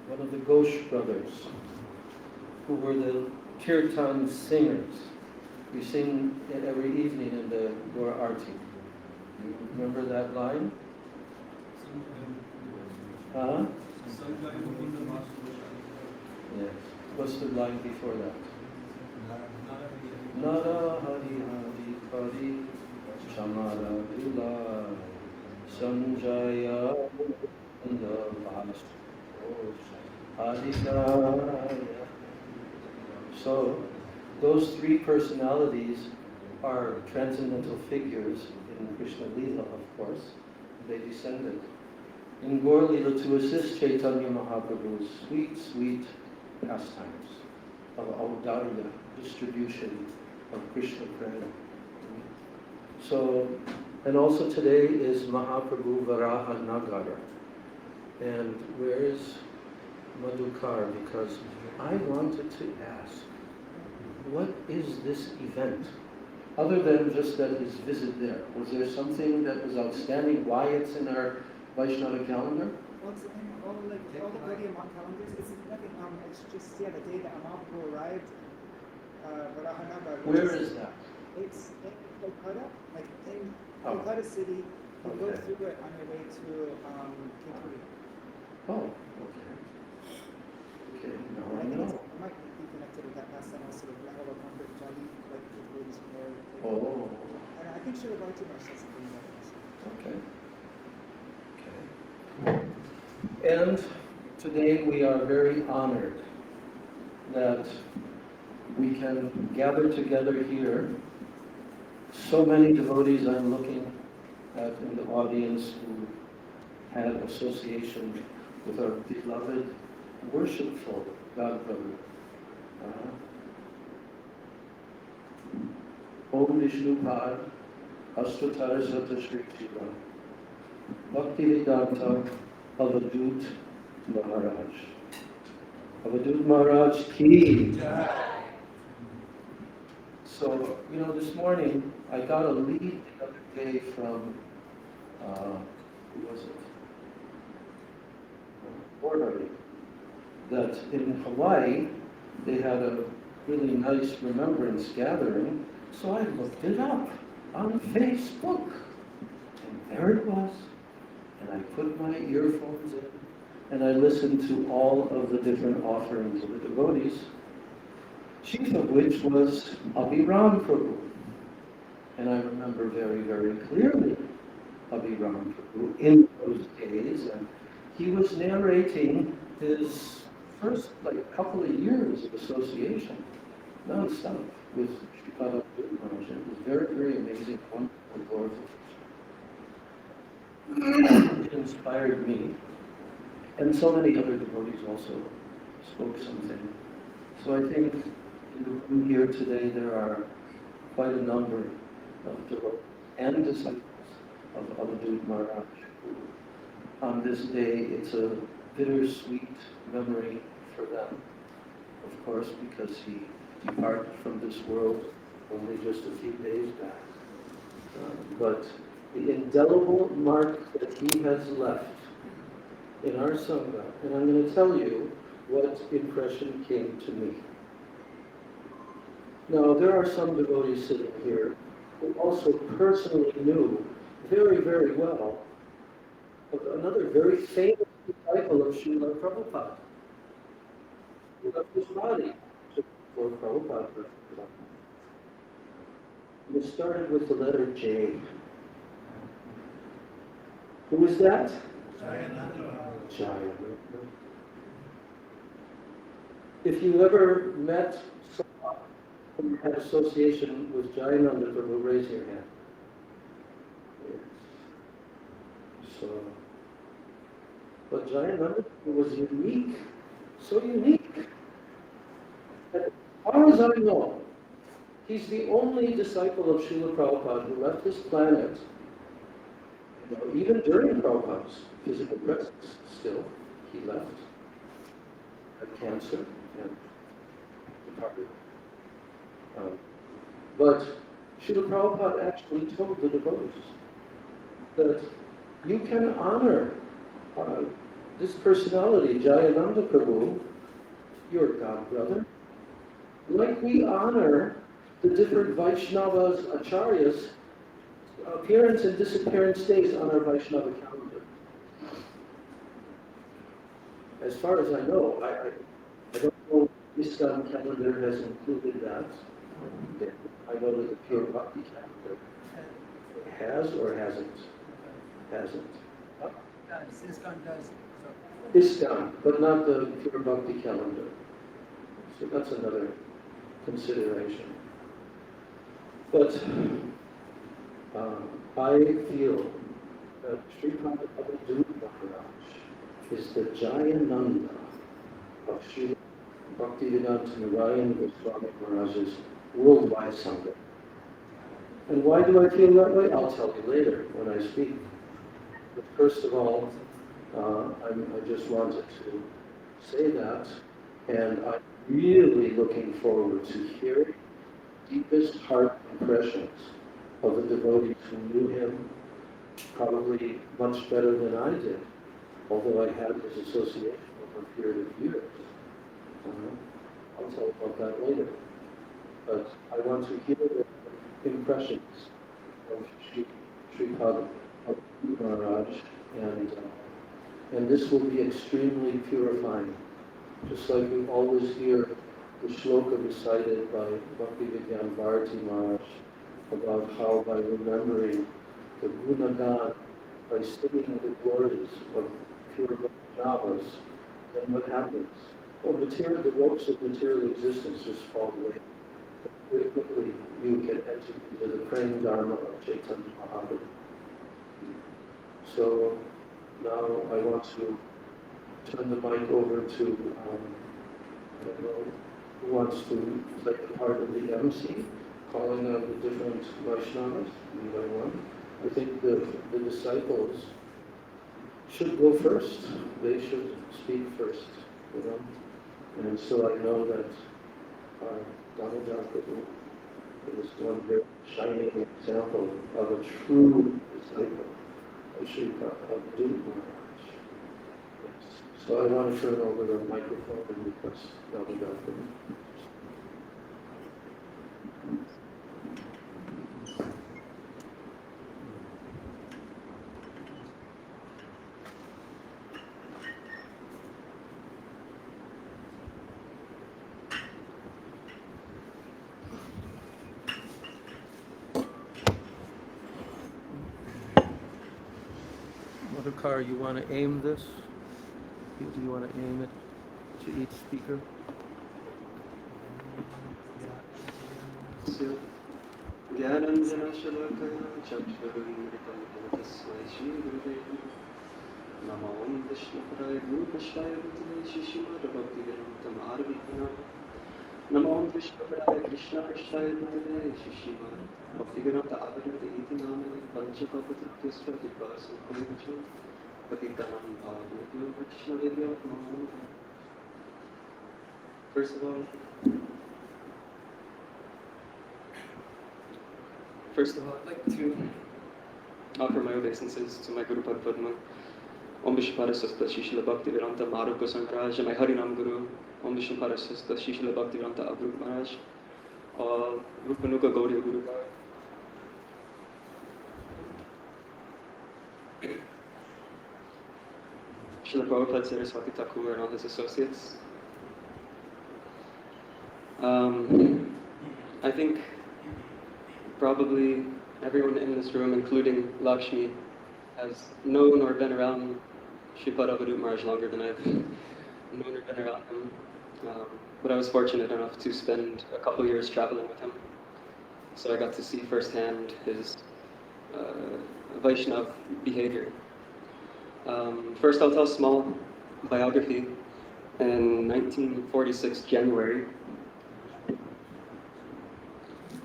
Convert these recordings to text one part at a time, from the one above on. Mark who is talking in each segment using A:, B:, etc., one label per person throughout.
A: one of the Ghosh brothers, who were the kirtan singers. We sing it every evening in the Gora Arti. You remember that line? Huh? Yes. What's the line before that? Nara Hari Hari Hari Shamara Dula Sanjaya Adhikaya. So, those three personalities are transcendental figures in Krishna Lila, of course. They descended in Gaur Lila to assist Chaitanya Mahaprabhu's sweet, sweet pastimes of audarya, distribution of Krishna Prema. So, and also today is Mahaprabhu Varaha Nagara. And where is Madhukar? Because I wanted to ask, what is this event? Other than just that his visit there, was there something that was outstanding? Why it's in our Vaishnava calendar?
B: Well, it's in all the Gaudiya calendars. It's nothing. It's just the day that Mahaprabhu arrived. Varahanagara.
A: Where is that?
B: It's in Kolkata, like in Kolkata city. You go through it on your way to Kekuri.
A: Oh, okay. Okay, now I know.
B: It might be connected with that last time I was sort of Lahava Comfort Jolly, like the roads from there.
A: Oh.
B: And I think Srila Bharti says something about this.
A: Okay. And today we are very honored that we can gather together here. So many devotees I'm looking at in the audience who had association with our beloved, worshipful Godbrother. Om Vishnupad, Ashtatara Sata Shri Shiva, Bhaktivedanta Avadhut Maharaj. Avadhut Maharaj ki. So, this morning I got a lead the other day from, who was it? Borderly. That in Hawaii they had a really nice remembrance gathering, so I looked it up on Facebook. And there it was. And I put my earphones in and I listened to all of the different offerings of the devotees, chief of which was Abhiram Prabhu. And I remember very, very clearly Abhiram Prabhu in those days, and he was narrating his first couple of years of association, non-stop, with Sripad. It was very, very amazing, wonderful, glorification. It inspired me. And so many other devotees also spoke something. So I think in the room here today there are quite a number of devotees and disciples of Avadhut Maharaj. On this day, it's a bittersweet memory for them, of course, because he departed from this world only just a few days back. But the indelible mark that he has left in our Sangha, and I'm going to tell you what impression came to me. Now, there are some devotees sitting here who also personally knew very, very well of another very famous disciple of Srila Prabhupada. He left his body for Prabhupada. And it started with the letter J. Who is that? Jayananda. If you ever met someone who had association with Jayananda Prabhu, raise your hand. Yes. So, but Jayananda was unique, so unique. As far as I know, he's the only disciple of Srila Prabhupada who left this planet, even during Prabhupada's physical presence, still, he left, had cancer, and departed. But Srila Prabhupada actually told the devotees that you can honor this personality, Jayananda Prabhu, your god brother, like we honor the different Vaishnavas, Acharyas, appearance and disappearance days on our Vaishnava calendar. As far as I know, I don't know if ISKCON calendar has included that. I know that the Pure Bhakti calendar has or hasn't. Hasn't.
B: ISKCON does.
A: ISKCON, but not the Pure Bhakti calendar. So that's another consideration. But I feel that Sripad Avadhut Maharaj is the Jayananda of Srila Bhaktivedanta Narayan Goswami Maharaj's worldwide Sangha. And why do I feel that way? I'll tell you later when I speak. But first of all, I just wanted to say that, and I'm really looking forward to hearing deepest heart impressions of the devotees who knew him probably much better than I did, although I had his association over a period of years. I'll tell you about that later. But I want to hear the impressions of Sripad Maharaj, and this will be extremely purifying. Just like we always hear the shloka recited by Bhaktivedanta Bharati Maharaj about how by remembering the Gunagan, by singing the glories of pure Vaishnavas, then what happens? Well, the ropes of material existence just fall away. Very quickly you can enter into the praying dharma of Chaitanya Mahaprabhu. So now I want to turn the mic over to I don't know who wants to take the part of the MC, calling out the different Vaishnavas one by one. I think the disciples should go first. They should speak first, you know. And so I know that Damodar Prabhu is one very shining example of a true disciple of Sripad Avadhut Maharaj. Yes. So I want to turn over the microphone and request Damodar Prabhu. Madhukar, you want to aim this? Do you want to aim it to each speaker?
C: Namo Vishnupadaya Krishna Krishnaya Bhutale Shishimara Bhaktivedanta Avadhut Iti Namane Panchakapatitya Dipasa Kulicham Patitanam Bhavabhutyo Vaishnavedya Namo. First of all, I'd like to offer my obeisances to my Guru Padma, Om Vishnupadasasta Shishila Bhaktivedanta Maharaj Goswami Maharaj, and my Harinam Guru, Om Vishnupadasasta Shishila Bhaktivedanta Avadhut Maharaj, all Rupanuga Gaudiya Guru Bhagavan. Srila Prabhupada Saraswati Thakur and all his associates. I think probably everyone in this room, including Lakshmi, has known or been around Sripad Avadhut Maharaj longer than I've known or been around him. But I was fortunate enough to spend a couple years traveling with him. So I got to see firsthand his Vaishnav behavior. First, I'll tell a small biography. In 1946, January.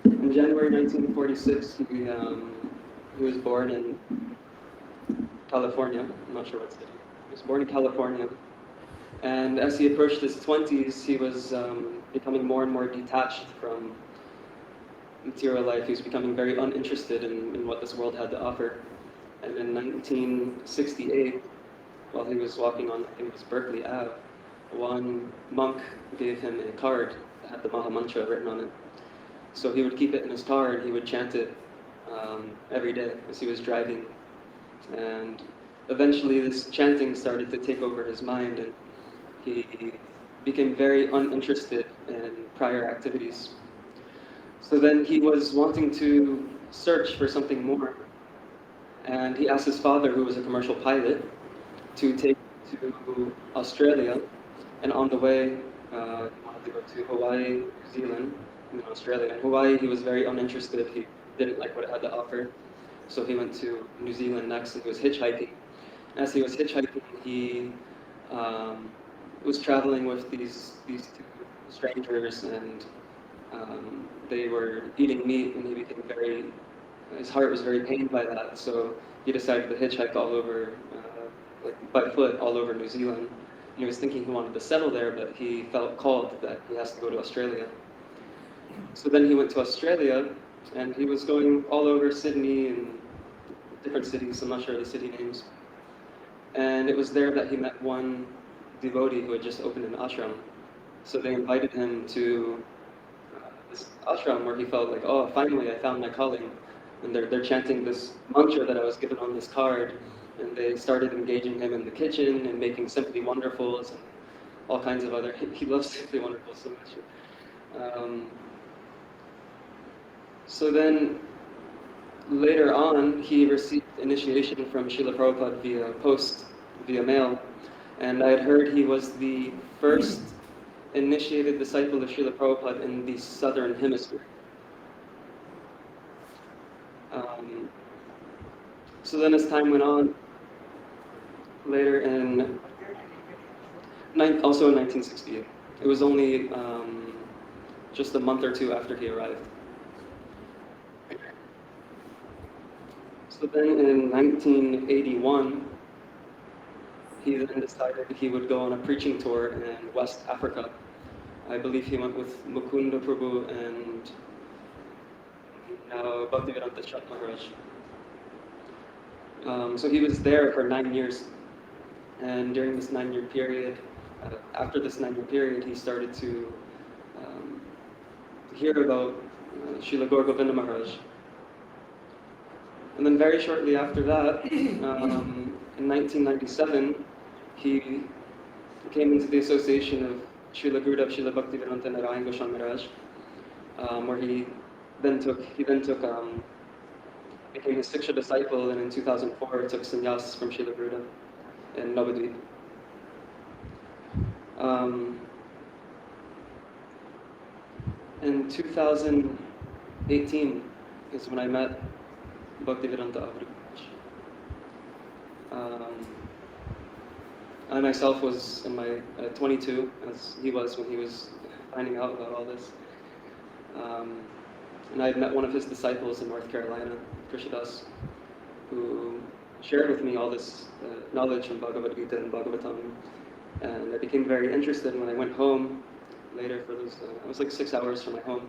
C: In January 1946, he was born in California. I'm not sure what city. He was born in California. And as he approached his 20s, he was becoming more and more detached from material life. He was becoming very uninterested in what this world had to offer. And in 1968, while he was walking on, I think it was Berkeley Ave, one monk gave him a card that had the Maha Mantra written on it. So he would keep it in his car and he would chant it every day as he was driving. And eventually this chanting started to take over his mind, and he became very uninterested in prior activities. So then he was wanting to search for something more, and he asked his father, who was a commercial pilot, to take him to Australia. And on the way, he wanted to go to Hawaii, New Zealand, and then Australia. In Hawaii, he was very uninterested. He didn't like what it had to offer. So he went to New Zealand next, and he was hitchhiking. As he was hitchhiking, he was traveling with these two strangers, and they were eating meat, and he became his heart was very pained by that. So he decided to hitchhike all over, like by foot, all over New Zealand. And he was thinking he wanted to settle there, but he felt called that he has to go to Australia. So then he went to Australia, and he was going all over Sydney and different cities, I'm not sure of the city names. And it was there that he met one devotee who had just opened an ashram. So they invited him to this ashram where he felt like, oh, finally I found my calling. And they're chanting this mantra that I was given on this card. And they started engaging him in the kitchen and making Simply Wonderfuls and all kinds of other, he loves Simply Wonderful so much. So then later on, he received initiation from Srila Prabhupada via mail. And I had heard he was the first initiated disciple of Srila Prabhupada in the southern hemisphere. So then as time went on, later also in 1968, it was only just a month or two after he arrived. So then in 1981, he then decided he would go on a preaching tour in West Africa. I believe he went with Mukunda Prabhu and Bhaktivedanta Chat Maharaj. So he was there for 9 years. And during this 9-year period, after this 9-year period, he started to hear about Srila Gaur Govinda Maharaj. And then very shortly after that, in 1997, he came into the association of Srila Gurudev Srila Bhaktivedanta Narayan Goswami Maharaj, where he became his Siksha disciple, and in 2004 took sannyas from Srila Gurudev in Navadvip. In 2018 is when I met Bhaktivedanta Avadhut. I myself was in my 22, as he was when he was finding out about all this. And I had met one of his disciples in North Carolina, Krishadas, who shared with me all this knowledge from Bhagavad Gita and Bhagavatam. And I became very interested when I went home later for those, it was like 6 hours from my home.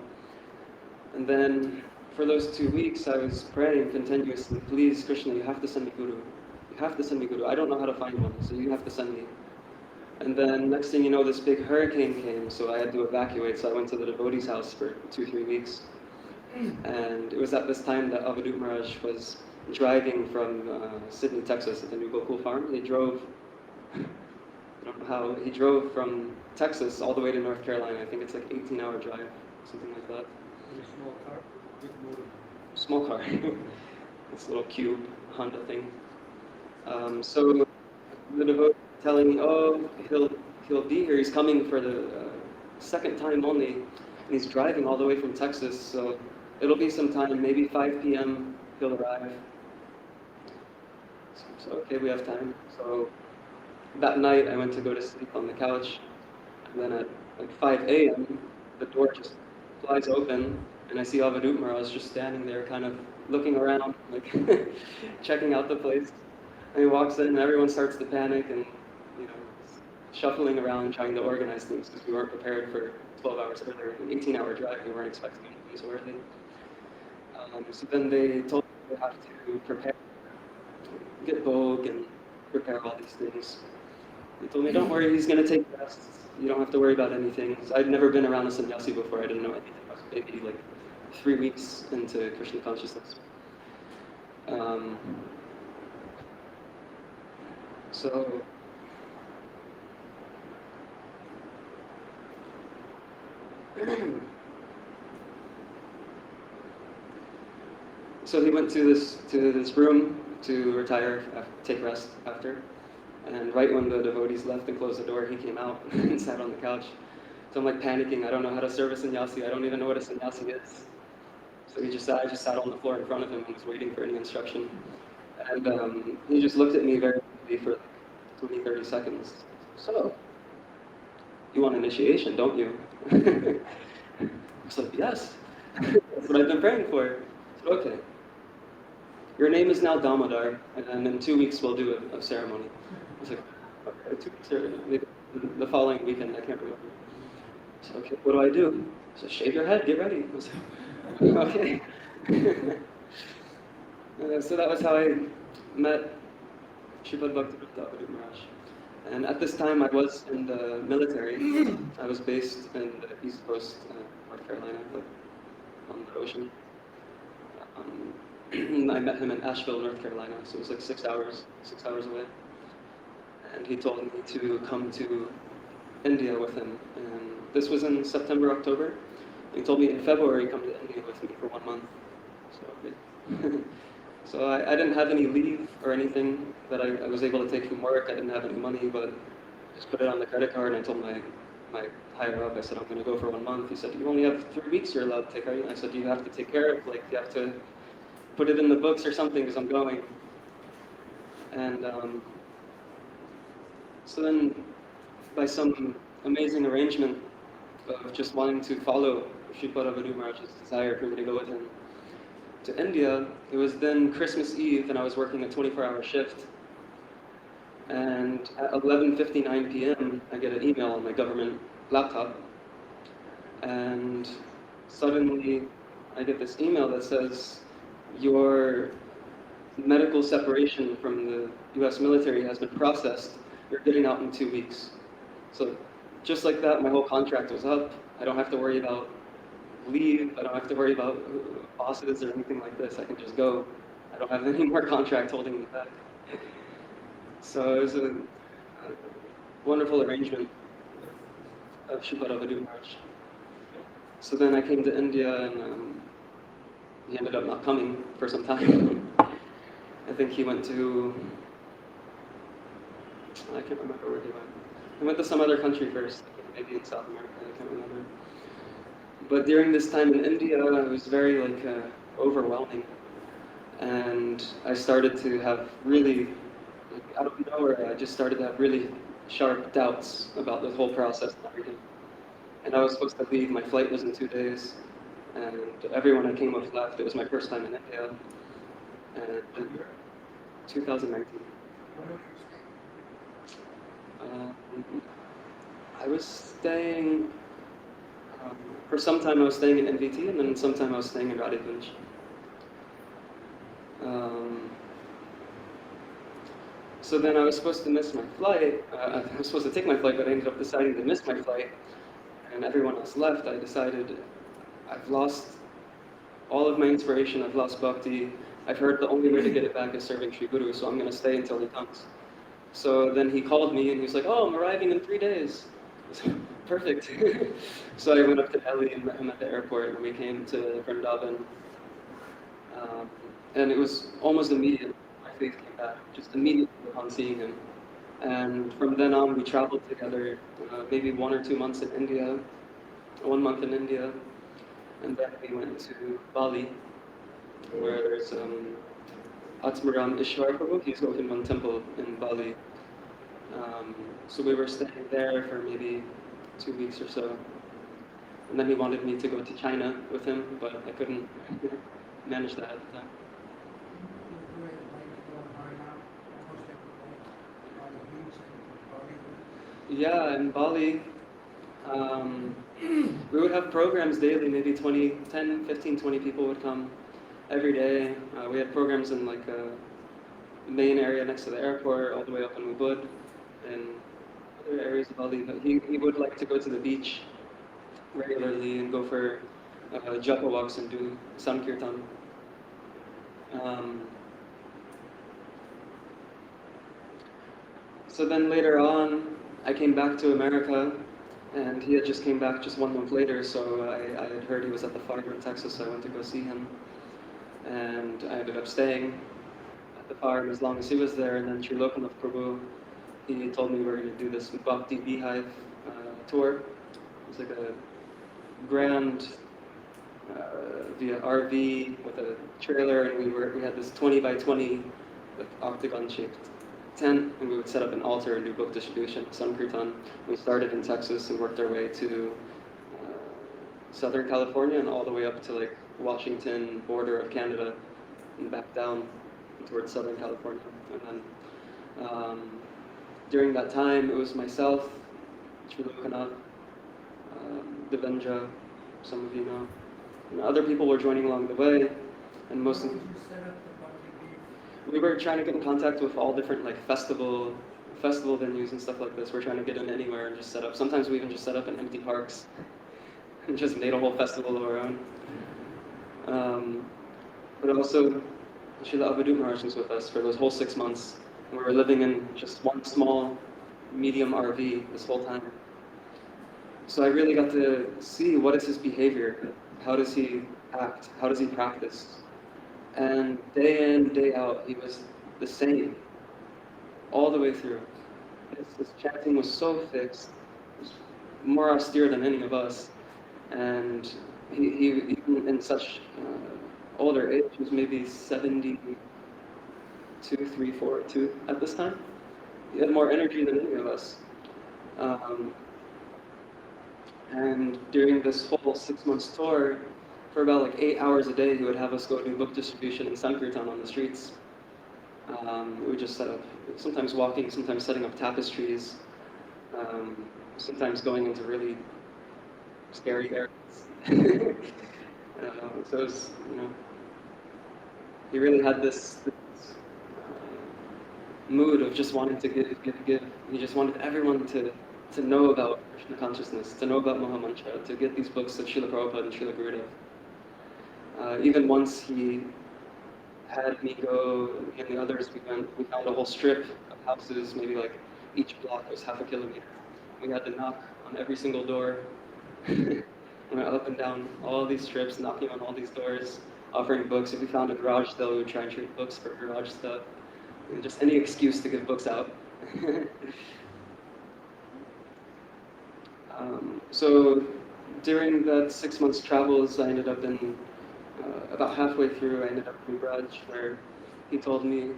C: And then for those 2 weeks, I was praying continuously, please, Krishna, you have to send me Guru. You have to send me Guru. I don't know how to find one, so you have to send me. And then next thing you know, this big hurricane came, so I had to evacuate. So I went to the devotee's house for 2-3 weeks. And it was at this time that Avadhut Maharaj was driving from Sydney, Texas, at the new Gokul farm. They drove, I don't know how, he drove from Texas all the way to North Carolina. I think it's like 18-hour drive, something like that.
D: A small car, big motor.
C: Small car. This little cube Honda thing. So the devotee telling me, oh, he'll be here. He's coming for the second time only, and he's driving all the way from Texas. So it'll be some time, maybe 5 p.m. he'll arrive. So okay, we have time. So that night I went to go to sleep on the couch, and then at like 5 a.m. the door just flies open, and I see Avadhut Maharaj just standing there, kind of looking around, like checking out the place. And he walks in, and everyone starts to panic, and shuffling around, trying to organize things because we weren't prepared for 12 hours earlier, an 18-hour drive. We weren't expecting him to be so early. So then they told me they have to prepare, get Vogue and prepare all these things. He told me, don't worry, he's going to take tests. You don't have to worry about anything. So I'd never been around a sannyasi before. I didn't know anything. I was maybe like 3 weeks into Krishna consciousness. So he went to this room to retire, take rest after. And right when the devotees left and closed the door, he came out and sat on the couch. So I'm like panicking. I don't know how to serve a sannyasi. I don't even know what a sannyasi is. So I just sat on the floor in front of him and was waiting for any instruction. And he just looked at me very quickly for like 20, 30 seconds. So, you want initiation, don't you? I was like, yes. That's what I've been praying for. I said, okay. Your name is now Damodar, and in 2 weeks we'll do a ceremony. I was like, okay, 2 weeks or maybe the following weekend, I can't remember. So, okay, what do I do? So shave your head, get ready. I was like, okay. So that was how I met Sripad Avadhut Maharaj. And at this time I was in the military. I was based in the East Coast, North Carolina, like on the ocean. I met him in Asheville, North Carolina, so it was like 6 hours away. And he told me to come to India with him. And this was in September, October. He told me in February, come to India with me for 1 month. So, so I didn't have any leave or anything that I was able to take from work. I didn't have any money, but I just put it on the credit card, and I told my higher up, I said, I'm going to go for 1 month. He said, you only have 3 weeks you're allowed to take, right? I said, you have to take care of, like, you have to put it in the books or something, because I'm going. And so then, by some amazing arrangement of just wanting to follow Sripad Avadhut Maharaj's desire for me to go with him to India, it was then Christmas Eve, and I was working a 24-hour shift. And at 11:59 p.m., I get an email on my government laptop, and suddenly I get this email that says, your medical separation from the US military has been processed. You're getting out in 2 weeks. So just like that, my whole contract was up. I don't have to worry about leave. I don't have to worry about bosses or anything like this. I can just go. I don't have any more contract holding me back. So it was a wonderful arrangement of Sripad Avadhut Maharaj. So then I came to India, and he ended up not coming for some time. I think he went to, I can't remember where he went. He went to some other country first, maybe in South America, I can't remember. But during this time in India, it was very overwhelming. And I started to have really, out of nowhere, I just started to have really sharp doubts about the whole process and everything. And I was supposed to leave, my flight was in 2 days. And everyone I came with left. It was my first time in India. And 2019. I was staying, for some time I was staying in NVT, and then some time I was staying in Radhivunj. So then I was supposed to miss my flight. I was supposed to take my flight, but I ended up deciding to miss my flight. And everyone else left. I decided I've lost all of my inspiration. I've lost bhakti. I've heard the only way to get it back is serving Sri Guru, so I'm going to stay until he comes. So then he called me, and he was like, oh, I'm arriving in 3 days. I said, perfect. So I went up to Delhi and met him at the airport, and we came to Vrindavan. And it was almost immediate. My faith came back, just immediately upon seeing him. And from then on, we traveled together, maybe 1 or 2 months in India, 1 month in India. And then we went to Bali, where there's Atmaram Ishwar Prabhu. He's opened one temple in Bali. So we were staying there for maybe 2 weeks or so. And then he wanted me to go to China with him, but I couldn't manage that at the time. Yeah, in Bali, we would have programs daily, maybe 10, 15, 20 people would come every day. We had programs in main area next to the airport, all the way up in Ubud, and other areas of Bali. But he would like to go to the beach regularly and go for japa walks and do sankirtan. So then later on, I came back to America, and he had just came back just 1 month later, so I had heard he was at the farm in Texas, so I went to go see him. And I ended up staying at the farm as long as he was there, and then Sri Lokanath Prabhu, he told me we were going to do this Bhakti Beehive tour. It was like a grand via RV with a trailer, and we had this 20 by 20 octagon shaped tent, and we would set up an altar and do book distribution, Sankirtan. We started in Texas and worked our way to Southern California and all the way up to like Washington border of Canada and back down towards Southern California. And then during that time, it was myself, Sri Lokanath, Devendra, some of you know, and other people were joining along the way, and most of we were trying to get in contact with all different like festival venues and stuff like this. We're trying to get in anywhere and just set up. Sometimes we even just set up in empty parks and just made a whole festival of our own. But also, Srila Avadhut Maharaj was with us for those whole 6 months. And we were living in just one small, medium RV this whole time. So I really got to see what is his behavior, how does he act, how does he practice. And day in, day out, he was the same, all the way through. His chanting was so fixed, it was more austere than any of us. And he even in such older age, he was maybe 72, 3, 4, 2 at this time. He had more energy than any of us. And during this whole 6 months tour, for about like 8 hours a day, he would have us go do book distribution and Sankirtan on the streets. We would just set up, sometimes walking, sometimes setting up tapestries, sometimes going into really scary areas. So it was, he really had this mood of just wanting to give. He just wanted everyone to know about Krishna consciousness, to know about Mahamantra, to get these books of Srila Prabhupada and Srila Gurudev. Even once he had me go, and the others, we found a whole strip of houses, maybe like each block was half a kilometer. We had to knock on every single door. We went up and down all these strips, knocking on all these doors, offering books. If we found a garage sale, we would try and trade books for garage stuff. And just any excuse to give books out. So during that 6 months travels, I ended up in, about halfway through, I ended up in Braj, where he told me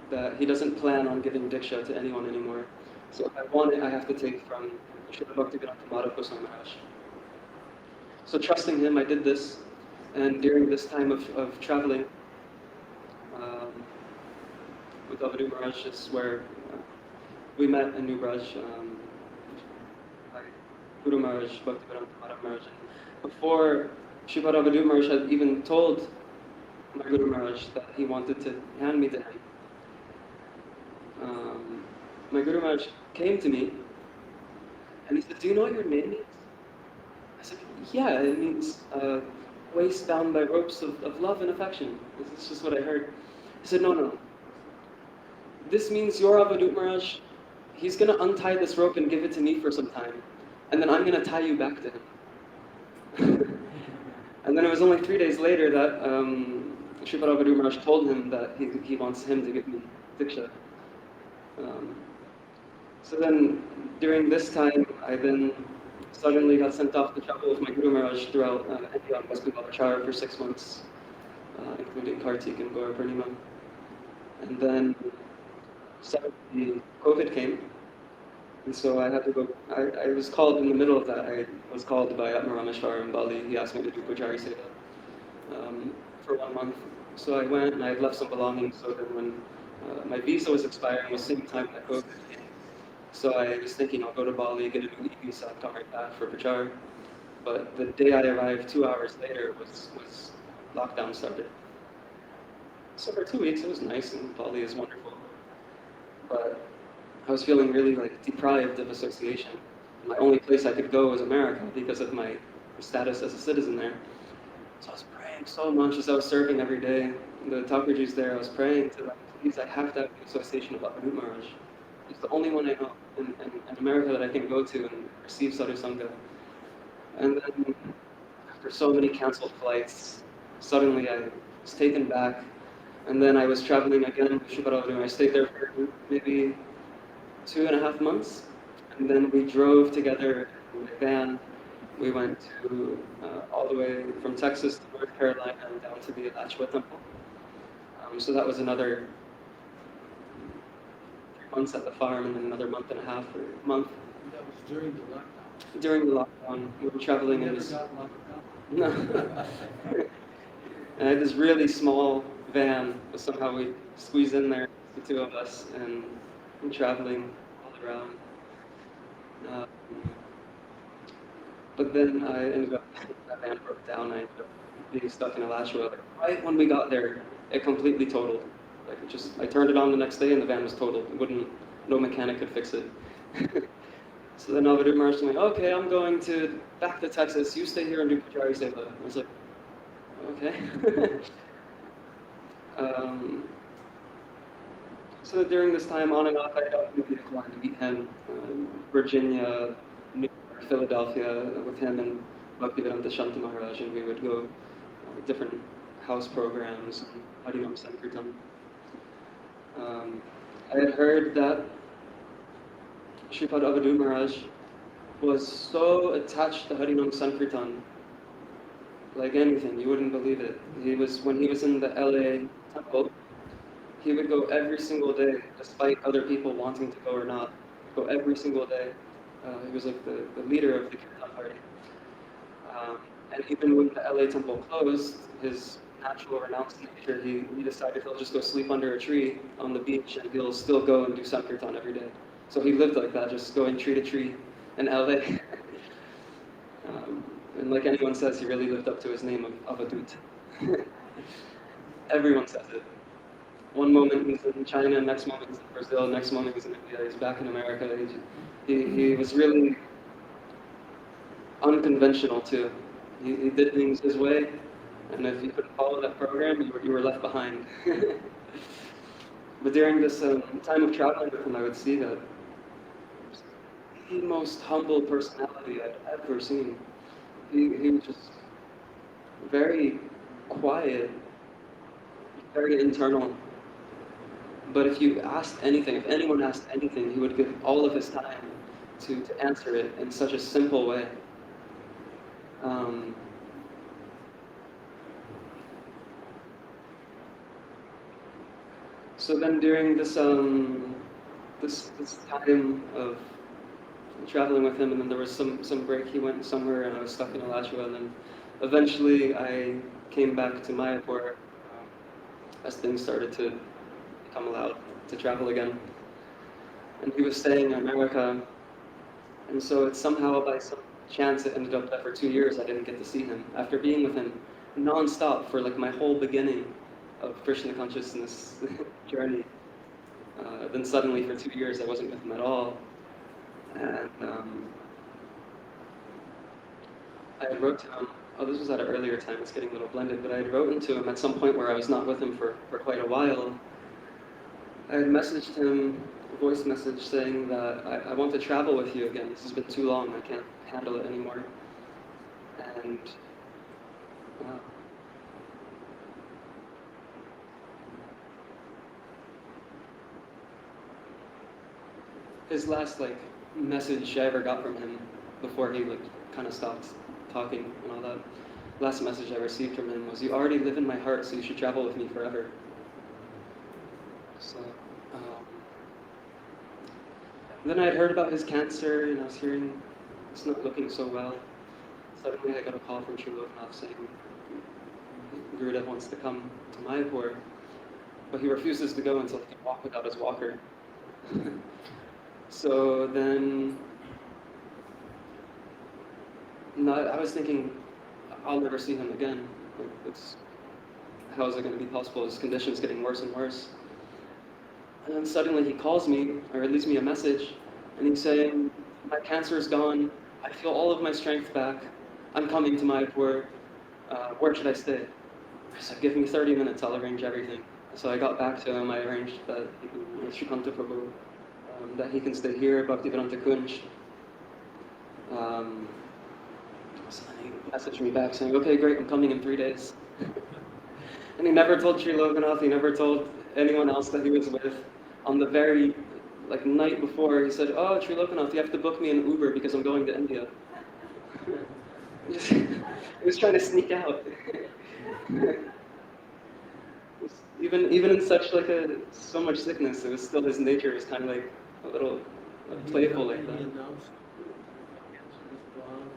C: that he doesn't plan on giving Diksha to anyone anymore. So if I want it, I have to take from Srila Bhaktivedanta Maharaj. So trusting him, I did this. And during this time of traveling with Avadhut Maharaj is where we met in New Braj. Guru Maharaj, Bhaktivedanta Maharaj. Before Sripad Avadhut Maharaj had even told my Guru Maharaj that he wanted to hand me to him, my Guru Maharaj came to me and he said, "Do you know what your name means?" I said, "Yeah, it means waist bound by ropes of love and affection." This is just what I heard. He said, No. This means your Avadhut Maharaj, he's going to untie this rope and give it to me for some time. And then I'm going to tie you back to him. And then it was only 3 days later that Sripad Avadhut Maharaj told him that he wants him to give me Diksha. So then, during this time, I then suddenly got sent off to travel with my Guru Maharaj throughout India and West Bengal Prachara for 6 months, including Kartik and Gaura Purnima. And then suddenly COVID came, and so I had to go. I was called in the middle of that. I was called by Atma Rameshwar in Bali. He asked me to do Pujari Seva for 1 month. So I went, and I had left some belongings. So then when my visa was expiring, was the same time that COVID came. So I was thinking I'll go to Bali, get a new e-visa, come right back for Prachar. But the day I arrived, 2 hours later, was lockdown started. So for 2 weeks, it was nice, and Bali is wonderful. But I was feeling really like deprived of association. My only place I could go was America because of my status as a citizen there. So I was praying so much as I was serving every day. The Thakurjis there, I was praying to them, please, I have to have the association of Avadhut Maharaj. He's the only one I know in America that I can go to and receive Sadhu Sangha. And then, after so many canceled flights, suddenly I was taken back. And then I was traveling again with Sripad. I stayed there for maybe 2.5 months. And then we drove together in a van. We went to all the way from Texas to North Carolina and down to the Alachua Temple. So that was another 3 months at the farm, and then another month and a half or month.
D: That was during the lockdown.
C: During the lockdown, we were traveling in
D: Never
C: this.
D: got locked down.
C: No. And I had this really small van, but somehow we squeezed in there, the two of us, and traveling all around. But then I ended up, that van broke down. I ended up being stuck in Alachua. Like, right when we got there, it completely totaled. Like I turned it on the next day and the van was totaled. No mechanic could fix it. So then Avadhut Maharaj was like, okay, I'm going back to Texas. You stay here and do Pujari Seva. I was like, okay. So during this time, on and off, I got to meet him, Virginia, New York, Philadelphia, with him and Bhaktivedanta Shanta Maharaj, and we would go different house programs, Harinam Sankirtan. I had heard that Sripad Avadhut Maharaj was so attached to Harinam Sankirtan, like anything, you wouldn't believe it. When he was in the LA temple, he would go every single day, despite other people wanting to go or not. Go every single day. He was like the leader of the Kirtan party. And even when the LA temple closed, his natural renounced nature, he decided he'll just go sleep under a tree on the beach and he'll still go and do Sankirtan every day. So he lived like that, just going tree to tree in LA. And like anyone says, he really lived up to his name of Avadhut. Everyone says it. One moment he's in China, next moment he's in Brazil, next moment he's in India, he's back in America. He was really unconventional too. He did things his way, and if you couldn't follow that program, you were left behind. But during this time of traveling with him, I would see that he was the most humble personality I'd ever seen. He was just very quiet, very internal. But if anyone asked anything, he would give all of his time to answer it in such a simple way. So then during this time of traveling with him, and then there was some break, he went somewhere and I was stuck in Alachua, and then eventually I came back to Mayapur as things started to become allowed to travel again. And he was staying in America, and so it's somehow by some chance it ended up that for 2 years I didn't get to see him. After being with him non-stop for like my whole beginning of Krishna consciousness journey, then suddenly for 2 years I wasn't with him at all. And I had wrote to him, this was at an earlier time, it's getting a little blended, but I had written to him at some point where I was not with him for quite a while. I had messaged him a voice message saying that I want to travel with you again. This has been too long, I can't handle it anymore. And his last message I ever got from him before he kind of stopped talking and all that, last message I received from him was, "You already live in my heart, so you should travel with me forever." So then I had heard about his cancer, and I was hearing it's not looking so well. Suddenly I got a call from Sri Loknath saying Gurudev wants to come to Mayapur, but he refuses to go until he can walk without his walker. So then I was thinking, I'll never see him again. how is it going to be possible? His condition's getting worse and worse. And then suddenly he calls me, or leaves me a message, and he's saying, my cancer is gone, I feel all of my strength back, I'm coming to Mayapur, where should I stay? I said, give me 30 minutes, I'll arrange everything. So I got back to him, I arranged that with Srikanta Prabhu, that he can stay here, Bhaktivedanta Kunj. So then he messaged me back saying, okay, great, I'm coming in 3 days. And he never told Sri Lokanath, he never told anyone else that he was with. On the very night before, he said, oh, Sri Lokanath, you have to book me an Uber because I'm going to India. He was trying to sneak out. Even in such so much sickness, it was still his nature was kind of like a little playful like that.
D: He announced cancer was gone.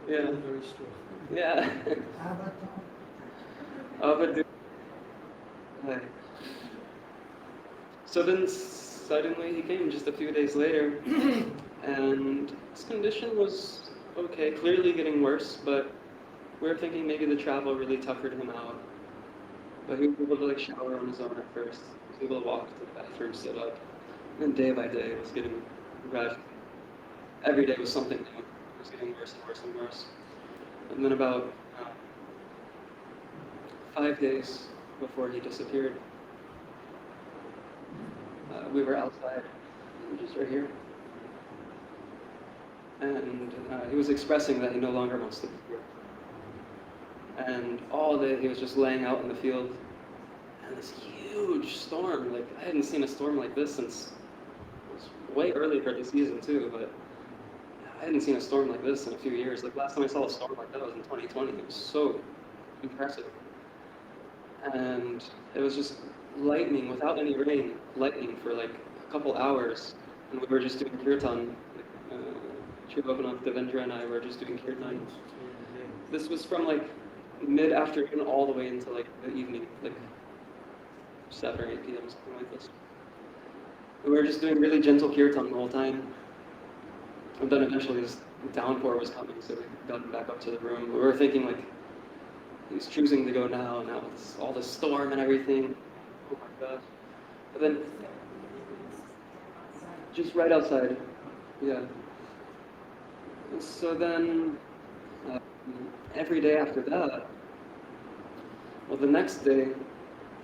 C: Yeah.
D: Very strong.
C: Yeah. Avadhut. So then suddenly he came just a few days later, and his condition was okay, clearly getting worse, but we were thinking maybe the travel really toughened him out. But he was able to shower on his own at first. He was able to walk to the bathroom, sit up. And then day by day it was getting gradually. Every day was something new. It was getting worse and worse and worse. And then about 5 days before he disappeared, we were outside, just right here. And he was expressing that he no longer wants to be here. And all day he was just laying out in the field. And this huge storm, I hadn't seen a storm like this since, it was way early for the season too, but I hadn't seen a storm like this in a few years. Last time I saw a storm like that was in 2020. It was so impressive. And it was just lightning without any rain, lightning for a couple hours. And we were just doing kirtan. Sri Lokanath, Devendra and I were just doing kirtan. This was from mid-afternoon all the way into the evening, 7 or 8 p.m., something like this. And we were just doing really gentle kirtan the whole time. And then eventually this downpour was coming, so we got back up to the room. We were thinking he's choosing to go now it's all the storm and everything. Oh my gosh. But then, just right outside, yeah. And so then, every day after that, the next day,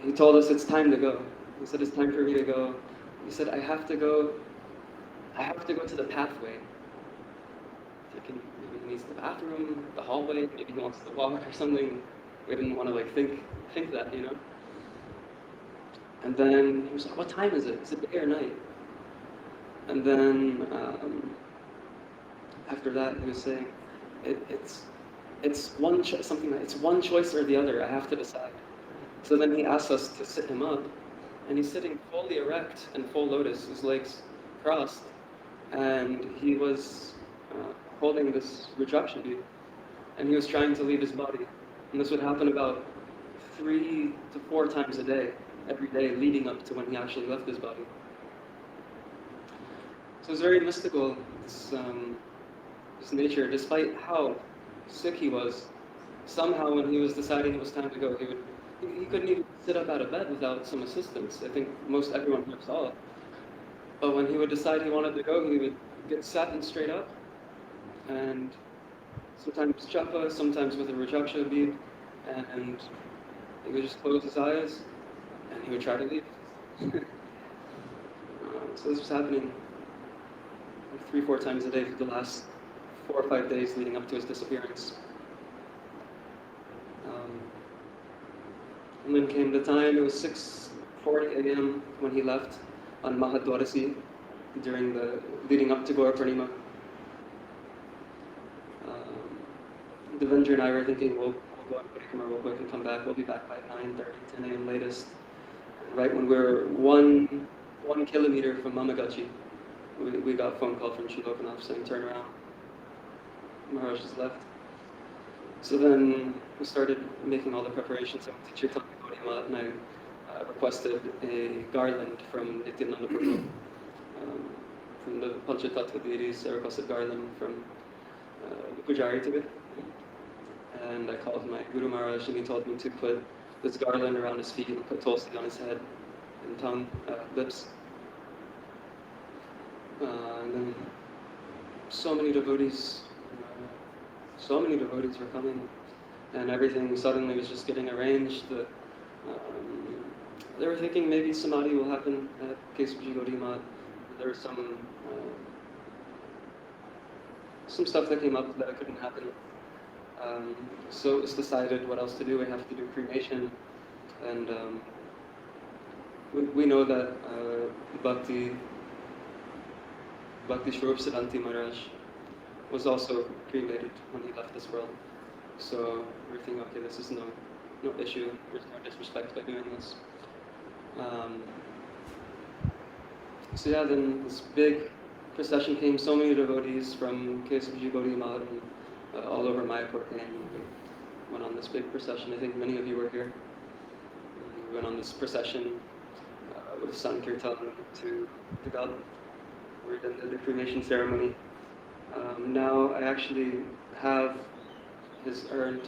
C: he told us it's time to go. He said, it's time for me to go. He said, I have to go to the pathway. Thinking maybe he needs the bathroom, the hallway, maybe he wants to walk or something. We didn't want to think that, And then he was like, what time is it? Is it day or night? And then after that he was saying, it's one choice or the other. I have to decide. So then he asked us to sit him up, and he's sitting fully erect and full lotus, his legs crossed, and he was holding this Rudraksha, and he was trying to leave his body. And this would happen about 3 to 4 times a day, every day leading up to when he actually left his body. So it's very mystical, this nature. Despite how sick he was, somehow when he was deciding it was time to go, he couldn't even sit up out of bed without some assistance. I think most everyone here saw it. But when he would decide he wanted to go, he would get sat and straight up, and sometimes japa, sometimes with a Rudraksha bead, and he would just close his eyes, and he would try to leave. So this was happening 3-4 times a day for the last 4 or 5 days leading up to his disappearance. And then came the time, it was 6:40 a.m. when he left on Mahadwarasi leading up to Gaura Purnima. Devendra and I were thinking, we'll go on Parikramar real quick and come back. We'll be back by 9:30, 10 a.m. latest. And right when we were one kilometer from Mamagachi, we got a phone call from Sri Lokanath saying, turn around. Maharaja just left. So then we started making all the preparations. I went to Chaitanya Gauriya and I requested a garland from Nityananda Prabhu. From the Panchatattva deities, I requested garland from the Pujari to it. And I called my Guru Maharaj and he told me to put this garland around his feet and put tulsi on his head and tongue, lips. And then so many devotees were coming, and everything suddenly was just getting arranged. They were thinking maybe samadhi will happen at Kesavji Gaudiya Math. There was some stuff that came up that it couldn't happen. So it was decided what else to do. We have to do cremation, and we know that Bhakti Swarup Siddhanti Maharaj was also cremated when he left this world. So we're thinking, okay, this is no issue. There's no disrespect by doing this. So yeah, then this big procession came. So many devotees from Kesavji Gaudiya Math and all over Mayapur came. We went on this big procession. I think many of you were here. We went on this procession with Sankirtan to God. We did the cremation ceremony. Now I actually have his urn,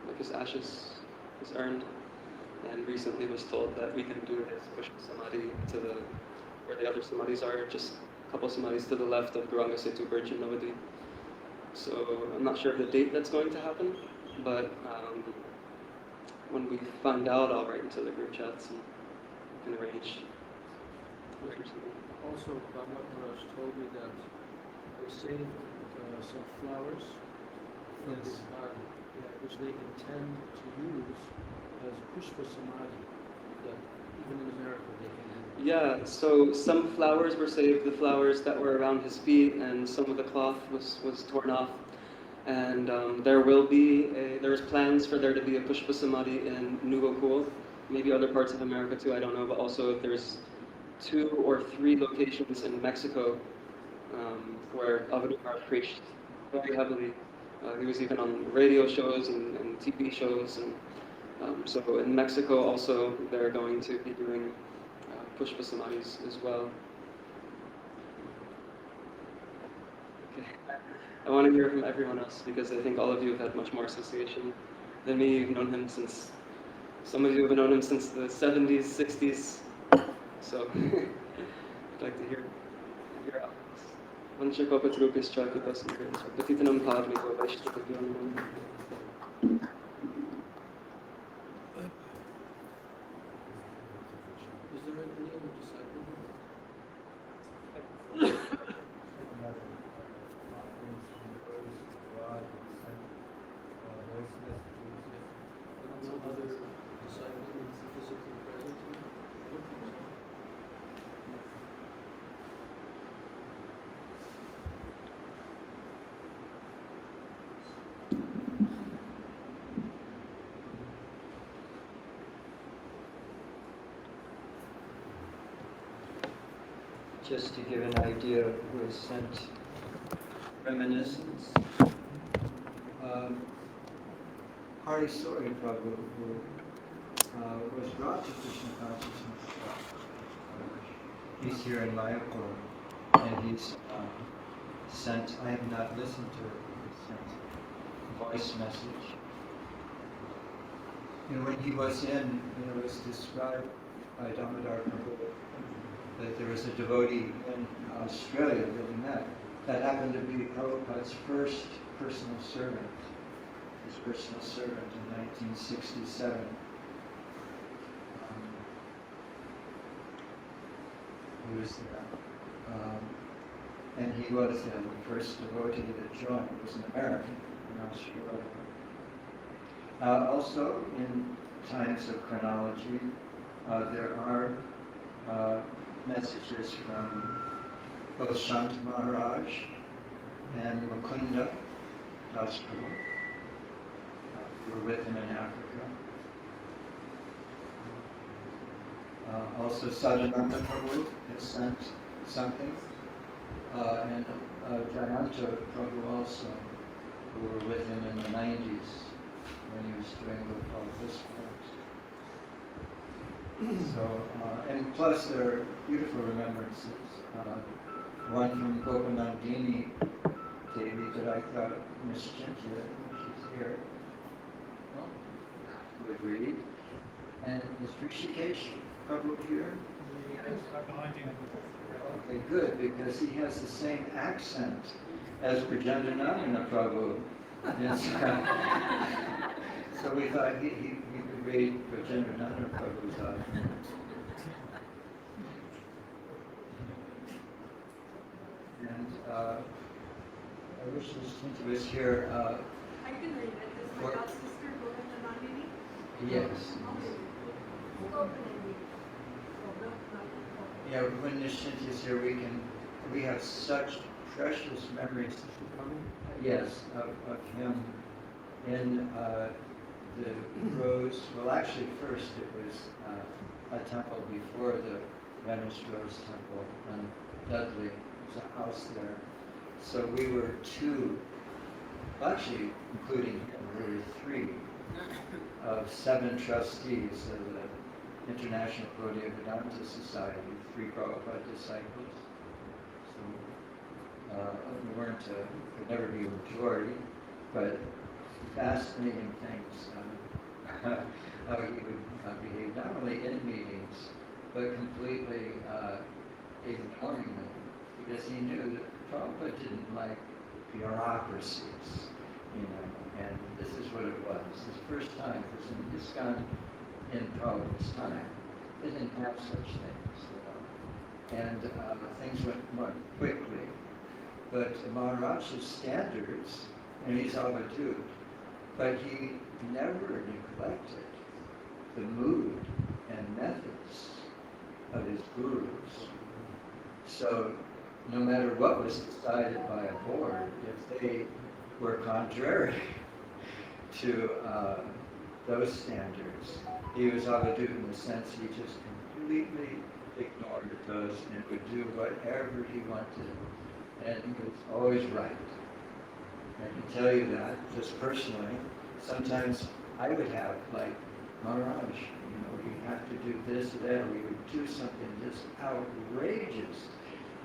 C: like his ashes is urned, and recently was told that we can do his Pushpa Samadhi to where the other Samadhis are, just a couple Samadhis to the left of Gauranga Setu Bridge in Navadvip. So I'm not sure of the date that's going to happen, but when we find out, I'll write into the group chats and we can arrange.
D: Also, Padmanabha Maharaj told me that they saved some flowers from his garden, which they intend to use as Pushpa Samadhi, that even in America they can use.
C: Yeah, so some flowers were saved, the flowers that were around his feet, and some of the cloth was torn off. And there's plans for there to be a Pushpa Samadhi in New Gokul, maybe other parts of America too, I don't know, but also there's 2 or 3 locations in Mexico where Avadhut preached very heavily. He was even on radio shows and TV shows, and so in Mexico also they're going to be doing Pushpa Samadhis as well. Okay. I want to hear from everyone else because I think all of you have had much more association than me. You've known him since, some of you have known him since the 70s, 60s. So I'd like to hear out. Vanchakopatrupishcha Patitanam Bhavniko Vaishnavyo.
D: Is there any other disciple? No other disciple physically present here?
E: Just to give an idea of who has sent reminiscence, Hari Sori Prabhu, who was brought to Krishna consciousness. He's here in Mayapur, and he's sent, I have not listened to it, he sent a voice message. And when he was in, it was described by Damodar Prabhu that there was a devotee in Australia that he met. That happened to be Prabhupada's first personal servant, his personal servant in 1967. He was there. And he was the first devotee that joined. He was an American in Australia. Also, in times of chronology, there are messages from both Sant Maharaj and Mukunda Das Prabhu, who were with him in Africa. Also Sadhananda Prabhu has sent something, and Jayanta Prabhu also, who were with him in the 90s when he was doing Gopal Discourse. So, and plus there are beautiful remembrances. One from Gopanandini Devi that I thought Miss Cynthia, she's here. would read. And is Rishikesh Prabhu here? Okay, good, because he has the same accent as Prajandananda Prabhu. And so we thought he could read Prajandananda Prabhu's offering. And I wish Cindy was here.
F: I can read it. Is my god sister Govinda Nandini?
E: Yes. Yeah, when Nishinti is here, we have such precious memories. Yes, of him in the Rose. Well, actually, first it was a temple before the Venice Rose Temple on Dudley. There's a house there. So we were two, actually, including him, we were 3 of 7 trustees of the International Gaudiya Vedanta Society, 3 Prabhupada disciples. So we weren't, could never be a majority, but fascinating things. How he would behave not only in meetings, but completely ignoring them, because he knew that Prabhupada didn't like bureaucracies, and this is what it was. His first time was in ISKCON in Prabhupada's time. They didn't have such things, and things went more quickly. But Maharaja's standards, and he's Avadhut, but he never neglected the mood and methods of his gurus. So no matter what was decided by a board, if they were contrary to those standards, he was Avadhut in the sense he just completely ignored those and would do whatever he wanted. And he was always right. I can tell you that, just personally. Sometimes I would have, like, Maharaj, we have to do this or that, or we would do something just outrageous.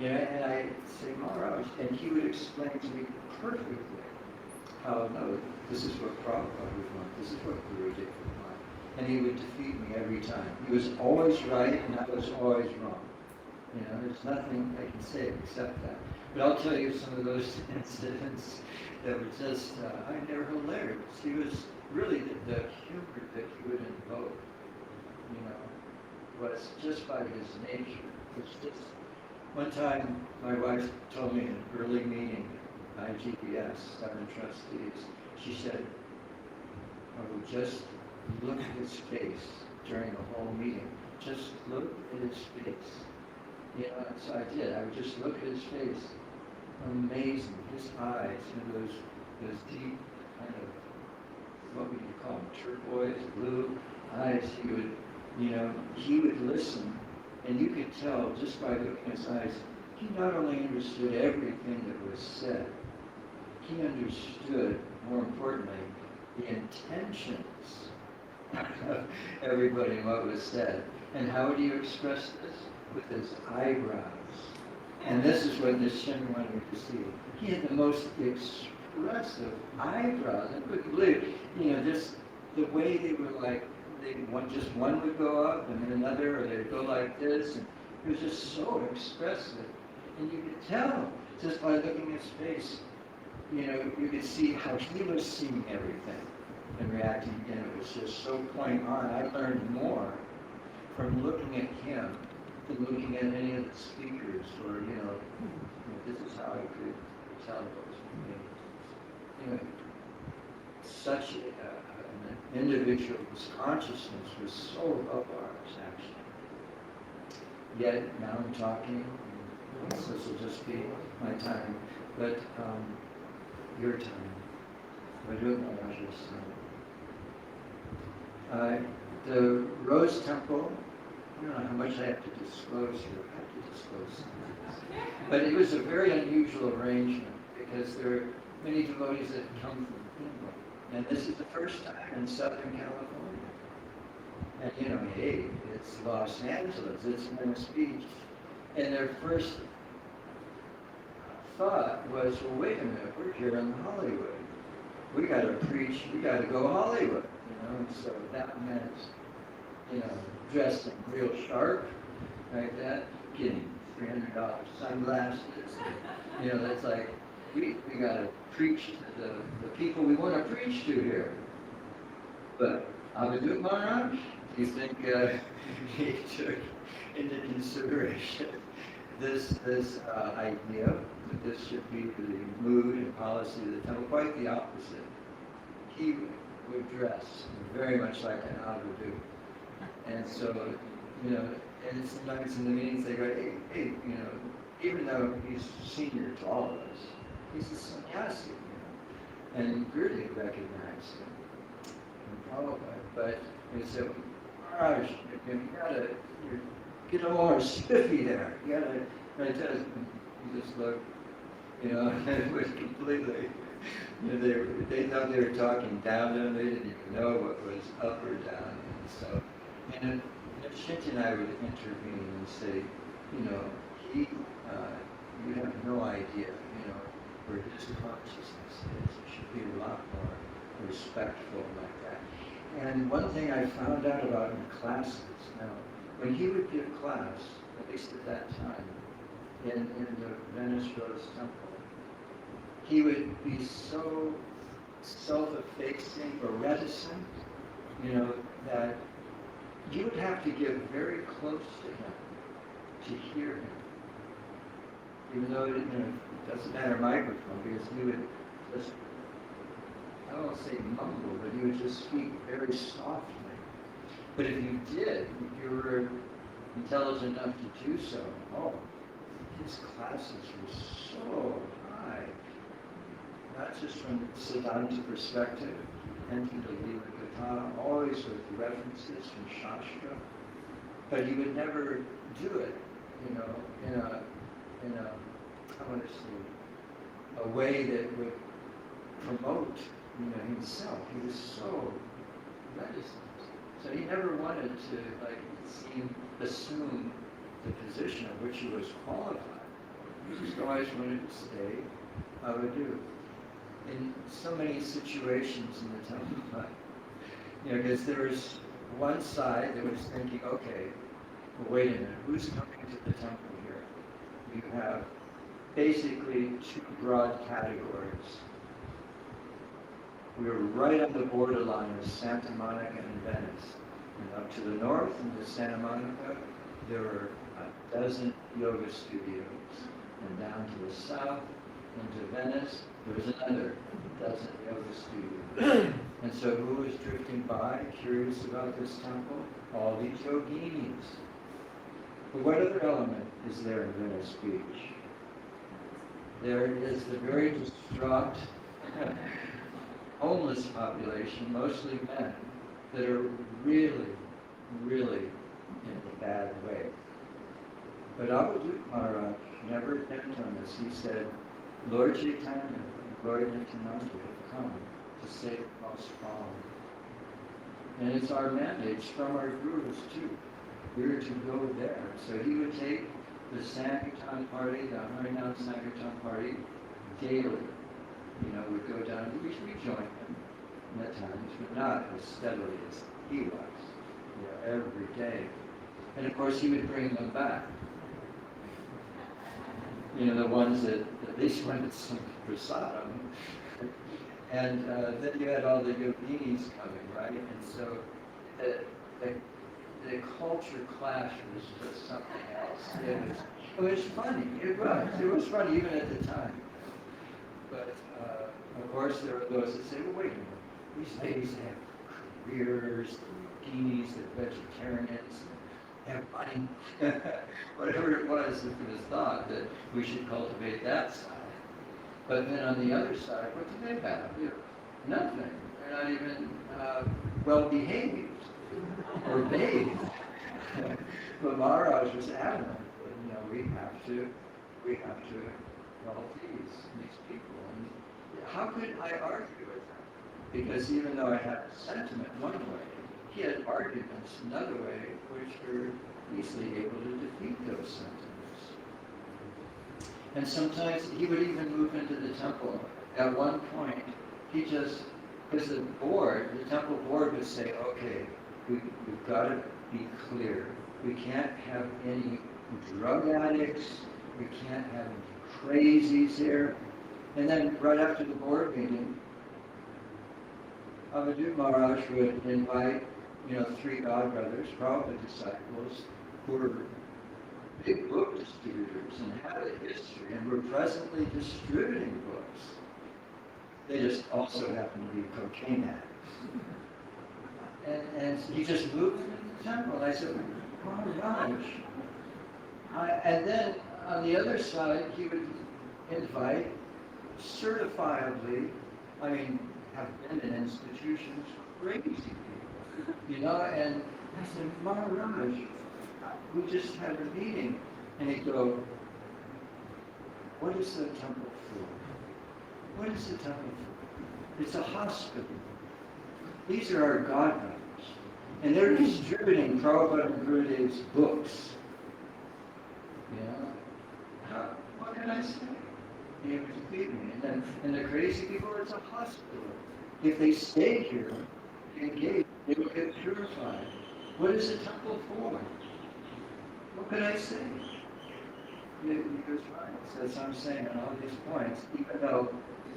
E: And I'd say, Maharaj, and he would explain to me perfectly how, no, this is what Prabhupada would want, this is what Guru Dev would want. And he would defeat me every time. He was always right, and I was always wrong. There's nothing I can say except that. But I'll tell you some of those incidents that were just, they're hilarious. He was really the humor that he would invoke, was just by his nature. It's just, one time my wife told me in an early meeting, IGBS, 7 trustees, she said, oh, just look at his face during the whole meeting. Just look at his face. So I did. I would just look at his face. Amazing. His eyes, those deep kind of, what would you call them, turquoise, blue eyes. He would listen, and you could tell just by looking at his eyes, he not only understood everything that was said, he understood, more importantly, the intentions of everybody and what was said. And how do you express this? With his eyebrows. And this is what Nishin wanted me to see. He had the most expressive eyebrows. I couldn't believe, just the way they were like, just one would go up and then another, or they'd go like this. And it was just so expressive. And you could tell just by looking at his face, you could see how he was seeing everything and reacting. And it was just so point on. I learned more from looking at him than looking at any of the speakers, or this is how I could tell those things. Such an individual whose consciousness was so above ours, actually. Yet now I'm talking, this will just be my time, but your time. The Rose Temple, I don't know how much I have to disclose here. I have to disclose something. But it was a very unusual arrangement because there are many devotees that come from India. And this is the first time in Southern California. And hey, it's Los Angeles, it's Venice Beach. And their first thought was, well, wait a minute, we're here in Hollywood. We got to preach, we got to go Hollywood. And so that meant, dressing real sharp, like that, getting $300 sunglasses. That's like, we gotta preach to the people we want to preach to here. But Avadhut Maharaj, do you think he took into consideration this idea that this should be the mood and policy of the temple? Quite the opposite. He would dress very much like an Avadhut. And so, and sometimes in the meetings they go, hey, even though he's senior to all of us, he's a sannyasi, and you really recognize him. But he said, Maharaj, you gotta get a little more spiffy there. You gotta, he just looked, it was completely, they thought they were talking down to him. They didn't even know what was up or down. And so, and Shinty and I would intervene and say, you have no idea, where his consciousness is. It should be a lot more respectful like that. And one thing I found out about in classes, now, when he would give class, at least at that time, in the Venice Rose Temple, he would be so self-effacing or reticent, that you would have to get very close to him to hear him. Even though it doesn't matter microphone, because he would just, I don't want to say mumble, but he would just speak very softly. But if you did, if you were intelligent enough to do so, his classes were so high. Not just from Siddhanta perspective, and to the Lila Katha, always with references from Shastra. But he would never do it, in a I want to say, a way that would promote, himself. He was so reticent. So he never wanted to, assume the position of which he was qualified. He just always wanted to stay Avadhut. In so many situations in the temple, because there was one side that was thinking, okay, well, wait a minute, who's coming to the temple here? You have basically two broad categories. We were right on the borderline of Santa Monica and Venice. And up to the north, into Santa Monica, there were a dozen yoga studios. And down to the south, into Venice, there was another dozen yoga studios. And so who was drifting by, curious about this temple? All these yoginis. But what other element is there in Venice Beach? There is the very distraught, homeless population, mostly men, that are really, really in a bad way. But Avadhut Maharaj never bent on this. He said, Lord Chaitanya and Lord Nityananda have come to save the most fallen. And it's our mandate from our gurus too. We're to go there. So he would take the Sankirtan party, the Harinam Sankirtan party, daily. Would go down. We joined him at times, but not as steadily as he was. Every day. And of course, he would bring them back. The ones that at least wanted some prasadam. And then you had all the yoginis coming, right? And so the culture clash was just something else. It was funny. It was funny even at the time. But of course, there are those that say, well, wait a minute. These ladies have careers, yoginis, they're vegetarians, have money. Whatever it was thought that we should cultivate that side. But then on the other side, what do they have? Nothing. They're not even well behaved or bathed. But Maharaj was adamant that we have to help these people. And how could I argue with them? Because even though I had a sentiment one way, he had arguments another way, which were easily able to defeat those sentiments. And sometimes he would even move into the temple. At one point, he just because the board, the temple board would say, okay, we've got to be clear. We can't have any drug addicts. We can't have any crazies here. And then right after the board meeting, Avadhut Maharaj would invite, 3 godbrothers, probably disciples, who were big book distributors and had a history and were presently distributing books. They just also happen to be cocaine addicts. And he just moved them into the temple. And I said, Maharaj. And then on the other side, he would invite certifiably, have been in institutions, crazy people, and I said, Maharaj, we just had a meeting, and he'd go, what is the temple for? What is the temple for? It's a hospital. These are our godbrothers, and they're distributing Prabhupada and Gurudev's books. What can I say? He was feeding me. And the crazy people, it's a hospital. If they stay here, engaged, they will get purified. What is the temple for? What can I say? He was right. So that's what I'm saying on all these points, even though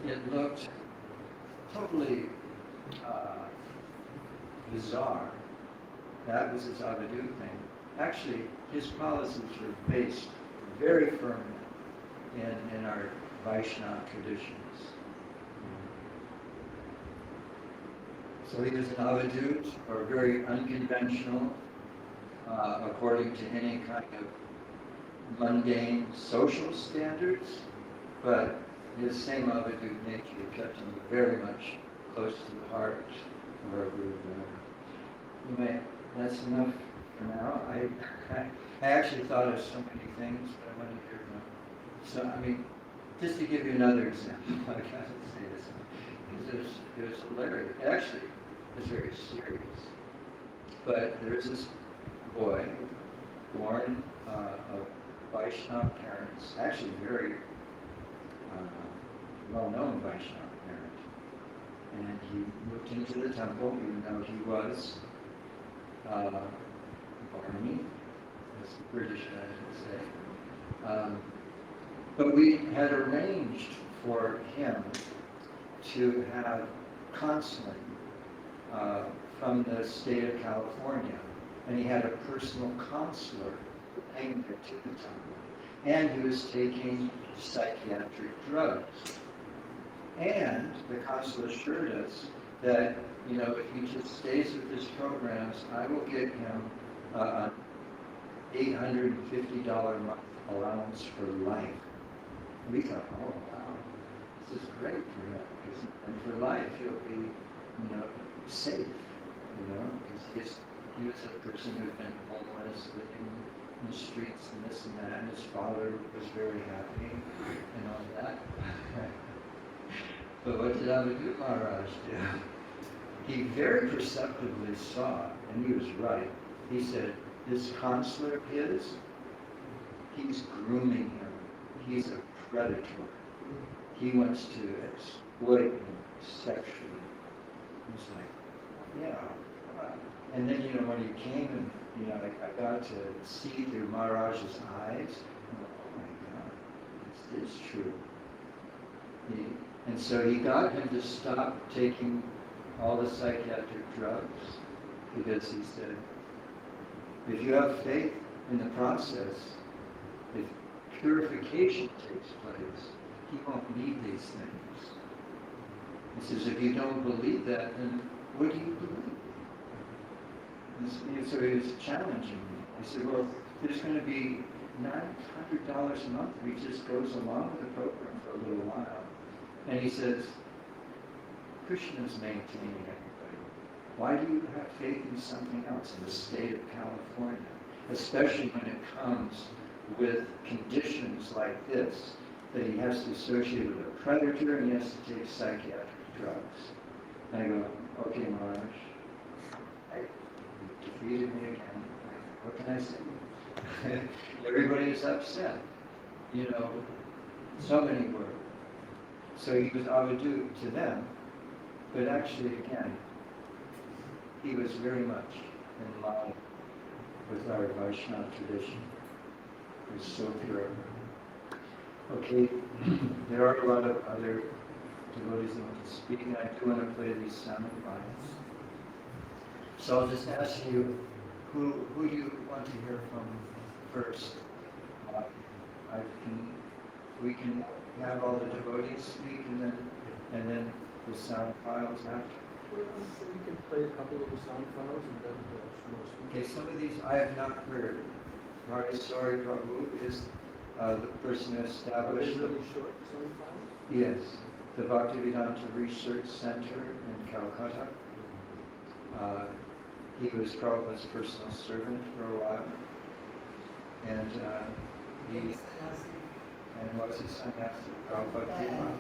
E: it looked totally bizarre. That was his Avadhut thing. Actually, his policies were based very firmly in our Vaishnava traditions. So he was an Avadhut, or very unconventional, according to any kind of mundane social standards, but his same Avadhut nature kept him very much close to the heart of our Guru. That's enough for now. I actually thought of so many things, but I want to hear them. So, just to give you another example, I can't say this, because it was hilarious. Actually, it was very serious. But there's this boy born of Vaishnava parents, actually very well-known Vaishnava parent. And he moved into the temple, even though he was Barney, as the British guys would say. But we had arranged for him to have counseling from the state of California. And he had a personal counselor hanging there to the temple. And he was taking psychiatric drugs. And the counselor assured us that, if he just stays with his programs, I will get him an $850 a month allowance for life. We thought, oh wow, this is great for him. And for life, he'll be, safe, because he was a person who had been homeless, living in the streets and this and that, and his father was very happy and all that. But what did Avadhut Maharaj do? He very perceptively saw, and he was right. He said, this counselor of his, he's grooming him. He's a predator. He wants to exploit him sexually. He's like, yeah. And then, when he came and, I got to see through Maharaj's eyes, I'm like, oh my God, this is true. And so he got him to stop taking all the psychiatric drugs, because he said, if you have faith in the process, if purification takes place, he won't need these things. He says, if you don't believe that, then what do you believe? And so he was challenging me. He said, well, there's going to be $900 a month if he just goes along with the program for a little while. And he says, Krishna's maintaining everybody. Why do you have faith in something else in the state of California? Especially when it comes with conditions like this, that he has to associate with a predator and he has to take psychiatric drugs. And I go, okay, Maharaj, you defeated me again. What can I say? Everybody is upset. So many were. So he was Avadhut to them, But actually, again, he was very much in line with our Vaishnava tradition. It was so pure. Okay, there are a lot of other devotees who want to speak, and I do want to play these sound bites. So I'll just ask you, who do you want to hear from first? We can have all the devotees speak, and then the sound files after.
D: Well, we can play a couple of the sound files and then Shri
E: Okay, some of these I have not heard. Maharaja Prabhu is the person who
D: Are they
E: established the,
D: really short sound files?
E: yes, the Bhaktivedanta Research Center in Calcutta. He was Prabhupada's personal servant for a while. And was his sannyasi, Prabhupada came up.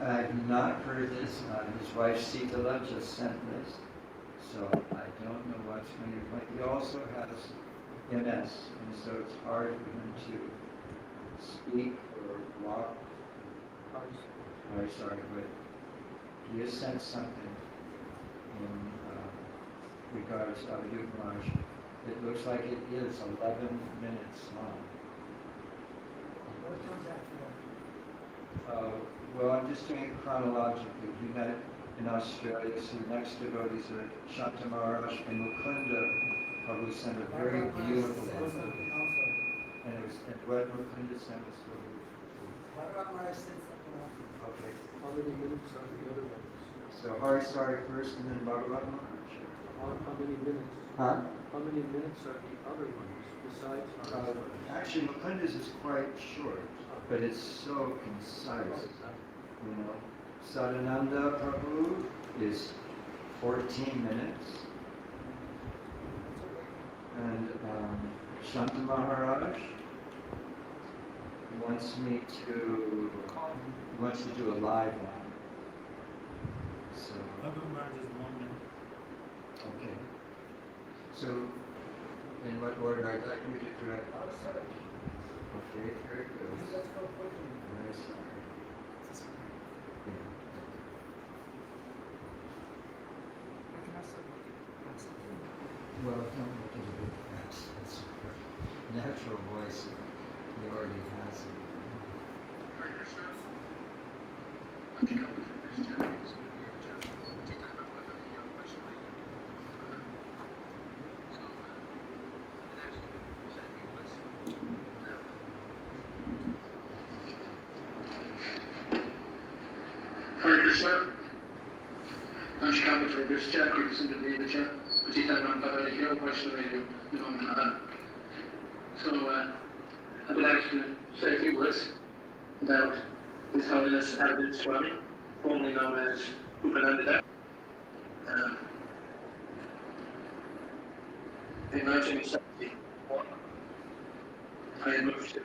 E: I've not heard this. His wife Sitala just sent this. So I don't know what's going to play. He also has MS, and so it's hard for him to speak or walk. Very sorry, but he has sent something in regards to Avadhut Maharaj. It looks like it is 11 minutes long.
B: What comes after that?
E: Well, I'm just doing it chronologically. We met in Australia, so the next devotees are Shanta Maharaj and Mukunda Prabhu sent a very beautiful book. And it was, and what Mukunda sent us okay.
D: How many minutes are the other ones?
E: So Harisari first and then Bhagavat Maharaj.
D: How many minutes?
E: Huh?
D: How many minutes are the other ones besides
E: Actually, Mukunda's is quite short, but it's so concise. You know, Sadananda Prabhu is 14 minutes, and Shanta Maharaj wants to do a live one. So. Okay. So, in what order I'd like you to correct? Okay, very good. Very sorry. Well, don't look at it fast. That's natural voice. He already has it.
G: Hare Krishna. Namaskar for Krishna, Krishna Devacha, Uchitanam Padmanabha, Vaishnava Namaha. So, I would like to say a few words about His Holiness Avadhut Swami, formerly known as Padmanabha. In 1971, I had moved to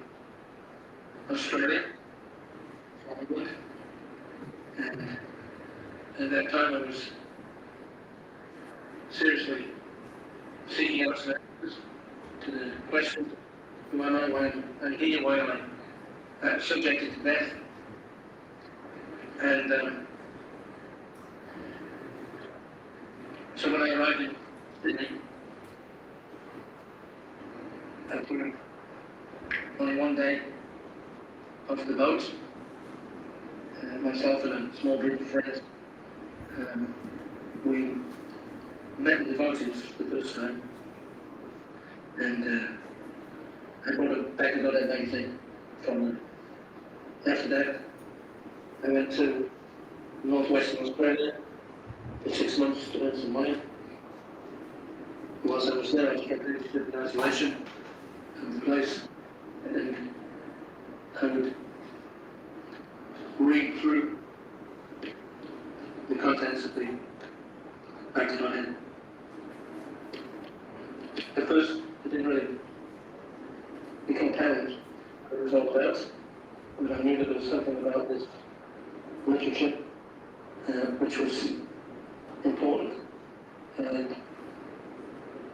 G: Australia from England, and at that time I was seriously seeking out some answers to the question, who am I, why I'm here, why am I subjected to death? And so when I arrived in Sydney, I put on one day off the boat, myself and a small group of friends, we met the devotees for the first time, and I brought a bag of everything from them. After that, I went to northwestern Australia for 6 months to earn some money. Whilst I was there, I was kept in isolation of the place, and I would read through the contents of the Bhaktivedanta. At first, it didn't really become apparent what it was all about, but I knew that there was something about this literature which was important, and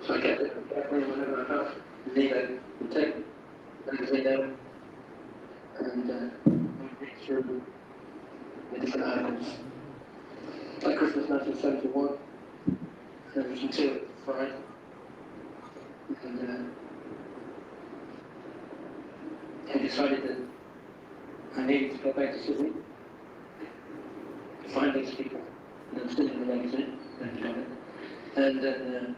G: so I kept it whenever I felt the need. I would take the magazine out and read through the in different articles. By Christmas 1971, there was material fried, and I decided that I needed to go back to Sydney to find these people. And I'm still in the magazine, and then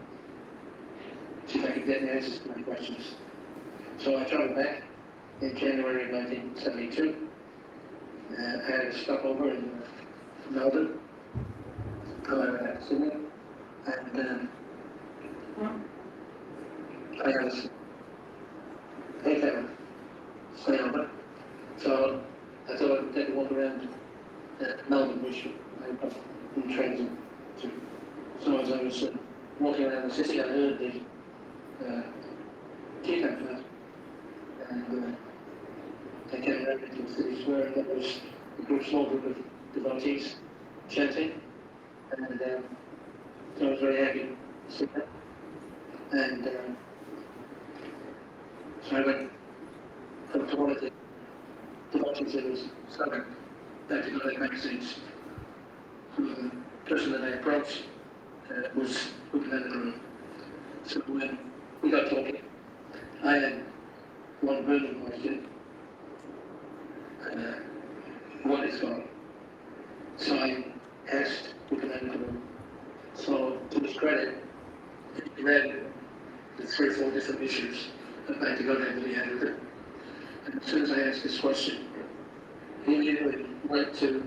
G: see if I could get the answers to my questions. So I travelled back in January of 1972. I had a stopover in Melbourne, back to Sydney, and I had a 8-hour stopover. So I thought I would take a walk around Melbourne, which I got in trains to. So as I was walking around the city, I heard the tea campfire, and I came around into the city square, and there was a small group of devotees chanting, and so I was very happy to see that. And so I went up to one of the devotees that was selling Patriotic magazines. The person that I approached was looking at the room. So when we got talking, I had one burning question. What is God? So I asked looking at the room. So to his credit, he read the 3 or 4 different issues about the Godhead that he had with it. And as soon as I asked this question, he immediately went to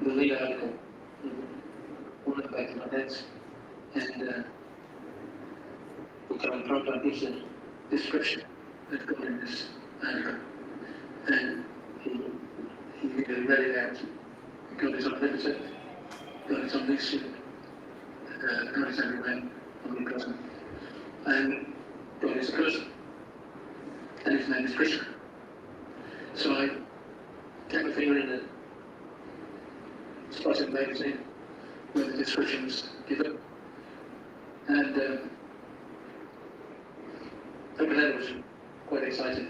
G: the lead article, one of the back of my heads, and Prabhupada gives a description of God in this article. And he read it out. God is omnipotent, God is omniscient, God is everywhere, omnipresent, and God is a person, and his name is Krishna. So I kept my finger in the spot in the magazine where the description was given, and Padmanabha was quite excited.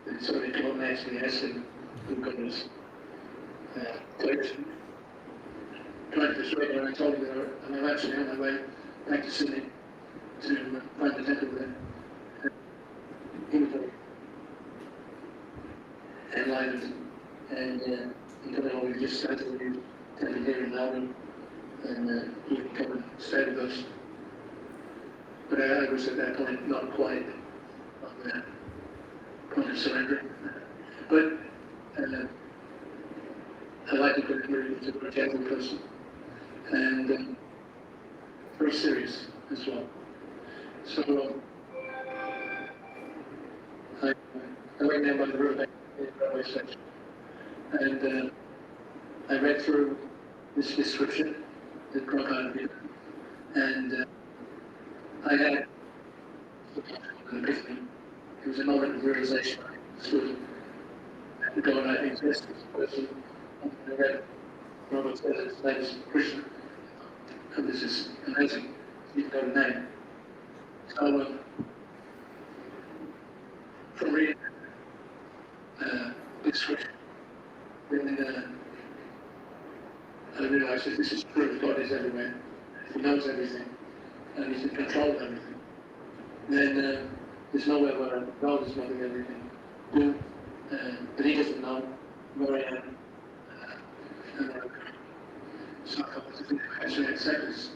G: And so they came up and actually asked him who God was. So I just tried to persuade him, and I told him that I'm actually on my way back to Sydney to find the temple there. He was very enlightened, and he told me, oh, we just started a new temple here in Melbourne, and he would come and stay with us. But I was at that point not quite on the point of surrender. But I like to put it to a gentle person, and very serious as well. So I went down by the riverbank in the railway station, and I read through this description that Prabhupada had given, and I had an epiphany. It was a moment of realization. I stood at the God I exist as a person, and I read Prabhupada said his name is Krishna, and this is amazing. You've got a name. So from reading this scripture, then I realized that this is true. God is everywhere. He knows everything, and he's in control of everything. Then there's nowhere where God is knowing everything. But he doesn't know where I am. So I think I actually accept this,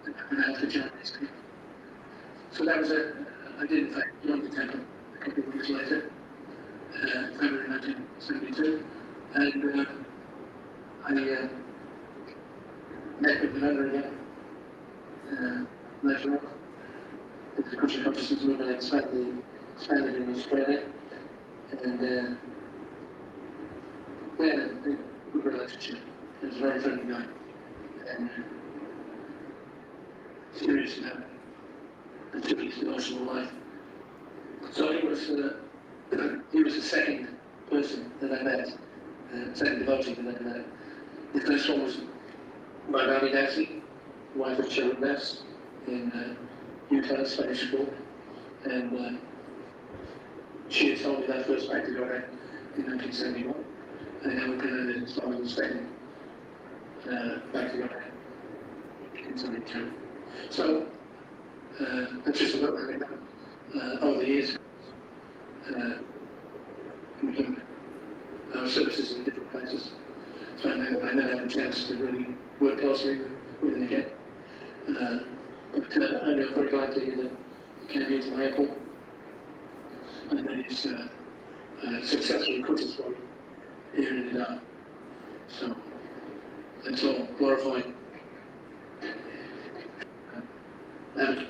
G: and I have to join these people. So that was it. I did in fact join the temple a couple of weeks later, February 1972, and I met with the member again later on. The Christian consciousness movement expanded in Australia, and we had a good relationship. He was a very friendly guy, and serious about particularly his devotional life. So he was the second person that I met, second devotee that I met. The first one was Maharaja, wife of Sripad in Utah, Spanish school, and she had told me that first back to God in 1971, and then we can install the second back together in some time. So that's just about where we are. Over the years, we've done our services in different places. So I never had a chance to really work closely with them again. But I'm very glad to hear that you came here to my airport and that it's successfully recruited for you here in India. So that's all glorifying. And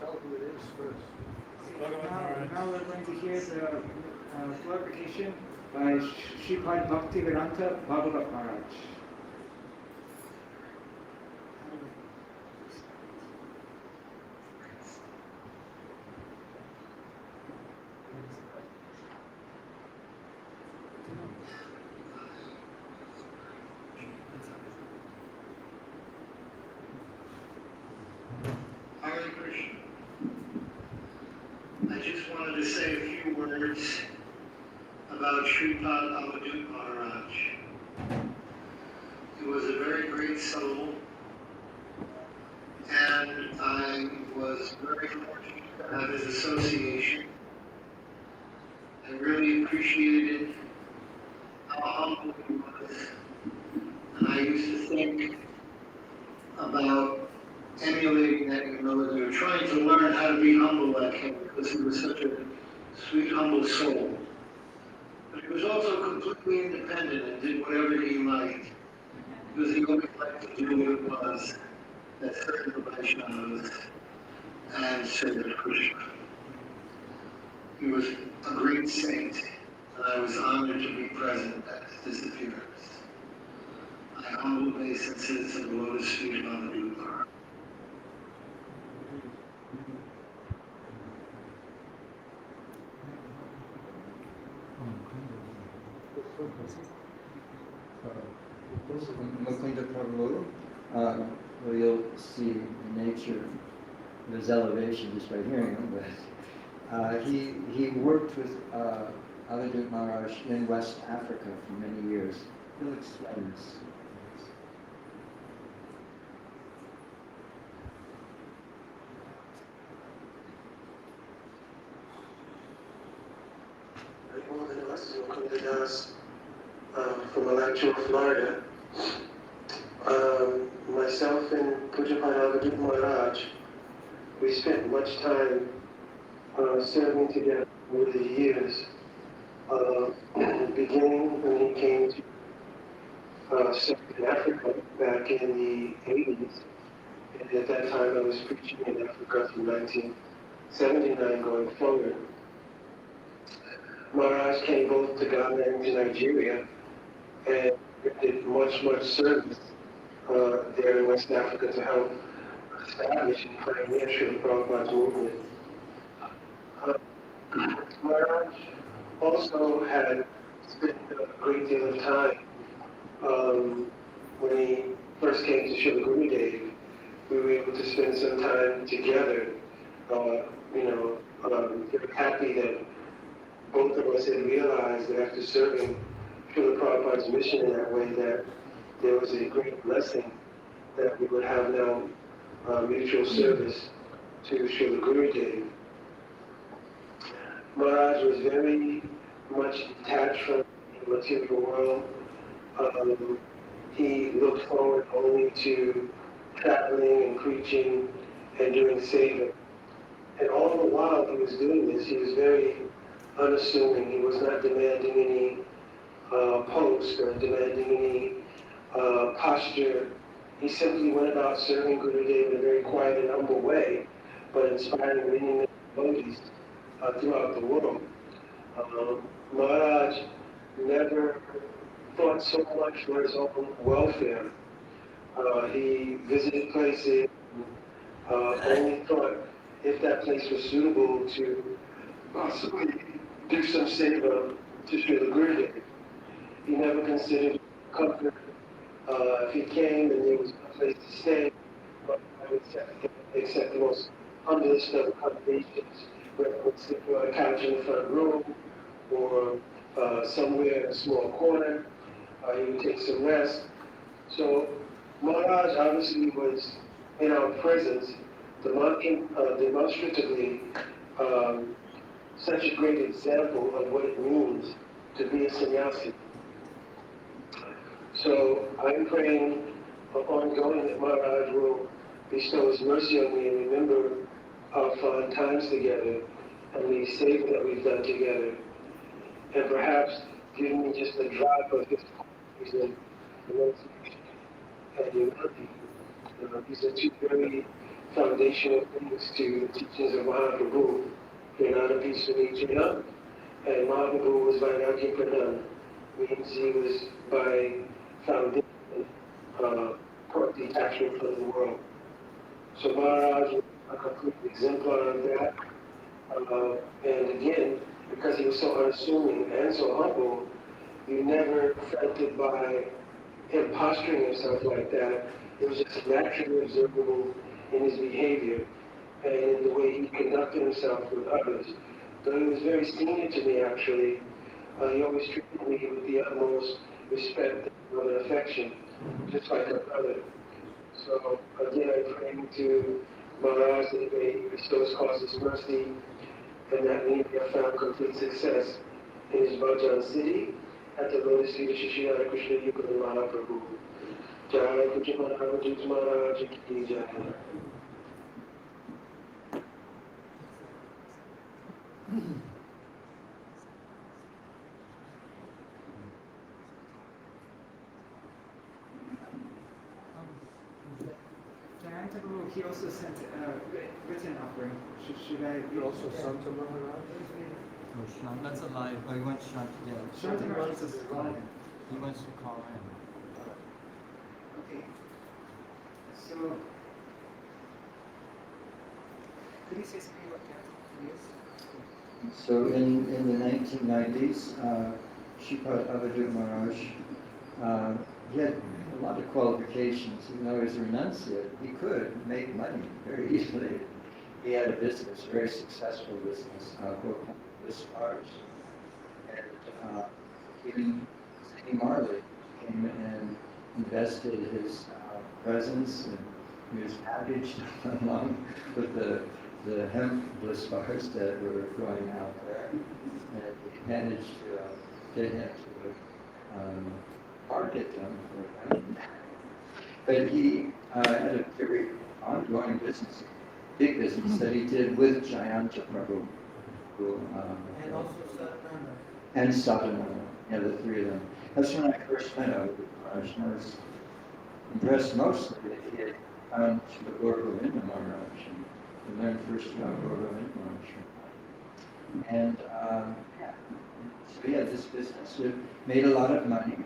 D: Tell who it is first.
B: Now we're going to hear the glorification by Sripad Bhaktivedanta Bhagavad Maharaj.
H: Hare Krishna. I just wanted to say a few words about Sripad Avadhut Maharaj. He was a very great soul, and I was very fortunate to have his association. I really appreciated how humble he was, and I used to think about emulating that humility, or trying to learn how to be humble like him, because he was such a sweet, humble soul. But he was also completely independent and did whatever he liked, because he always liked to do what it was that served the Vaishnavas and served Krishna. He was a great saint, and I was honored to be present at his disappearance. I humble obeisances of the lotus feet of Avadhut Maharaj.
E: Mukunda Prabhu, well, you'll see the nature of his elevation just by hearing him, but he worked with Avadhut Maharaj in West Africa for many years. He'll explain this.
I: From Alachua, Florida. Myself and Pujapad Avadhut Maharaj, we spent much time serving together over the years. Beginning when he came to serve in Africa back in the 80s. And at that time I was preaching in Africa from 1979 going forward. Maharaj came both to Ghana and to Nigeria and did much service there in West Africa to help establish and pioneer Srila Prabhupada's movement. Maharaj also had spent a great deal of time when he first came to Srila Gurudev. We were able to spend some time together. Very happy that both of us had realized that after serving Srila Prabhupada's mission in that way, that there was a great blessing that we would have now mutual service to Srila Gurudev. Maharaj was very much detached from the material world. He looked forward only to traveling and preaching and doing seva. And all the while he was doing this, he was very unassuming. He was not demanding any post or demanding any posture. He simply went about serving Gurudev in a very quiet and humble way, but inspiring many devotees throughout the world. Maharaj never thought so much for his own welfare. He visited places, only thought if that place was suitable to possibly do some seva to Srila Gurudev. He never considered comfort. If he came and there was no place to stay, but I would accept the most humblest of accommodations, whether it was sleeping on a couch in the front room or somewhere in a small corner. He would take some rest. So Maharaj obviously was in our presence, demonstratively such a great example of what it means to be a sannyasi. So I'm praying ongoing that Maharaj will bestow his mercy on me and remember our fond times together and the saving that we've done together, and perhaps give me just a drop of his wisdom and humility. These are two very foundational things to the teachings of Mahaprabhu. Pranada Pisuni and Mahaprabhu was Vairagya Pradhan, means he was by foundation toward detachment from the world. So Maharaj was a complete exemplar of that. And again, because he was so unassuming and so humble, you never felt it by him posturing himself like that. It was just naturally observable in his behavior and in the way he conducted himself with others. Though he was very senior to me, actually, he always treated me with the utmost respect and affection, just like a brother. So again, I'm praying to Maharaj that he may bestow his causes mercy, and that we have found complete success in his Bhajan city at the lotus feet of Shri Radha Krishna Yukula Mahaprabhu. Jai Kuja Maharaj Maharaj Ki Jai.
B: He also sent a written offering. Should I read
D: Also Santa Maharaj?
E: Oh, Shant, that's a lie. Oh, he wants Shant, yeah.
B: Shanta Maharaj is a line.
E: He wants to call in.
B: Okay. So, could you say something about that?
E: So in the 1990s, Sripad Avadhut Maharaj, he had a lot of qualifications. Even though he was a renunciate, he could make money very easily. He had a business, a very successful business, bliss bars. And even Zane Marley came and invested his presence, and he was packaged along with the hemp bliss bars that were going out there. And he managed to get him to market them for him. But he had a very ongoing business, big business that he did with Jayanta Prabhu.
D: And also Satnanda.
E: And Sadhananda, yeah, the three of them. That's when I first met Avadhut Maharaj, and I was impressed mostly that he had found the Gauravinda Maharaj and learned first about Gauravinda Maharaj. And so he had this business, it made a lot of money.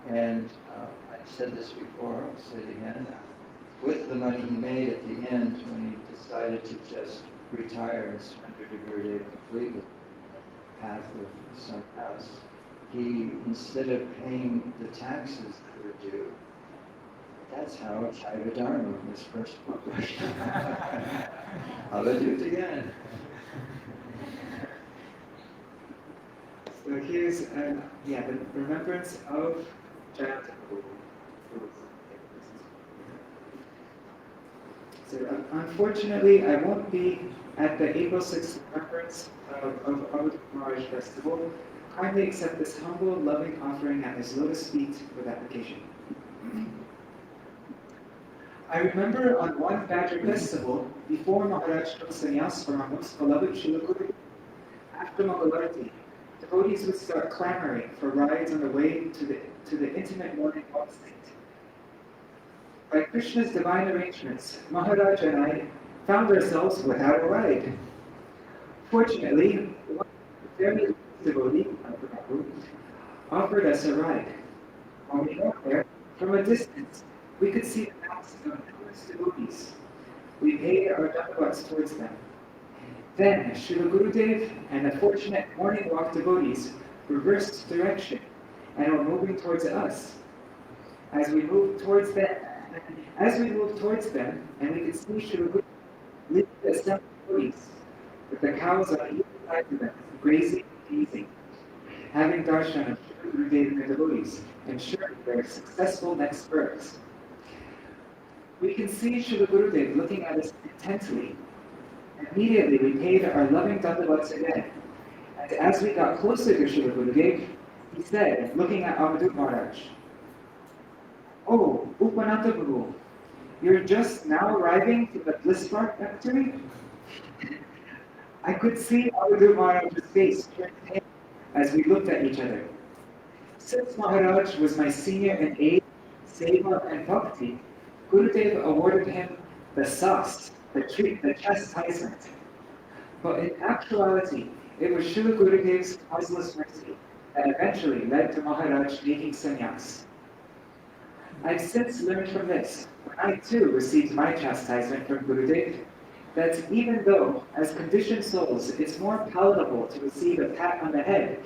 E: And I said this before, I'll say it again. With the money he made at the end, when he decided to just retire and surrender to Gurudev completely, path of sannyas, he, instead of paying the taxes that were due, that's how Chaiva Dharma was first published. Avadhut again.
B: So here's the remembrance of Jayanta. So unfortunately, I won't be at the April 6th remembrance of Avadhut Maharaj Festival. Kindly accept this humble, loving offering at his lotus feet with application. I remember on one Vajra festival, before Maharaj took sannyas from our most beloved Srila Guru, after Mangalarti, devotees would start clamoring for rides on the way to the intimate morning walk state. By Krishna's divine arrangements, Maharaja and I found ourselves without a ride. Fortunately, one very devotee, offered us a ride. When we got there, from a distance, we could see the mass of numerous devotees. We paid our dandavats towards them. Then Srila Gurudev and the fortunate morning walk devotees reversed direction and were moving towards us. As we moved towards them, and we could see Srila Gurudev leading the assembled devotees with the cows on either side of them, grazing and gazing, having darshan of Srila Gurudev and the devotees, ensuring their successful next births. We can see Srila Gurudev looking at us intently. Immediately we paid our loving dandavats again. And as we got closer to Srila Gurudev, he said, looking at Avadhut Maharaj, "Oh, Upanata Guru, you're just now arriving from the Bliss Park factory?" I could see Avadhut Maharaj's face turn pale as we looked at each other. Since Maharaj was my senior in age, seva, and bhakti, Gurudev awarded him the sauce, the treat, the chastisement. But in actuality, it was Srila Gurudev's causeless mercy that eventually led to Maharaj making sannyas. I've since learned from this, when I too received my chastisement from Gurudev, that even though, as conditioned souls, it's more palatable to receive a pat on the head,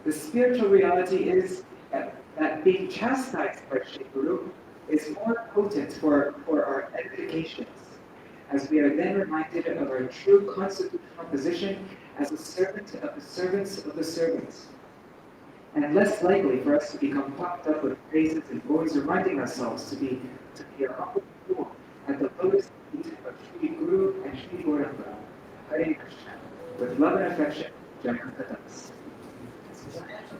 B: the spiritual reality is that being chastised by Shri Guru is more potent for our edifications, as we are then reminded of our true constitutional position as a servant of the servants of the servants, and less likely for us to become puffed up with praises and always reminding ourselves to be a humble fool at the lotus feet of Shri Guru and Shri Gauranga. Hare Krishna. With love and affection, Jayanta Das.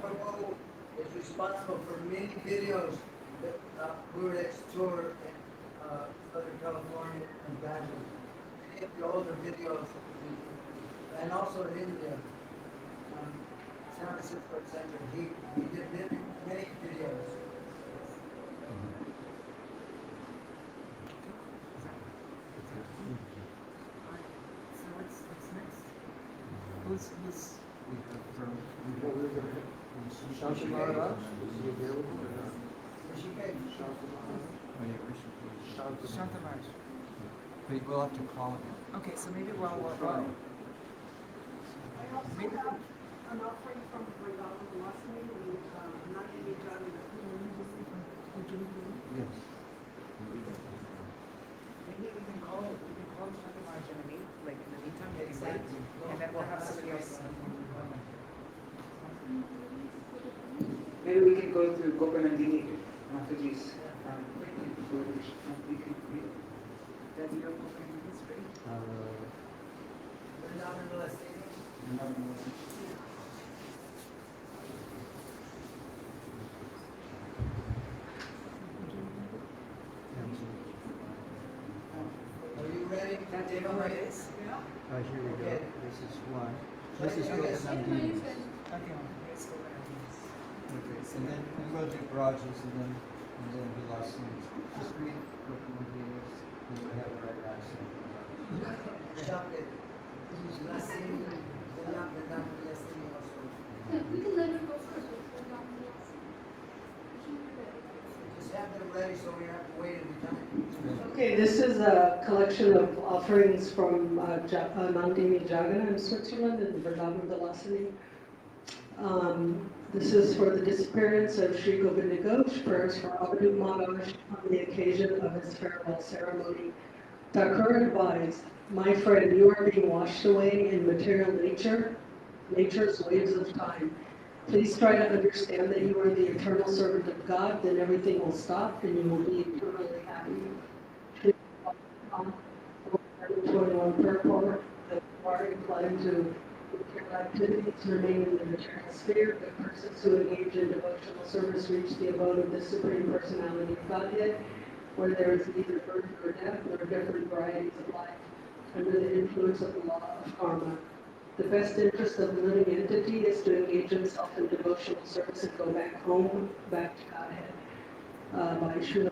J: Prabhu is responsible for many videos that Gurudev toured in Southern California and Bangalore. Many of the older videos, and also in India, San Francisco Center, he did many videos.
B: So what's next? Who's
D: Shanti Maharaj, is he available or not?
B: Shanta Maharaj.
E: We'll have to call him.
B: Okay, so maybe while we're
F: I also have an offering from Vrindavan Lasmi, not any time.
E: Yes.
B: Maybe we can call Shanta Maharaj in the meantime, maybe wait, and then we'll have somebody else. Maybe we can go through Gopanandini Mataji's we can read that you know Gopanandini's great.
J: Are you ready?
B: That do you know where it is?
E: Here we go.
J: Okay.
E: This is one. This is
J: Okay.
E: Gopanandini's.
B: Okay, here's Gopanandini's.
E: Okay, and then we'll do Rajas and then Vilasini's. Just read Gopanandini's and we have the right answer.
J: Chocolate. Blessing. Blessing also.
F: We can let her go first.
J: Just have them ready so we don't have to wait every time.
F: Okay, this is a collection of offerings from Nandini Jagana in Switzerland and Vrindavan Vilasini. This is for the disappearance of Sri Govinda Ghosh, prayers for Avadhut Maharaj on the occasion of his farewell ceremony. Thakur advised, "My friend, you are being washed away in material nature, nature's waves of time. Please try to understand that you are the eternal servant of God, then everything will stop and you will be eternally happy." 21 purport, that are inclined to material activities remain in the material sphere, but persons who engage in devotional service reach the abode of the Supreme Personality of Godhead, where there is neither birth nor death nor different varieties of life, under the influence of the law of karma. The best interest of the living entity is to engage himself in devotional service and go back home, back to Godhead. By Srila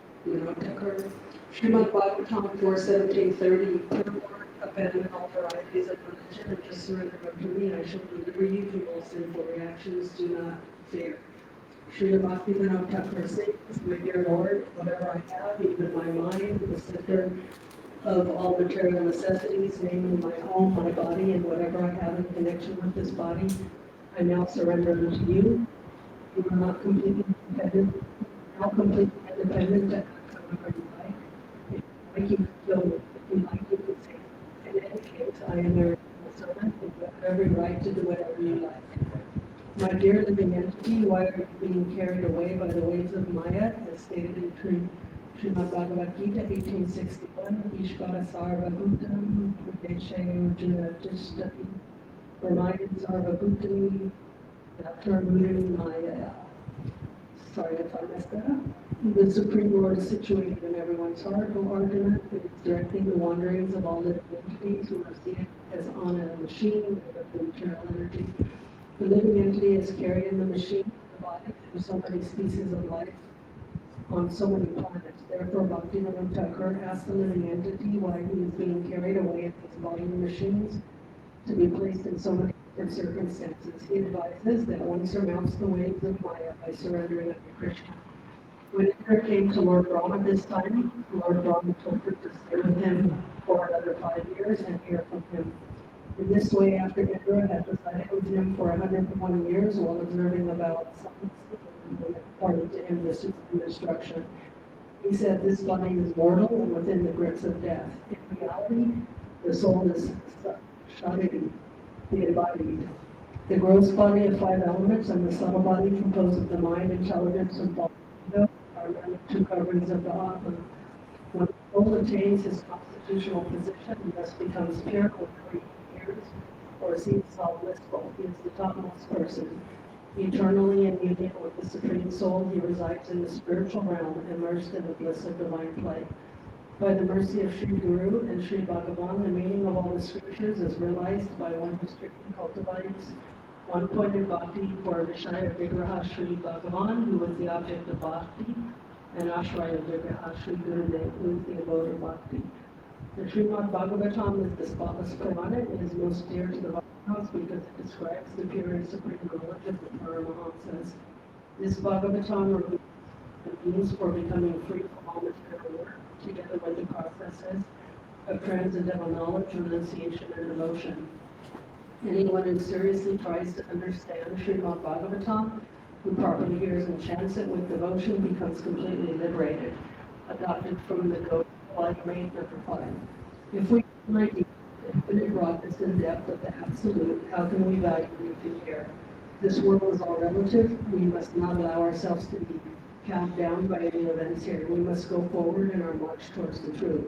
F: Thakur. Srimad Bhagavatam 4:17-30, purport, abandon all varieties of religion and just surrender unto me, I shall deliver you from all sinful reactions, do not fear. Srila Bhaktivinoda Thakur says, "My dear Lord, whatever I have, even my mind, the center of all material necessities, namely my home, my body, and whatever I have in connection with this body. I now surrender them to you. You are not completely independent, now completely independent to act however you like. If you like, you can kill me. If you like, you can say it. In any case, I am your servant, and you have every right to do whatever you like. My dear living entity, why are you being carried away by the waves of Maya, as stated in Srimad Bhagavad Gita 1861, Ishvara Sarva Bhutam, Pradeshe Arjuna Tishtati, Brahmayan Sarva Bhutani, Dhamma Maya. Sorry if I messed that up. The Supreme Lord is situated in everyone's heart, O Arjuna. It is directing the wanderings of all living entities who are seen as on a machine of the material energy. The living entity is carried in the machine, the body, through so many species of life on so many planets. Therefore, Bhaktivinoda Thakur asked the living entity why he is being carried away in these body machines to be placed in so many different circumstances. He advises that one surmounts the waves of Maya by surrendering unto Krishna. When Indra came to Lord Brahma this time, Lord Brahma told her to stay with him for another 5 years and hear from him. In this way, after Indra had resided with him for 101 years while observing the vow of silence, according to him, this is destruction. He said, this body is mortal and within the grips of death. In reality, the soul is shariri, the embodied. The gross body of 5 elements and the subtle body composed of the mind, intelligence, and thought are the 2 coverings of the Atman. When the soul attains his constitutional position and thus becomes pure whenever he hears or sees all blissful, he is the topmost person. Eternally in union with the Supreme Soul, he resides in the spiritual realm, immersed in the bliss of divine play. By the mercy of Sri Guru and Sri Bhagavan, the meaning of all the scriptures is realized by one who strictly cultivates one-pointed bhakti for Vishaya Vigraha Sri Bhagavan, who is the object of bhakti, and Ashraya Vigraha Sri Gurudev, who is the abode of bhakti. The Srimad Bhagavatam is the spotless Purana. It is most dear to the Vaishnavas because it describes the pure and supreme knowledge of the Paramahamsas. This Bhagavatam reveals the means for becoming free from all material work, together with the processes of transcendental knowledge, renunciation, and devotion. Anyone who seriously tries to understand Srimad Bhagavatam, who properly hears and chants it with devotion, becomes completely liberated. Adopted from the Gaudiya Light number 5. If we like the infinite broadness and depth of the Absolute, how can we value anything here? This world is all relative. We must not allow ourselves to be cast down by any events here. We must go forward in our march towards the truth.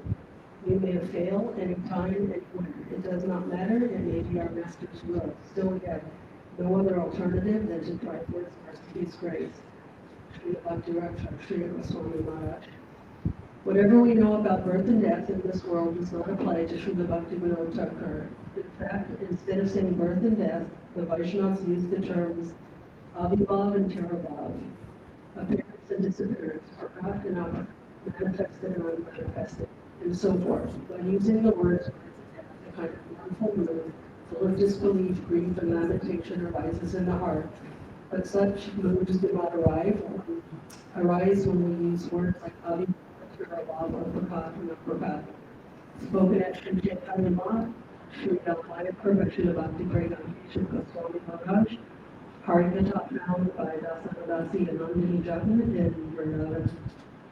F: We may fail any time, anywhere. It does not matter. It may be our master's will. Still we have no other alternative than to try for his mercy's grace. Sri Avadhut, Sri Swami Maharaja. Whatever we know about birth and death in this world does not apply to Srila Bhaktivinoda Thakur. In fact, instead of saying birth and death, the Vaishnavas use the terms Avibhav and Terabhav, appearance and disappearance, Prakat and Apa, manifested and unmanifested, and so forth. By using the words birth and death, a kind of harmful mood, full of disbelief, grief, and lamentation arises in the heart. But such moods do not arise when we use words like Avibhav, Sripad or Prakat and Prakat. Spoken at Sri Chaitanya Math, Sri Dalmaya Purva Srila Bhakti Prayanam Sri Goswami Maharaj, Harikatha found by Dasanadasi and Nandini Jagan in Vrindavan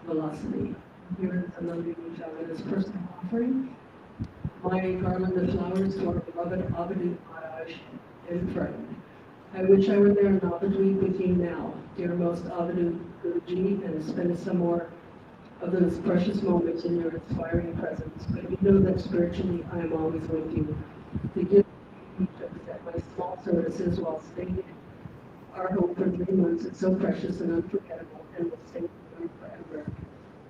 F: Velocity. Here is the Nandini Jagan's personal offering. My garland of flowers to our beloved Avadhut Maharaj and friend. I wish I were there in Avadhut with you now, dear most Avadhut Guruji, and spend some more of those precious moments in your inspiring presence. But you know that spiritually I am always with you. The gift you took at my small services while staying in our home for 3 months is so precious and unforgettable and will stay with you forever.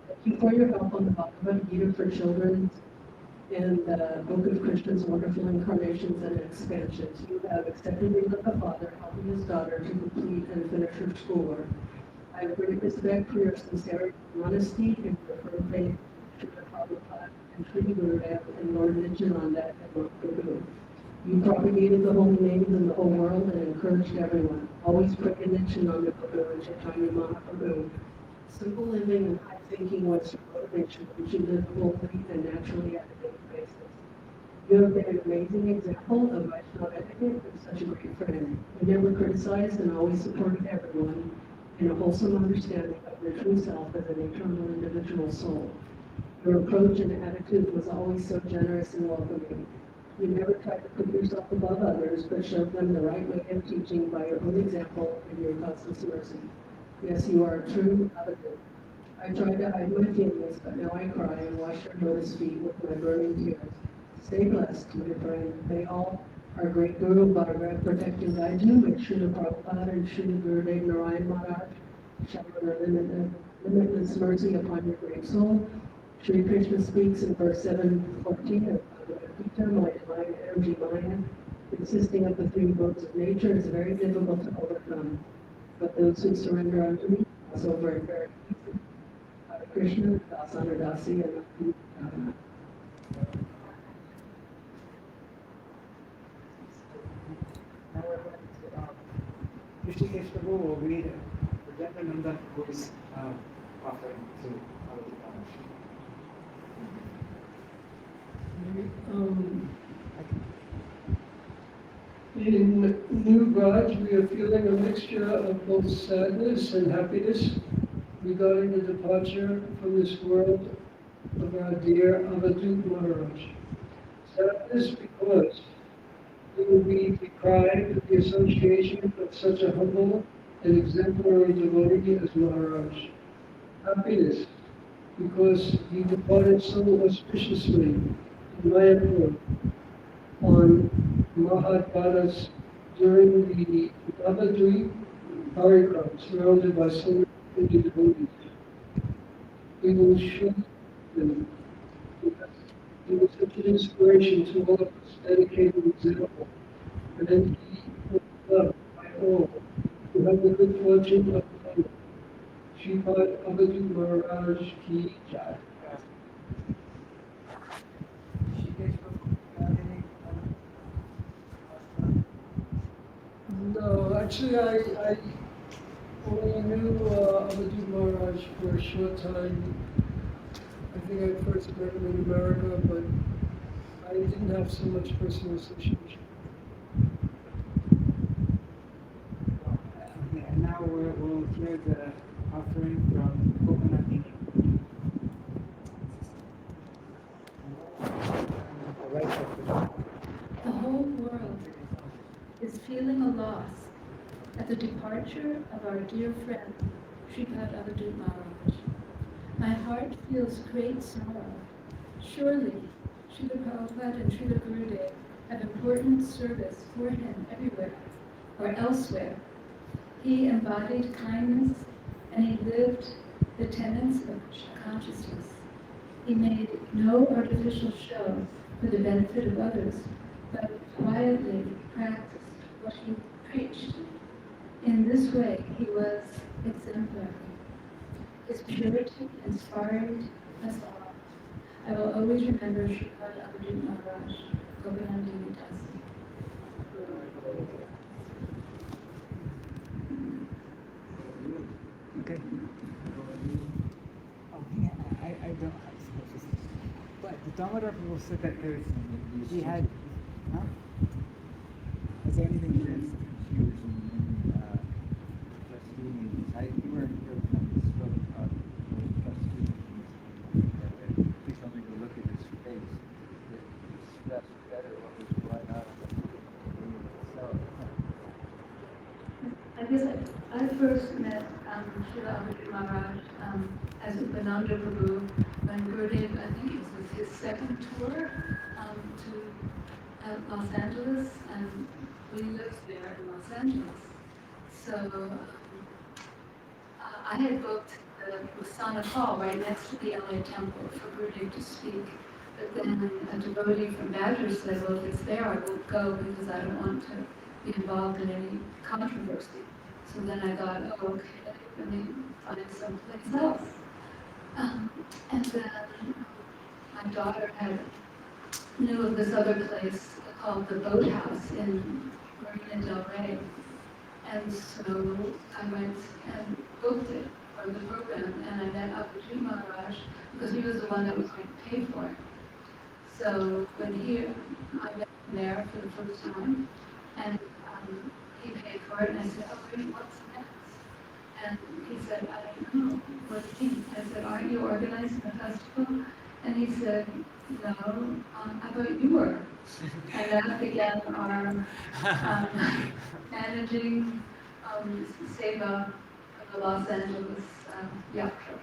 F: Thank you for your help on the Bhagavad Gita for children and the Book of Krishna's wonderful incarnations and expansions. You have accepted me like a father helping his daughter to complete and finish her schoolwork. I have great respect for your sincerity and honesty and your firm faith to the Prabhupada and Sri Gurudev and Lord Nityananda and Lord Prabhu. You propagated the holy names in the whole world and encouraged everyone. Always pray in Nityananda Prabhu and Chaitanya Mahaprabhu. Simple living and high thinking was your motivation we should live boldly and naturally at a daily basis. You have been an amazing example of Vaishnava etiquette and such a great friend. You never criticized and always supported everyone in a wholesome understanding of your true self as an eternal individual soul. Your approach and attitude was always so generous and welcoming. You never tried to put yourself above others, but showed them the right way of teaching by your own example and your causeless mercy. Yes, you are a true Avadhut. I tried to hide my feelings, but now I cry and wash your lotus feet with my burning tears. Stay blessed, my friend. May all our great Guru Bhagavad protect and guide you. May Srila Prabhupada and Srila Gurudev Narayan Maharaj shower their limitless mercy upon your great soul. Shri Krishna speaks in verse 7:14 of Bhagavad Gita, my divine energy mind, consisting of the three modes of nature, is very difficult to overcome. But those who surrender unto me pass over it very easily. Hare Krishna, Dasanadasi, and Adhana.
B: Now we're going to Rishikesh Prabhu will read the Jantananda Prabhu's offering to Avadhut Maharaj.
D: In New Braj, we are feeling a mixture of both sadness and happiness regarding the departure from this world of our dear Avadhut Maharaj. Sadness because we will be deprived of the association of such a humble and exemplary devotee as Maharaj. Happiness because he departed so auspiciously in Mayapur on Maharaja's during the Avadhut Parikram, surrounded by so many devotees. We will show them because he was such an inspiration to all of us, dedicated example, and he was loved by all who have the good fortune of knowing. Sripad Avadhut Maharaj ki jai.
B: Rishikesh Prabhu, any
D: No, actually, I only knew Avadhut Maharaj for a short time. I think I first met him in America, but I didn't have so much personal association.
B: Okay, and now we'll hear the offering from Padmanabha.
K: The whole world is feeling a loss at the departure of our dear friend, Sripad Avadhut Maharaj. My heart feels great sorrow. Surely, Srila Prabhupada and Srila Gurudev have important service for him everywhere or elsewhere. He embodied kindness and he lived the tenets of Krishna consciousness. He made no artificial show for the benefit of others, but quietly practiced what he preached. In this way, he was exemplary. His purity inspired us all. I will always remember Sripad Avadhut Maharaj, Govinandini Dasi.
B: Okay. Oh, yeah, I don't have such. But the Damodar Prabhu said that he had, huh? Is there anything you guys?
E: You weren't here when I spoke about trustee. Please tell me to look at his face. It expressed better what was going on itself.
K: I guess I first met Srila Avadhut Maharaj as Upananda Prabhu when Gurudev, I think it was his second tour to Los Angeles, and we lived there in Los Angeles. So I had booked the Vasana Hall right next to the LA Temple for Gurudev to speak. But then a devotee from Badger said, well, if it's there, I won't go because I don't want to be involved in any controversy. So then I thought, oh, okay, let me find someplace else. And then my daughter knew of this other place called the Boathouse in Marina del Rey. And so I went and booked it for the program, and I met Avadhut Maharaj, because he was the one that was going to pay for it. So when I met him there for the first time, and he paid for it, and I said, oh, great, what's next? And he said, I don't know. What do you mean? I said, aren't you organizing a festival? And he said, no, I thought you were. And that began our managing Seva of the Los Angeles yacht club.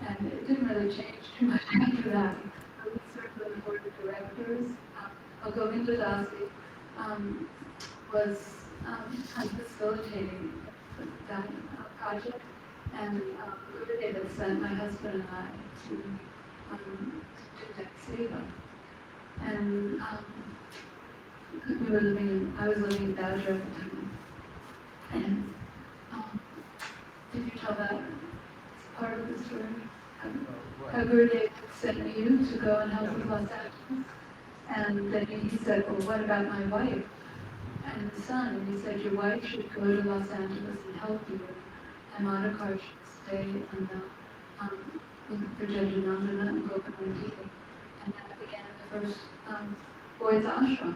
K: And it didn't really change too much after that. I would serve on the board of directors. Govinda Dasi was kind of facilitating that project, and Guru had sent my husband and I to that Seva. And I was living in Badger at the time. And did you tell that part of the story? How Gurudev sent you to go and help with Los Angeles? And then he said, well, what about my wife and the son? And he said, your wife should go to Los Angeles and help you. And Madhukar should stay in Virjandanandana and Gopanandi. And that began the first boys' ashram.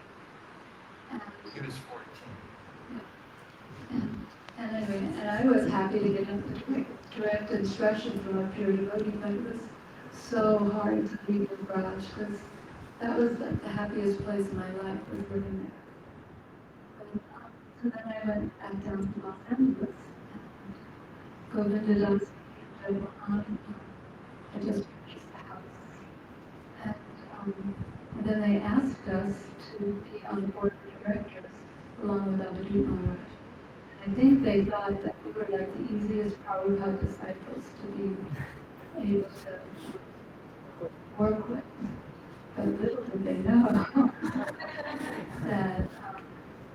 K: And,
B: He was 14.
K: yeah. And anyway, and I was happy to get into direct instruction from a pure devotee, but it was so hard to leave the garage because that was the happiest place in my life, was living there. And, so then I went back down to Los Angeles and Govinda Dasi I just purchased the house. And then they asked us to be on the board of directors along with Avadhut Maharaj. I think they thought that we were like the easiest Prabhupada disciples to be able to work with. But little did they know that,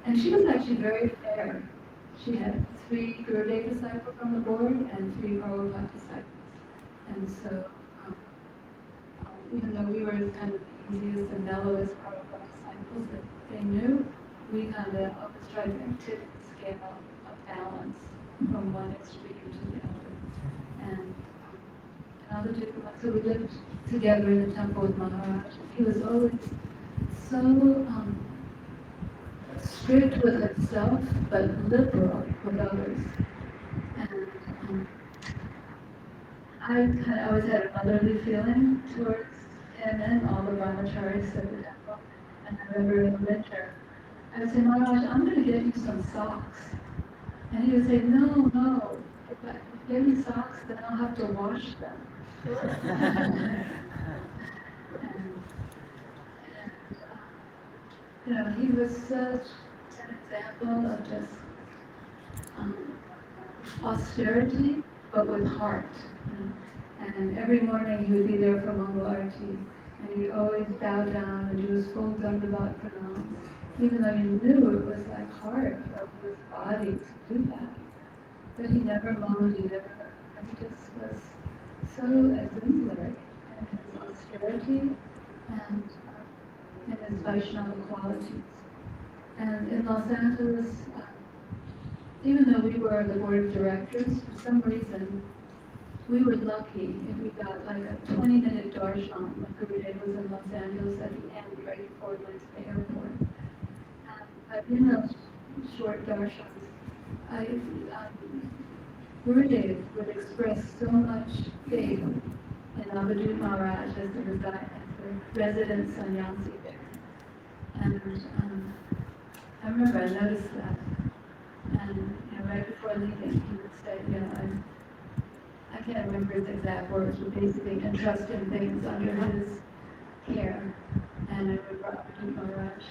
K: and she was actually very fair. She had 3 Gurudev disciples on the board and 3 Prabhupada disciples. And so, even though we were kind of the easiest and mellowest Prabhupada disciples that they knew, we kind of always tried to tip the scale of balance from one extreme to the other. And so we lived together in the temple with Maharaja. He was always so strict with himself, but liberal with others. And I always had a motherly feeling towards him and all the brahmacharis at the temple. And I remember in the winter, I would say, Maharaj, I'm going to get you some socks. And he would say, no, if you give me socks, then I'll have to wash them. And he was such an example of just austerity, but with heart. And every morning he would be there for Mangal Arati, and he'd always bow down and do his full Dandavat pranam, even though he knew it was like hard for his body to do that. But he never moaned, he just was so exemplary in his austerity and in his Vaishnava qualities. And in Los Angeles, even though we were the board of directors, for some reason, we were lucky if we got like a 20-minute darshan when Gurudev was in Los Angeles at the end, right before we went to the airport. But in those short darshans, Gurudev would express so much faith in Avadhut Maharaj as the resident sannyasi there. And I remember I noticed that. And right before leaving, he would say, I can't remember his exact words, but basically entrusting things under his care. And I remember Avadhut Maharaj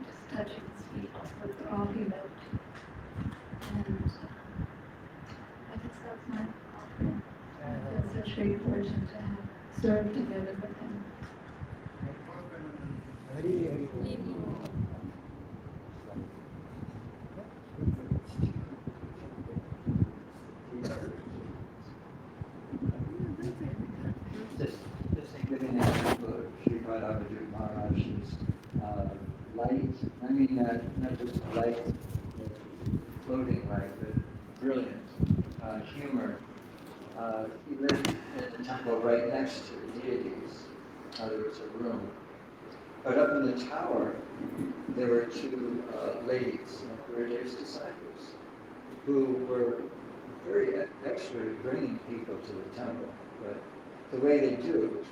K: just touching his feet with all humility. And I guess that's my offering. It's such great fortune to have served together with him.
E: Just giving an example of Sripad Avadhut Maharaj's light, I mean not just light, floating light, but brilliant humor, he lived in a temple right next to the deities. There was a room. But up in the tower, there were two ladies, Gurudeva's disciples, who were very expert at bringing people to the temple. But the way they do it was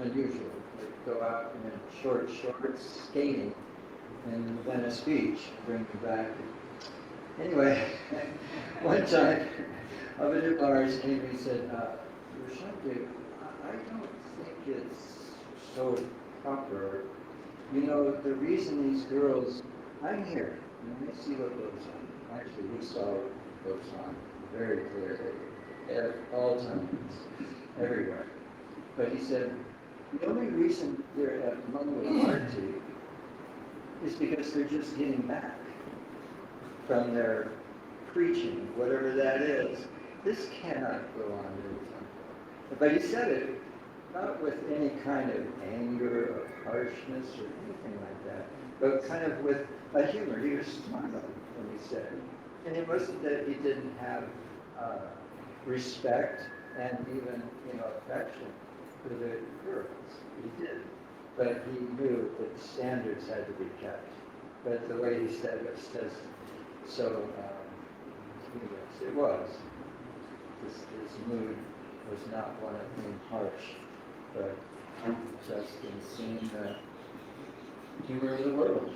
E: unusual. They go out in short shorts, skating, in Venice Beach, bring them back. Anyway, one time, Avadhut Maharaj came and he said, Sripad, I don't think it's so proper. You know, the reason these girls, I'm here, and I see what goes on. Actually, we saw what goes on very clearly at all times, everywhere. But he said, the only reason they're at Mangalarti is because they're just getting back from their preaching, whatever that is. This cannot go on in the temple. But he said it not with any kind of anger or harshness or anything like that, but kind of with a humor. He was smiling when he said it. And it wasn't that he didn't have respect and even, affection for the girls. He did. But he knew that standards had to be kept. But the way he said it was just so, it was. His mood was not one of being harsh, but just in seeing the humor of the world.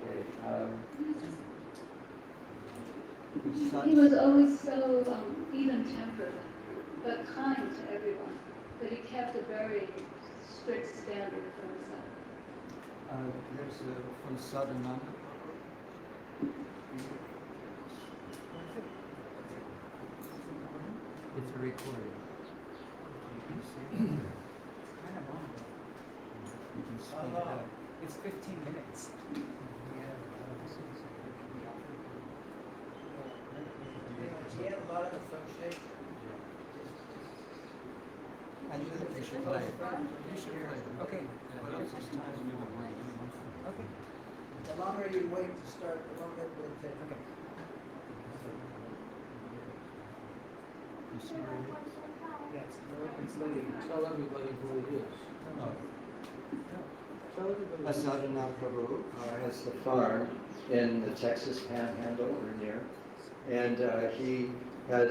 E: Okay.
K: He was always so even-tempered, but kind to everyone. But he kept a very strict standard for himself.
E: There's from Sadhananda. It's a recording.
B: It's 15 minutes.
J: He had a lot of association.
E: I think they should play.
B: You should hear it. Okay. Okay.
J: The longer you wait to start, the longer it will take.
B: Okay.
E: You see where it is?
B: Yes, it's leading.
D: Tell everybody who it is. Tell everybody.
E: Sadhana Prabhu has the farm in the Texas Panhandle or near, and he had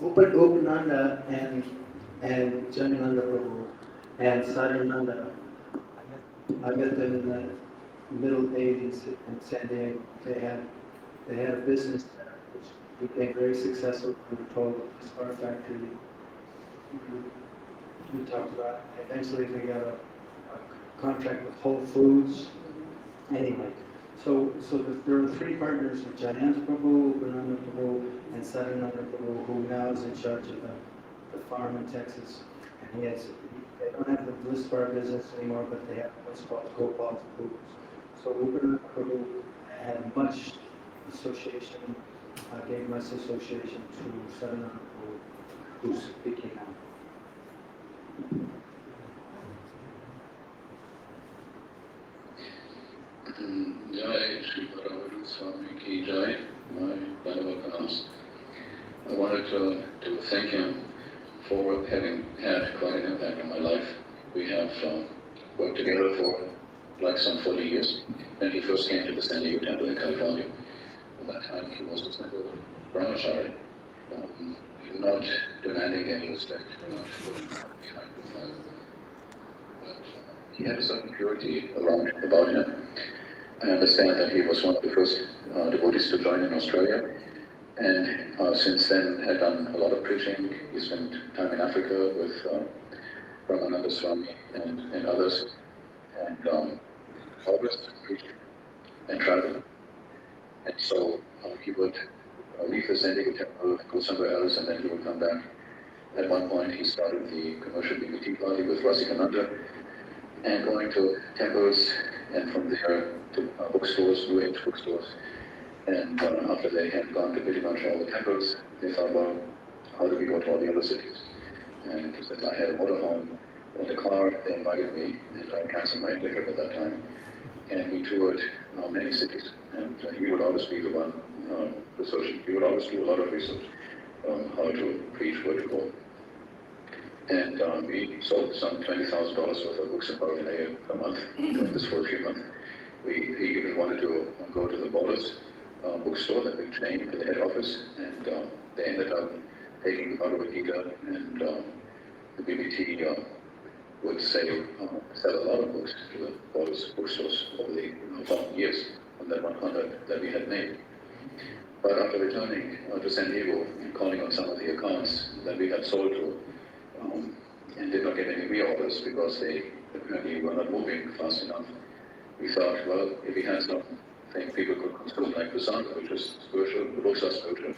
E: Upananda and Janananda Prabhu and Sadhananda. I met them in the middle 80s in San Diego. They had a business there, which became very successful. We were told the Star Factory we talked about. Eventually they got a contract with Whole Foods. Anyway, so there were three partners, Janananda Prabhu, Upananda Prabhu, and Sadhananda Prabhu, who now is in charge of the farm in Texas. And they don't have the bliss bar business anymore, but they have what's called Gopal Foods. So Upananda Prabhu had much association, gave much association to Sadhananda Prabhu, who's speaking now.
L: Jai Sripad Swami ki Jai, my Padmanabha. I wanted to thank him for having had quite an impact on my life. We have worked together for like some 40 years. When he first came to the San Diego Temple in California, at that time he was a simple brahmachari, not demanding any respect, not behind the fire. But he had a certain purity about him. I understand that he was one of the first devotees to join in Australia, and since then had done a lot of preaching. He spent time in Africa with Brahmananda Swami and others, and always preached and traveled. And so he would leave the San Diego Temple, go somewhere else, and then he would come back. At one point he started the commercial BBT party with Rasikananda, and going to temples, and from there to bookstores, New Age bookstores. And after they had gone to pretty much all the temples, they thought, well, how do we go to all the other cities? And since I had a motorhome and a car, they invited me, and I canceled my ticket at that time. And we toured many cities, and he would always be the one researching. He would always do a lot of research. how to preach vertical. And we sold some $20,000 worth of books about a month during this first few months. He even wanted to go to the Borders bookstore, that big chain in the head office, and they ended up taking the Bhagavad Gita, and the BBT would say, sell a lot of books to the Borders bookstores over the following years on that 100 that we had made. But after returning to San Diego and calling on some of the accounts that we had sold to, and did not get any reorders because they apparently were not moving fast enough, we thought, well, if we had something people could consume, like Prasanta, which is spiritual, the books are spiritual,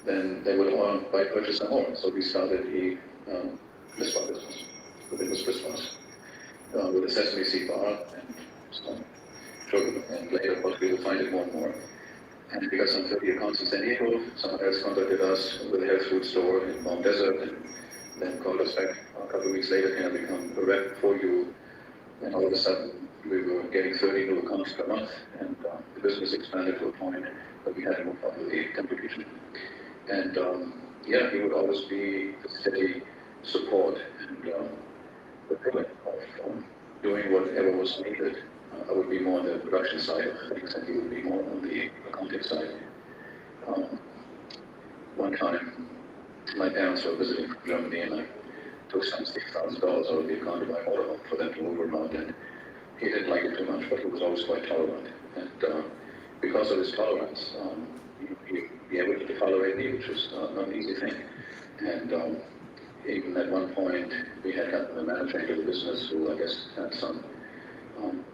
L: then they would all buy, purchase some more. So we started the Prispa business, the Business Prispas, with a sesame seed bar and some sugar, and later, of course, we would find it more and more. And we got some 30 accounts in San Diego. Someone else contacted us with a health food store in Mount Desert, and then called us back a couple of weeks later, can I become a rep for you? And all of a sudden, we were getting 30 new accounts per month, and the business expanded to a point that we had to move on to the temple region. And yeah, he would always be the steady support and the pillar of doing whatever was needed. I would be more on the production side of things, and he would be more on the accounting side. One time, my parents were visiting from Germany, and I took some $6,000 out of the account of my motorhome for them to move around, and he didn't like it too much, but he was always quite tolerant. And because of his tolerance, he'd be able to tolerate me, which was not an easy thing. And even at one point, we had gotten a manager into the business who, I guess, had some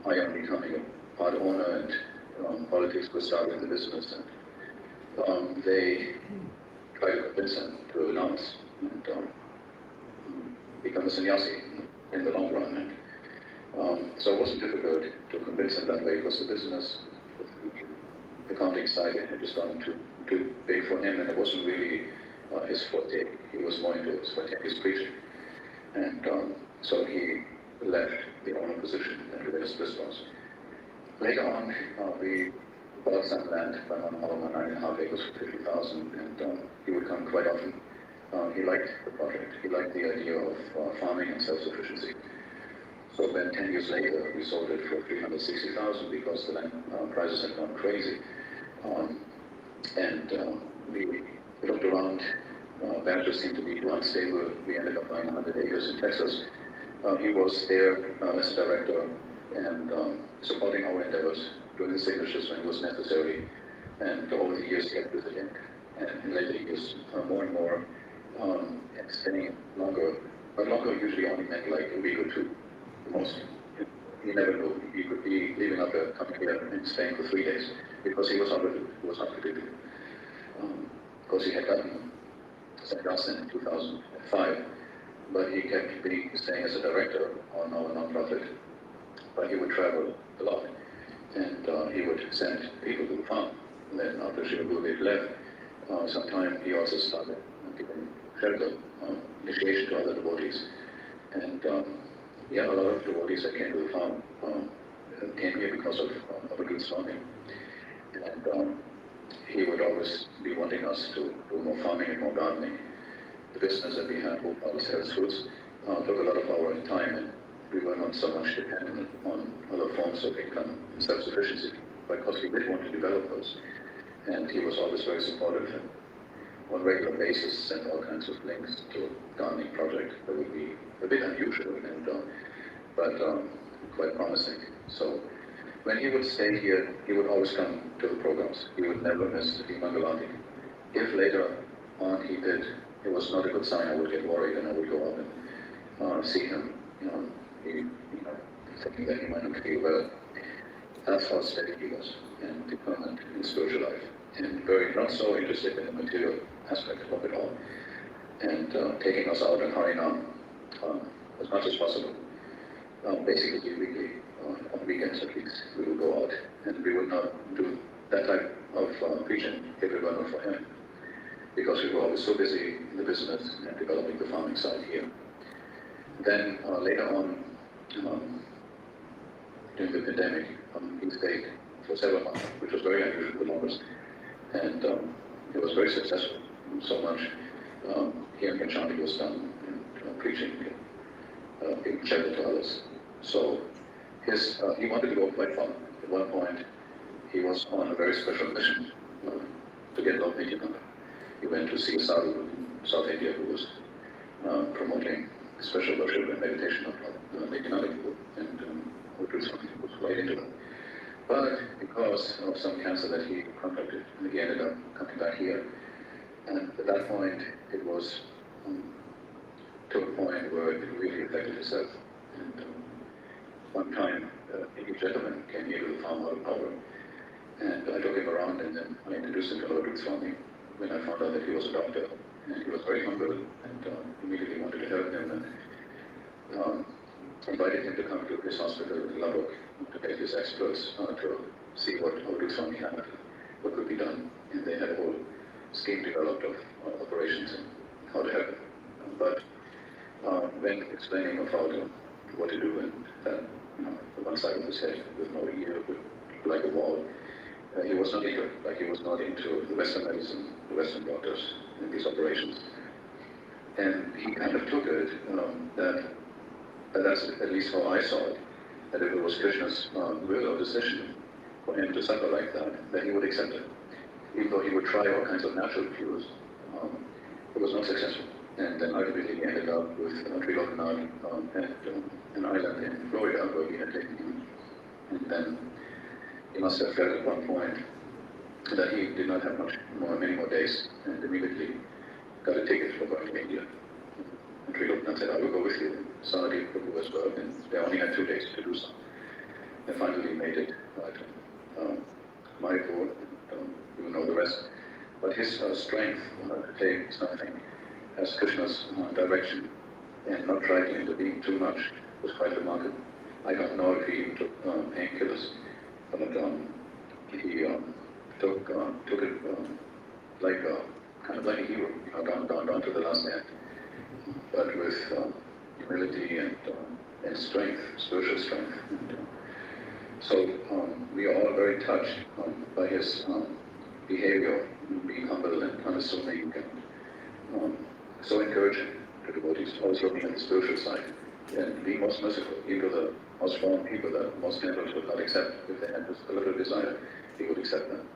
L: eye on becoming a part owner, and politics was started in the business. And they tried to convince him to renounce and become a sannyasi in the long run. And so it wasn't difficult to convince him that way, because the business, the accounting side, had just gotten too big for him, and it wasn't really his forte. He was more into his forte, his preaching. And so he left the owner position and reversed business. Later on, we bought some land by my mom, 9.5 acres for $50,000, and he would come quite often. He liked the project. He liked the idea of farming and self-sufficiency. So then 10 years later, we sold it for $360,000 because the land prices had gone crazy. And we looked around. Badgers seemed to be too unstable. We ended up buying 100 acres in Texas. He was there as a director and supporting our endeavors, doing the signatures when it was necessary. And over the years, he kept visiting. And in later years, more and more, and staying longer. But longer usually only meant like a week or two, the most. You never knew. He could be leaving after coming here and staying for 3 days, because he was not predicted. Of course, he had gotten St. Augustine in 2005, but he kept staying as a director on our nonprofit. But he would travel a lot, and he would send people to the farm. And then after Srila Gurudev left, sometime he also started giving shelter, initiation to other devotees. And yeah, a lot of devotees that came to the farm came here because of Avadhut Swami. And he would always be wanting us to do more farming and more gardening. The business that we had, Bhopal Health Foods, took a lot of our time, and we were not so much dependent on other forms of income and self-sufficiency, because we did want to develop those. And he was always very supportive, and on a regular basis sent all kinds of links to a gardening project that would be a bit unusual, but quite promising. So when he would stay here, he would always come to the programs. He would never miss the Mangalati. If later on he did, it was not a good sign. I would get worried, and I would go up and see him, thinking that he might not feel well. That's how steady he was, and determined in spiritual life, and very not so interested in the material aspect of it all, and taking us out and hurrying on as much as possible. Basically weekly, on weekends at least, we would go out, and we would not do that type of preaching if it were not for him, because we were always so busy in the business and developing the farming side here. Then later on, during the pandemic, he stayed for several months, which was very unusual for longest, and it was very successful. so much. Hearing a chanting was done and preaching, being shared to others. So he wanted to go quite far. At one point, he was on a very special mission to get Lord Nityananda. He went to see a sadhu in South India who was promoting special worship and meditation of Nityananda people, and Avadhut Swami was right into that. But because of some cancer that he contracted, he ended up coming back here. And at that point, it was to a point where it really affected his health. And one time, a gentleman came here to the farm out of power, and I took him around, and then I introduced him to Avadhut Swami when I found out that he was a doctor. And he was very humble, and immediately wanted to help him, and invited him to come to his hospital in Lubbock to get his experts to see what Avadhut Swami had, what could be done. And they had a whole scheme developed of operations and how to help him. But when explaining about what to do, and the one side of his head with no ear, like a wall, he was not into it. Like, he was not into the Western medicine, the Western doctors in these operations. And he kind of took it that's at least how I saw it, that if it was Krishna's will or decision for him to suffer like that, then he would accept it. Even though he would try all kinds of natural cures, it was not successful. And then ultimately he ended up with Srioad at an island in Florida where we had taken him. And then he must have felt at one point that he did not have many more days, and immediately got a ticket for going to India. And Srioad said, I will go with you. Sanadi could go as well, and they only had 2 days to do so. They finally made it to Manipur, you know the rest. But his strength to take something as Krishna's direction and not try to intervene too much was quite remarkable. I don't know if he even took painkillers, but he took it like kind of like a hero, down to the last end, but with humility and strength, spiritual strength. So we are all very touched by his behavior, being humble and unassuming, and so encouraging to devotees, also being on the spiritual side, and being most merciful, even to the most strong people that most temples would not accept. If they had just a little desire, he would accept them.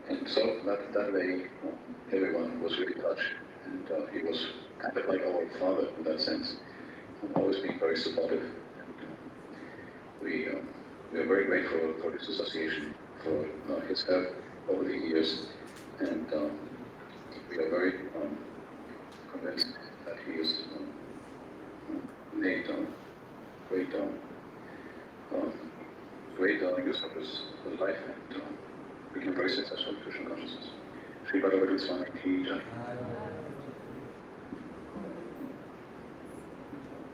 L: And so that way, everyone was really touched, and he was kind of like our father in that sense, always being very supportive. And, we are very grateful for this association, for his help over the years, and we are very convinced that he has made great use of his life, and became very successful in Krishna consciousness. Sripad Avadhut Swami ki jai.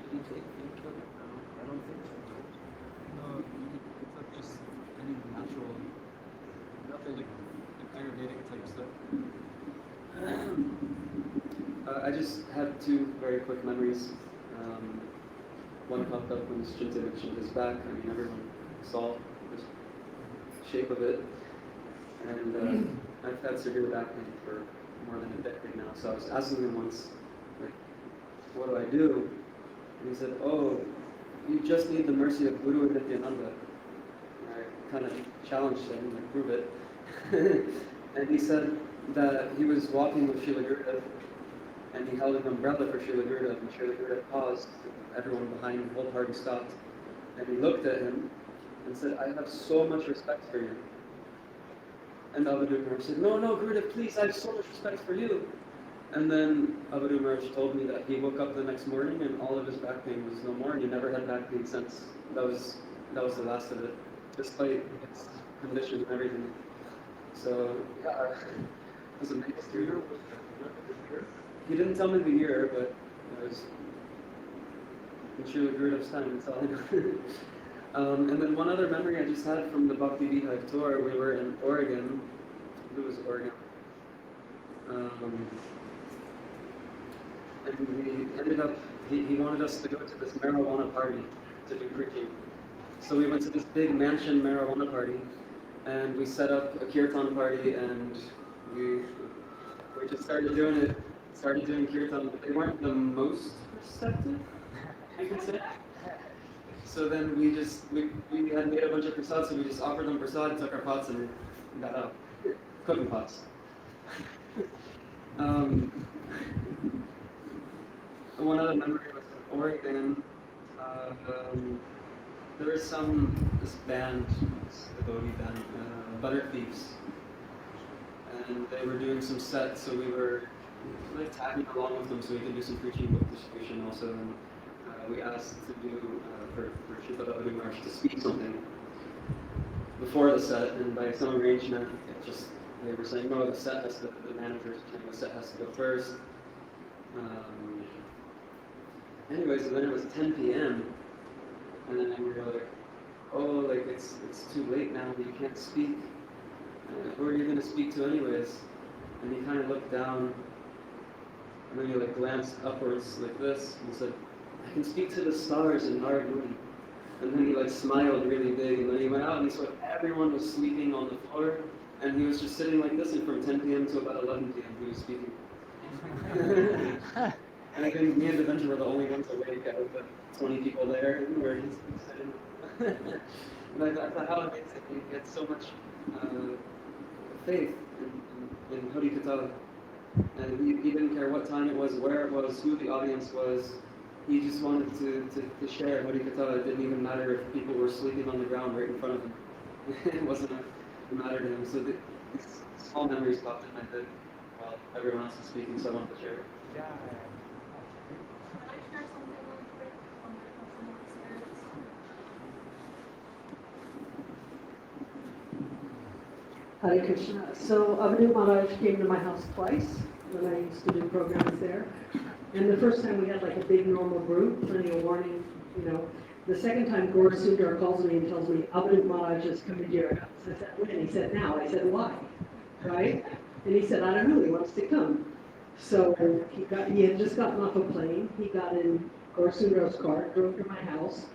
D: Did he take painkiller? No, I don't think so. No, it's not just any natural, nothing like Ayurvedic type stuff.
C: I just have 2 very quick memories. One popped up when Shinta mentioned his back. I mean, everyone saw the shape of it. And I've had severe back pain for more than a decade now. So I was asking him once, like, what do I do? And he said, oh, you just need the mercy of Guru and Nityananda. And I kind of challenged him, like, prove it. And he said that he was walking with Srila Gurudev, and he held an umbrella for Srila Gurudev, and Srila Gurudev paused. Everyone behind, the whole party stopped. And he looked at him and said, I have so much respect for you. And Avadhut Maharaj said, no, Gurudev, please, I have so much respect for you. And then Avadhut Maharaj told me that he woke up the next morning and all of his back pain was no more, and he never had back pain since. That was the last of it, despite its condition and everything. So, yeah, it was amazing. He didn't tell me the year, but it was in Srila Gurudev's time, that's all I know. And then one other memory I just had from the Bhakti Beehive tour, we were in Oregon. It was Oregon. And we ended up, he wanted us to go to this marijuana party to do preaching. So we went to this big mansion marijuana party, and we set up a kirtan party, and we just started doing kirtan, but they weren't the most receptive, I could say. So then we had made a bunch of prasad, so we just offered them prasad, took our pots, and got out. Cooking pots. One other memory was in Oregon. There was this band, this devotee band, Butter Thieves, and they were doing some sets, so we were like tagging along with them so we could do some preaching book distribution also. And we asked to do for Sripad Avadhut to speak something before the set, and by some arrangement, they were saying, no, the manager's saying the set has to go first. Anyways, and then it was 10 p.m. and then we were like, oh, like it's too late now, you can't speak. Who are you going to speak to anyways? And he kind of looked down, and then he like glanced upwards like this, and said, I can speak to the stars in Narad. And then he like smiled really big, and then he went out and he saw everyone was sleeping on the floor, and he was just sitting like this, and from 10 p.m. to about 11 p.m. he was speaking. And I think me and Devendra were the only ones awake out of the 20 people there, and we were just sitting. And I thought how amazing, he had so much faith in Harikatha. And he didn't care what time it was, where it was, who the audience was. He just wanted to share Harikatha. It didn't even matter if people were sleeping on the ground right in front of him. It wasn't a matter to him. So these small memories popped in my head while everyone else was speaking, so I wanted to share it.
K: Can I share something really quick from my personal experience?
F: Hare Krishna. So Avadhut Maharaj came to my house twice when I used to do programs there. And the first time we had like a big normal group, plenty of warning, you know. The second time Gaur Sundar calls me and tells me, Avadhut Maharaj is coming to your house. I said, when? He said, now. I said, why? Right? And he said, I don't know, he wants to come. So he had just gotten off a plane. He got in Gaur Sundar's car, drove to my house.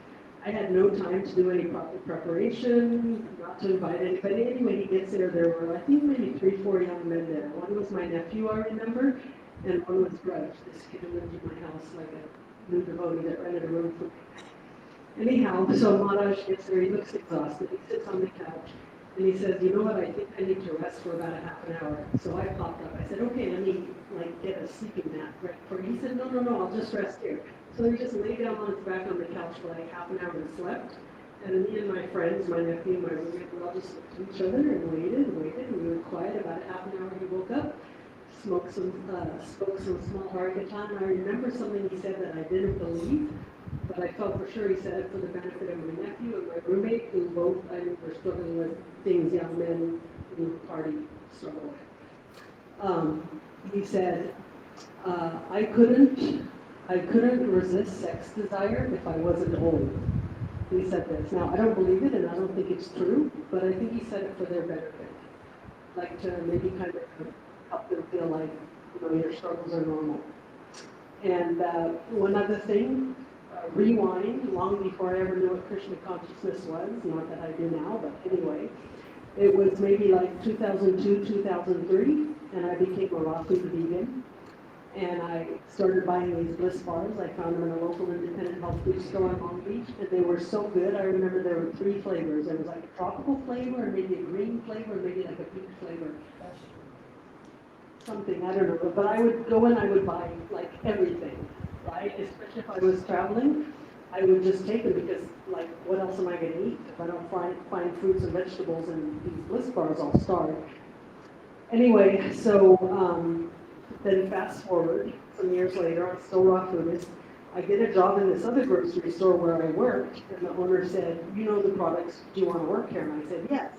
F: I had no time to do any proper preparation, not to invite anybody. Anyway, he gets there. There were, I think, maybe 3-4 young men there. One was my nephew, I remember, and one was Grudge, this kid who lived in my house, like a new devotee that rented a room for me. Anyhow, so Maharaj gets there. He looks exhausted. He sits on the couch, and he says, you know what, I think I need to rest for about a half an hour. So I popped up. I said, okay, let me get a sleeping mat right for you. He said, no, I'll just rest here. So he just laid down on his back on the couch for like half an hour and slept. And then me and my friends, my nephew and my roommate, we all just looked at each other and waited, and we were quiet. About a half an hour he woke up, spoke some small Harikatha. And I remember something he said that I didn't believe, but I felt for sure he said it for the benefit of my nephew and my roommate, who both I knew were struggling with things young men in the party struggle with. He said, I couldn't resist sex desire if I wasn't old. He said this. Now, I don't believe it, and I don't think it's true, but I think he said it for their benefit. Like to maybe kind of help them feel like, you know, your struggles are normal. And one other thing, rewind, long before I ever knew what Krishna consciousness was, not that I do now, but anyway, it was maybe like 2002, 2003, and I became a raw food vegan. And I started buying these bliss bars. I found them in a local independent health food store in Long Beach, and they were so good. I remember there were 3 flavors. There was like a tropical flavor, and maybe a green flavor, and maybe like a pink flavor. Something, I don't know. But I would go and I would buy like everything, right? Especially if I was traveling, I would just take them because, like, what else am I going to eat? If I don't find fruits and vegetables and these bliss bars, I'll starve. Anyway, so then fast forward some years later, I'm still raw foodist. I get a job in this other grocery store where I worked, and the owner said, you know the products, do you want to work here? And I said, yes.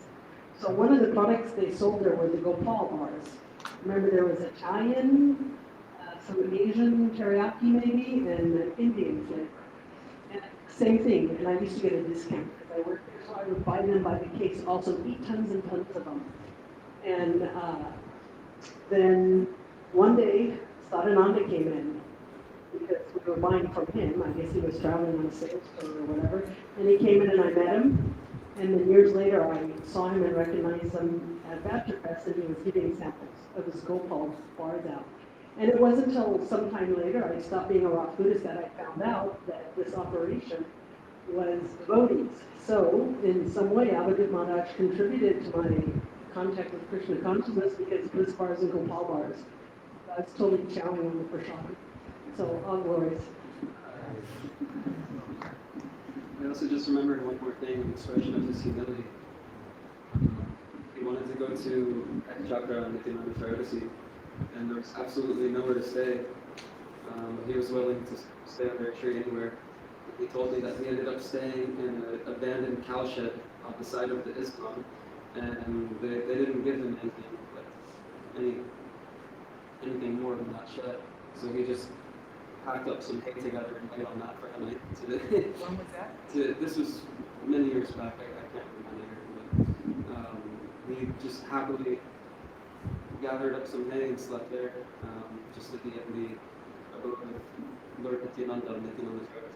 F: So one of the products they sold there were the Gopal bars. Remember, there was Italian, some Asian teriyaki maybe, and an Indian flavor. And same thing, and I used to get a discount because I worked there, so I would buy them by the case and also eat tons and tons of them. And then one day, Sadhananda came in because we were buying from him. I guess he was traveling on a sales tour or whatever. And he came in and I met him. And then years later, I saw him and recognized him at Baptist Fest, and he was giving samples. of his Gopal bars out. And it wasn't until sometime later, I stopped being a rock Buddhist, that I found out that this operation was devotees. So, in some way, Avadhut Maharaj contributed to my contact with Krishna consciousness because his bars and Gopal bars. I was totally chowing on the prasad. So, all glories.
C: I also just remembered one more thing, an expression of his humility. He wanted to go to Chakra and Nityananda Pharisee, and there was absolutely nowhere to stay. He was willing to stay on their retreat anywhere. He told me that he ended up staying in an abandoned cowshed on the side of the ISKCON, and they didn't give him anything, like anything more than that shed. So he just packed up some hay together and laid on that for a night.
B: When was that?
C: This was many years back. I can't remember, but he just happily gathered up some hay and slept there, just to be in the abode of Lord Nityananda and Nityananda Pharisee.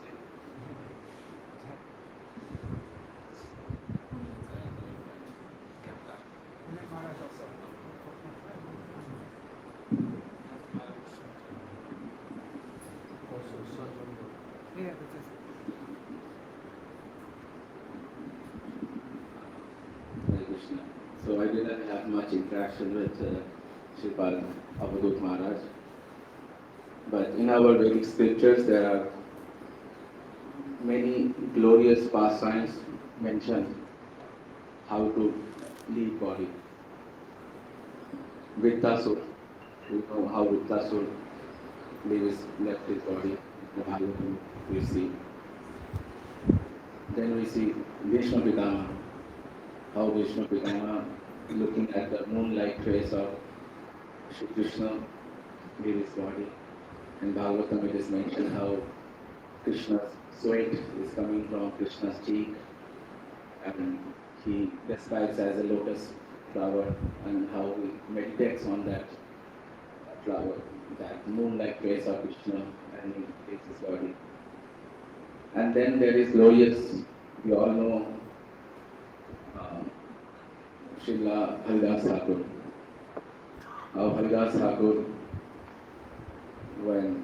M: Hare Krishna. So I didn't have much interaction with Sripad Avadhut Maharaj. But in our Vedic scriptures there are many glorious pastimes mentioned how to leave body. Vittasur, we know how Vittasur left his body, Maharaja we see. Then we see Vishnu Pitama, how Vishnu Pitama looking at the moonlight trace of Shri Krishna leave his body. In Bhagavatam it is mentioned how Krishna's sweat is coming from Krishna's cheek, and he describes as a lotus flower, and how he meditates on that flower, that moonlight trace of Krishna, and he takes his body. And then there is glorious, we all know Srila Haridas Thakur. How Haridas Thakur, when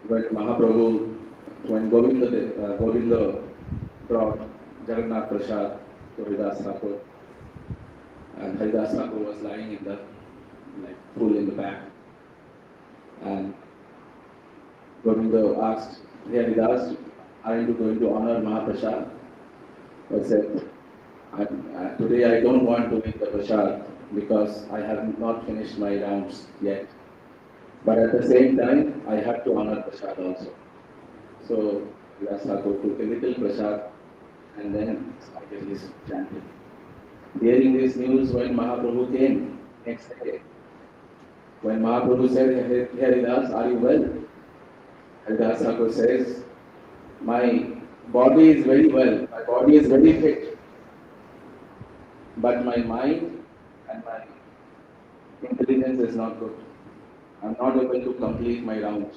M: Mahaprabhu, when Govinda brought Jagannath Prasad to Haridas Thakur, and Haridas Thakur was lying in the pool in the back, and Govinda asked, "Hey Haridas, are you going to honor Mahaprasad?" I said, "Today I don't want to eat the prasad because I have not finished my rounds yet. But at the same time, I have to honor prasad also." So Haridas Thakur took a little prasad and then started his chanting. Hearing this news, when Mahaprabhu came next day, when Mahaprabhu said, "Hey Haridas, are you well?" Haridas Thakur says, "My body is very well, my body is very fit, but my mind and my intelligence is not good. I am not able to complete my rounds."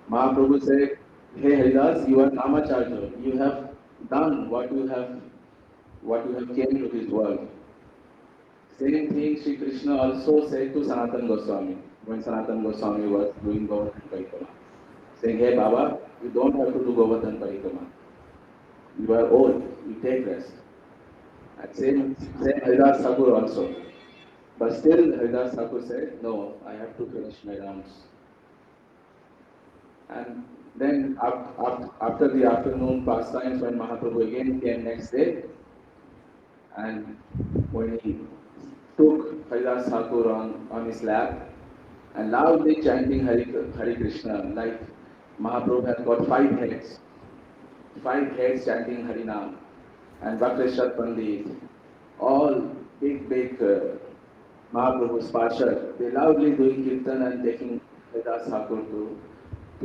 M: Mahaprabhu said, "Hey Haridas, you are Namacharya. You have done what you have came to this world." Same thing Sri Krishna also said to Sanatana Goswami when Sanatana Goswami was doing Govardhan Parikrama, saying, "Hey Baba, you don't have to do Govardhan Parikrama. You are old, you take rest." And same Haridas Thakur also. But still Haridas Thakur said, "No, I have to finish my rounds." And then after the afternoon pastimes, when Mahaprabhu again came next day, and when he took Haridas Thakur on his lap and loudly chanting Hare Krishna, like Mahaprabhu had got 5 heads chanting Harinam, and Vakreshwar Pandit, all big Mahaprabhu's Parshad, they loudly doing Kirtan and taking Haridas Thakur to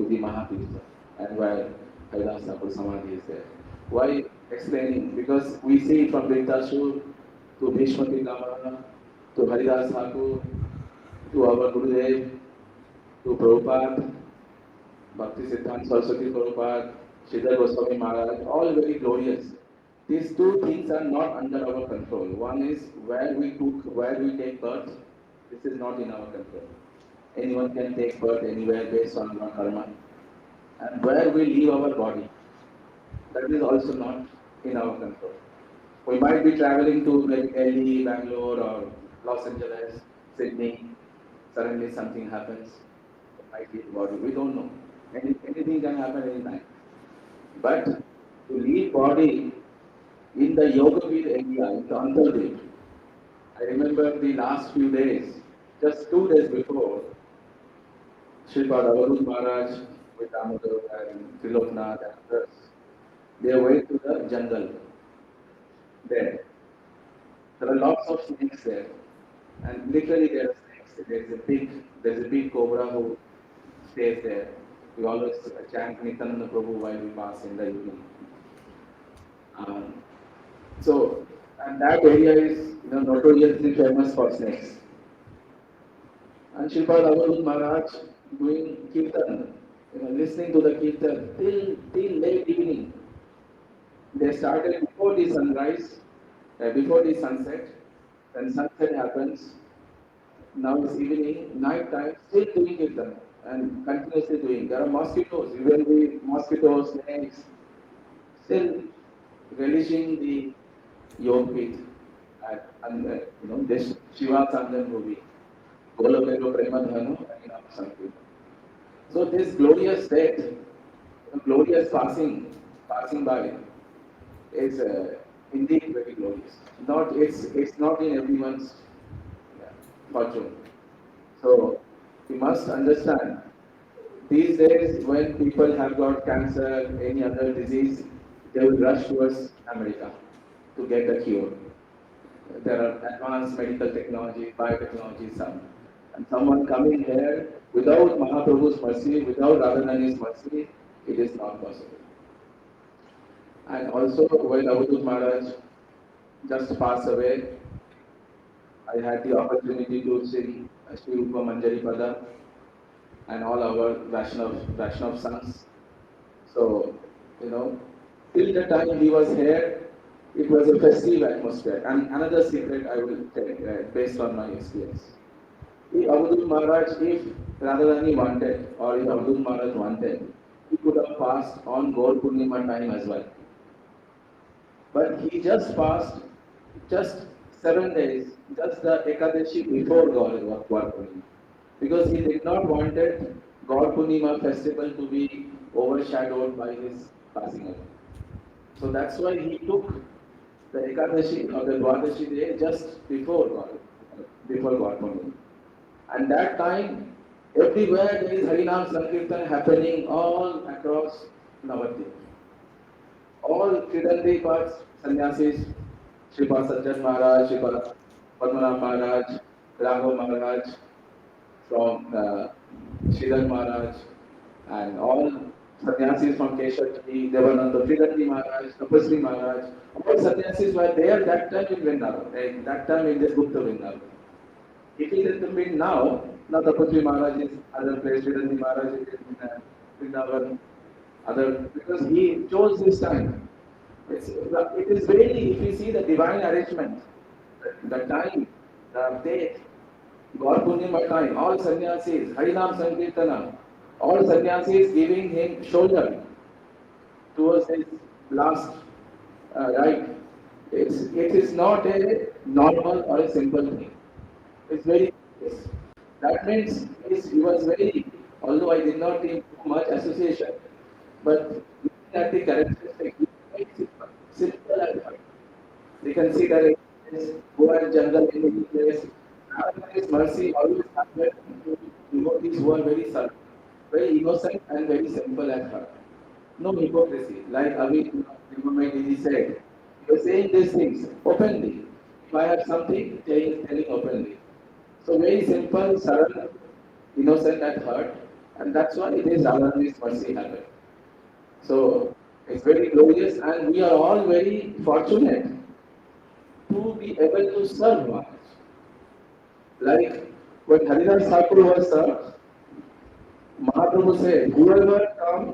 M: the Mahatirtha, and while Haridas Thakur Samadhi is there. Why explaining? Because we see from Vittasur to Bhishma Pitama to Haridas Thakur to our Gurudev to Prabhupada, Bhakti Siddhanta Saraswati Prabhupada, Sridhar Goswami Maharaj, all very glorious. These two things are not under our control. One is where we take birth. This is not in our control. Anyone can take birth anywhere based on our karma. And where we leave our body, that is also not in our control. We might be traveling to maybe Delhi, Bangalore, or Los Angeles, Sydney. Suddenly something happens. It might be the body. We don't know. Anything can happen anytime. But to leave body in the Yogavid area, in the Antardip, I remember the last few days, just 2 days before, Sripad Avadhut Maharaj with Damodar and Triloknath and others, they went to the jungle there. There are lots of snakes there, and literally there are snakes. There's a big cobra who stays there. We always chant Nityananda Prabhu while we pass in the evening. So, and that area is notoriously famous for snakes. And Sripad Avadhut Maharaj doing kirtan, listening to the kirtan till late evening. They started before the sunrise, before the sunset. Then sunset happens. Now it's evening, night time, still doing kirtan and continuously doing. There are mosquitoes, even the mosquitoes, snakes, still relishing the Yogpit and this Shiva Sandan Rubi, Golopero Premadhanu, and something. So this glorious death, glorious passing by is indeed very glorious. It's not in everyone's fortune. So we must understand these days when people have got cancer, any other disease, they will rush towards America to get a cure. There are advanced medical technology, biotechnology, some. And someone coming here without Mahaprabhu's mercy, without Radharani's mercy, it is not possible. And also when Avadhut Maharaj just passed away, I had the opportunity to sing Shri Rupa Manjari Pada and all our Vaishnav sons. So, till the time he was here, it was a festive atmosphere. And another secret I will tell, based on my experience. If Avadhut Maharaj, if Radharani wanted, or if Avadhut Maharaj wanted, he could have passed on Gaur Purnima time as well. But he just passed just 7 days, just the Ekadashi before Gaur Purnima. Because he did not wanted Gaur Purnima festival to be overshadowed by his passing away. So that's why he took the Ekadashi or the Dwadashi day just before Gaur Purnima. And that time, everywhere there is Harinam Sankirtan happening all across Navadvip. All Kridandi parts, sannyasis, Sripad Sajjan Maharaj, Sripad Padmanabha Maharaj, Raghav Maharaj, from Sridhar Maharaj, and all sannyasis from Keshavji, Devananda, Kridandi Maharaj, Tapasri Maharaj, all sannyasis were there that time in Vrindavan, that time in this Gupta Vrindavan. If it is been now Tapasri Maharaj is other place, Sridhar Maharaj is in Vrindavan, because he chose this time. It is really, if you see the divine arrangement, the time, the date, Gaur Purnima time, all sannyasis, Harinam Sankirtana, all sannyasis giving him shoulder towards his last rite. It is not a normal or a simple thing. It's very serious. That means he was very, although I did not think too much association, but looking at the characteristics, very simple and hard. We can see that go and jungle in any place. His mercy always happened to devotees who are very innocent and very simple at heart. No hypocrisy. Like Avi Didi said, you are saying these things openly. If I have something, telling openly. So very simple, surrender, innocent at heart, and that's why it is Radharani's mercy happened. So it's very glorious, and we are all very fortunate to be able to serve Maharaj. Like when Haridas Thakur was served, Mahaprabhu said, whoever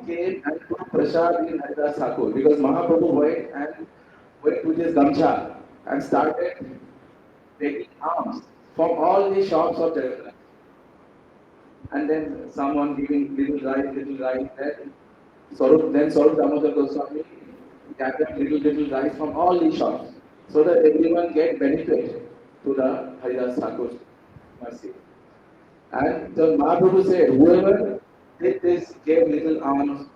M: came and put prasad in Haridas Thakur, because Mahaprabhu went and went with his gamcha and started taking alms from all the shops of Jagannath. And then someone giving little rice there. Then Swarup Damodar Goswami gathered little rice from all the shops so that everyone get benefit to the Haridas Thakur's mercy. And the Mahaprabhu said, whoever did this, gave little alms,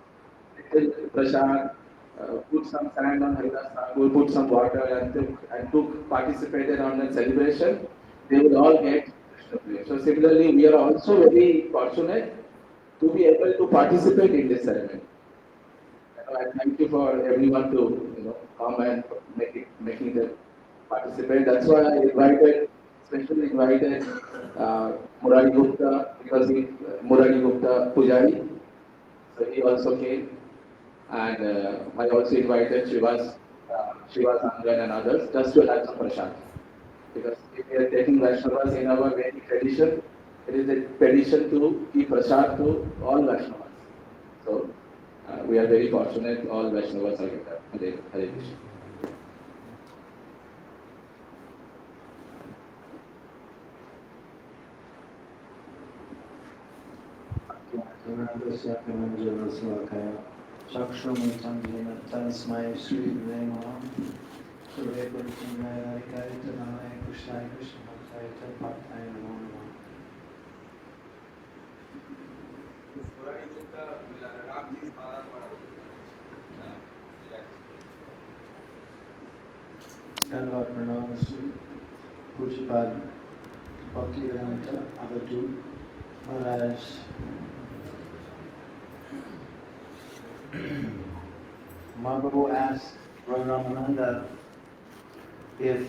M: little prasad, put some sand on Haridas Thakur, put some water and took participated on that celebration, they will all get Krishna prema. So similarly, we are also very fortunate to be able to participate in this ceremony. I thank you for everyone to come and making them participate. That's why I especially invited Murari Gupta because Murari Gupta Pujari, so he also came, and I also invited Shivas Angan and others just to have some prasad. Because if we are taking Vaishnavas in our Vedic tradition, it is a tradition to give prasad to all Vaishnavas. So we are very fortunate all Vaishnavas are here. Hare Krishna.
D: Tasmai Sri Namaha Surya Purushamaya Karita Namaya Krishnaya Krishna Bhaktaya Bhaktaya Namo Namo. Dhanavad Pranam Sri Sripad Bhaktivedanta Avadhut Maharaj. Mahaprabhu asked Ramananda if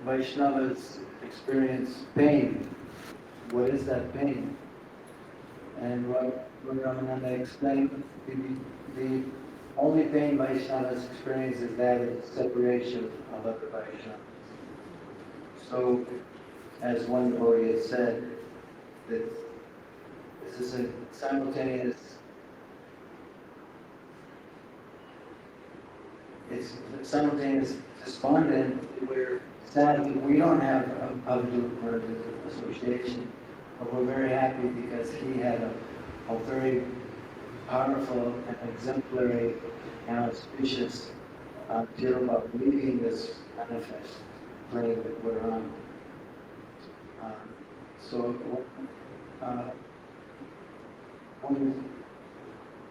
D: Vaishnavas experience pain, what is that pain? And Ramananda explained the only pain Vaishnavas experience is that of separation of other Vaishnavas. So, as one devotee has said, that this is a simultaneous despondent. We're sad that we don't have Avadhut association, but we're very happy because he had a very powerful and exemplary and auspicious deal about leading this manifest plane that we're on. One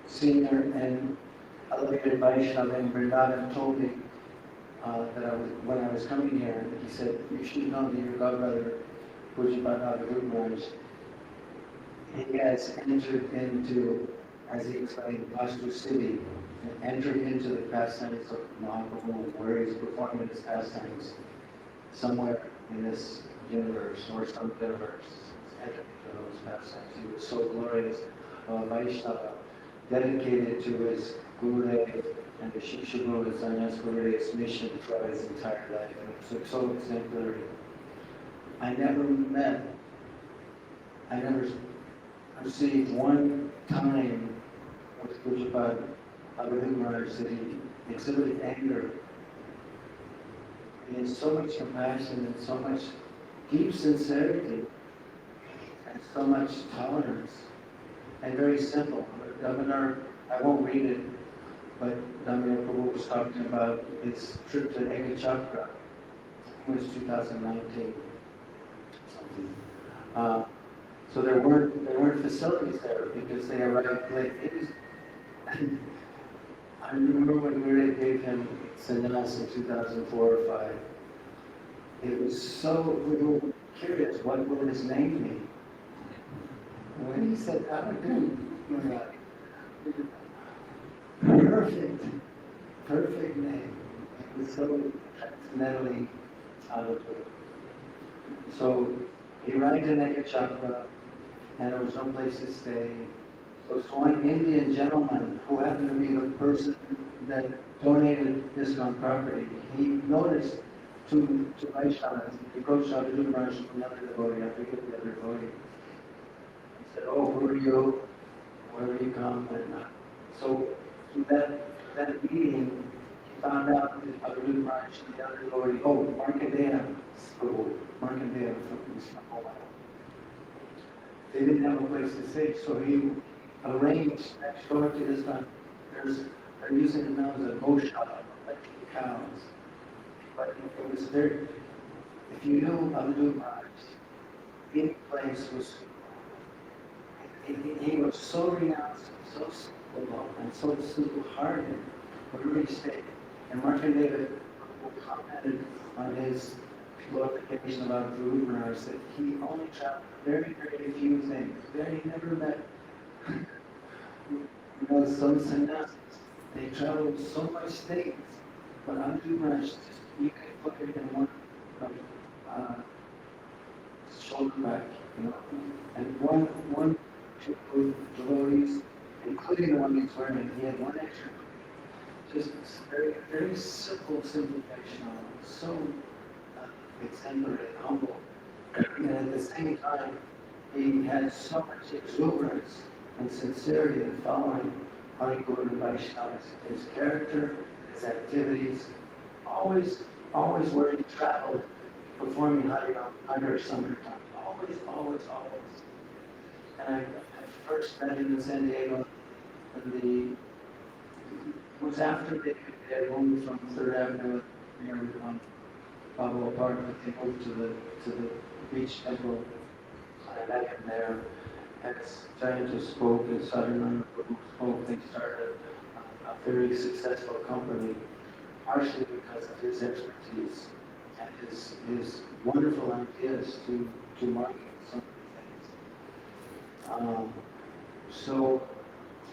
D: senior and elevated Vaishnava in Vrindavan told me that when I was coming here, he said, you should know that your godbrother, Pujapad Avadhut Maharaj, he has entered into, as he explained, Vastu City, and entered into the pastimes of Mahaprabhu, where he's performing his pastimes somewhere in this universe, or some universe, entered into those pastimes. He was so glorious, Vaishnava, dedicated to his Gurudev and the Shiksha Guru, his Sannyas Gurudev's mission throughout his entire life. And it was so exemplary. I never received one time with Pujapad Avadhut Maharaj that he exhibited anger. He has so much compassion and so much deep sincerity and so much tolerance, and very simple. Governor, I won't read it, but Damodar Prabhu was talking about his trip to Ekachakra. It was 2019. So there weren't facilities there because they arrived late. I remember when Gurudev gave him sannyas in 2004 or 5. It was so, we were curious, what will his name be? And when he said Avadhut, we were like, perfect name. It was so transcendentally Avadhut. So he arrived in Ekachakra, and there was no place to stay. So one Indian gentleman who happened to be the person that donated this on property, he noticed two Vaishnavas. He approached Avadhut Maharaj from another devotee, I forget the other devotee. He said, oh, who are you? Where do you come? And so that meeting,
B: found out that Avadhut Maharaj and the other devotee, Markandeya school, Markandeya from Islam. They didn't have a place to stay, so he arranged next door to his son. They're using it now as a goshala, like cows. But it was very, if you knew Avadhut Maharaj, any place was, he was so renounced, so simple, and so simple-hearted, wherever he stayed. And Markandeya commented on his glorification about Avadhut Maharaj that he only traveled very, very few things. He never met, some sannyasis. They traveled so much things, but Avadhut Maharaj, you could put it in one shoulder back, And one devotees, including the one he's wearing, he had one extra. Just very, very simple Vaishnava, so exemplary and humble. And at the same time, he had so much exuberance and sincerity in following Hari-Guru Vaishnavas. His character, his activities, always where he traveled, performing Harinam under summertime. Always. And I first met him in San Diego, and it was after they had moved from 3rd Avenue near Pablo Apartment. They moved to the beach temple. I met him there. And Jayanta spoke, and Sadhananda spoke. They started a very successful company, partially because of his expertise and his wonderful ideas to market some of the things.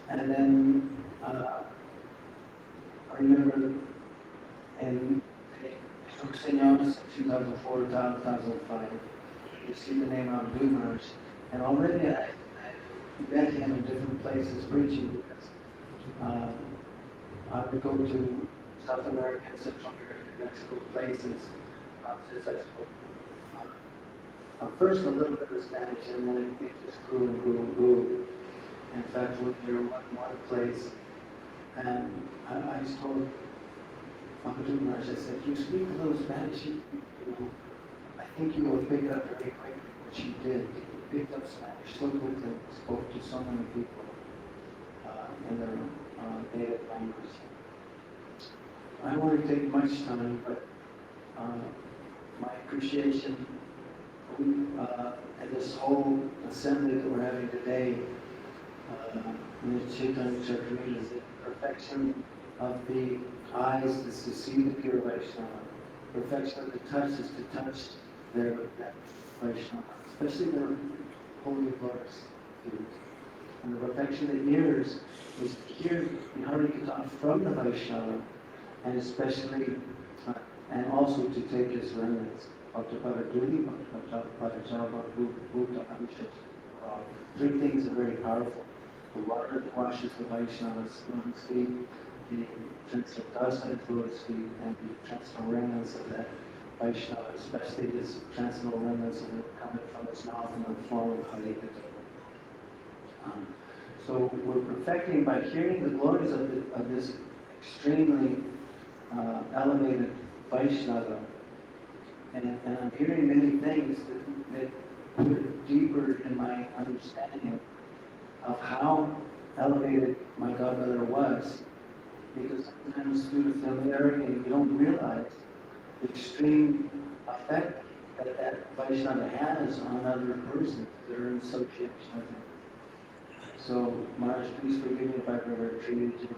B: And then I remember in Srioad in 2004, 2005, you see the name of Avadhut Maharaj, and already I met him in different places preaching because I would go to South America, Central America, Mexico, places since I spoke. First a little bit of Spanish, and then it just grew and grew and grew. In fact, we were in one place, and I just told Avadhut Maharaj, I said, you speak a little Spanish, I think you will pick up very quickly, which he did. He picked up Spanish so quickly, spoke to so many people in their native language. I don't want to take much time, but my appreciation and this whole assembly that we're having today in the Chaitanya Charitamrita is the perfection of the eyes is to see the pure Vaishnava. Perfection of the touch is to touch their Vaishnava, especially their holy glorious feet. And the perfection of the ears is to hear the Harikatha from the Vaishnava, and especially, and also to take his remnants. Three things are very powerful. The water that washes the Vaishnava's lotus feet, the transcendental lotus feet, and the transcendental remnants of that Vaishnava, especially this transcendental remnants of it coming from his mouth in the form of Harikatha. So we're perfecting by hearing the glories of this extremely elevated Vaishnava. And I'm hearing many things that put it deeper in my understanding of how elevated my godmother was. Because sometimes through the familiarity, you don't realize the extreme effect that Vaishnava has on other persons that are in association with him. So, Maharaj, please forgive me if I've ever treated you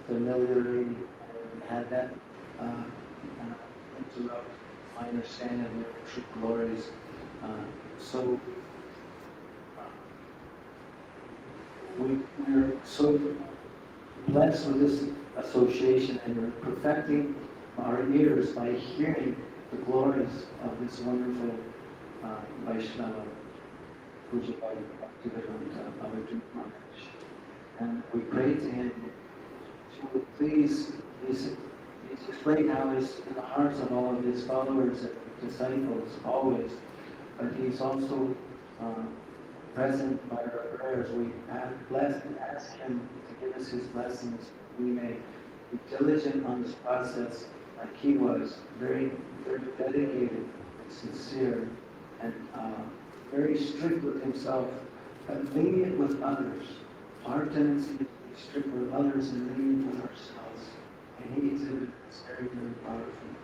B: familiarly and had that interrupt my understanding of your true glories. We're so blessed with this association, and we're perfecting our ears by hearing the glories of this wonderful Vaishnava, Pujapad Avadhut Maharaj. And we pray to him to please, he's right now is in the hearts of all of his followers and disciples always, but he's also present by our prayers. We ask him to give us his blessings. We may
N: diligent on this process, like he was, very, very dedicated, sincere, and very strict with himself, but lenient with others. Our tendency is to be strict with others and lenient with ourselves, and he exhibited this very, very powerfully.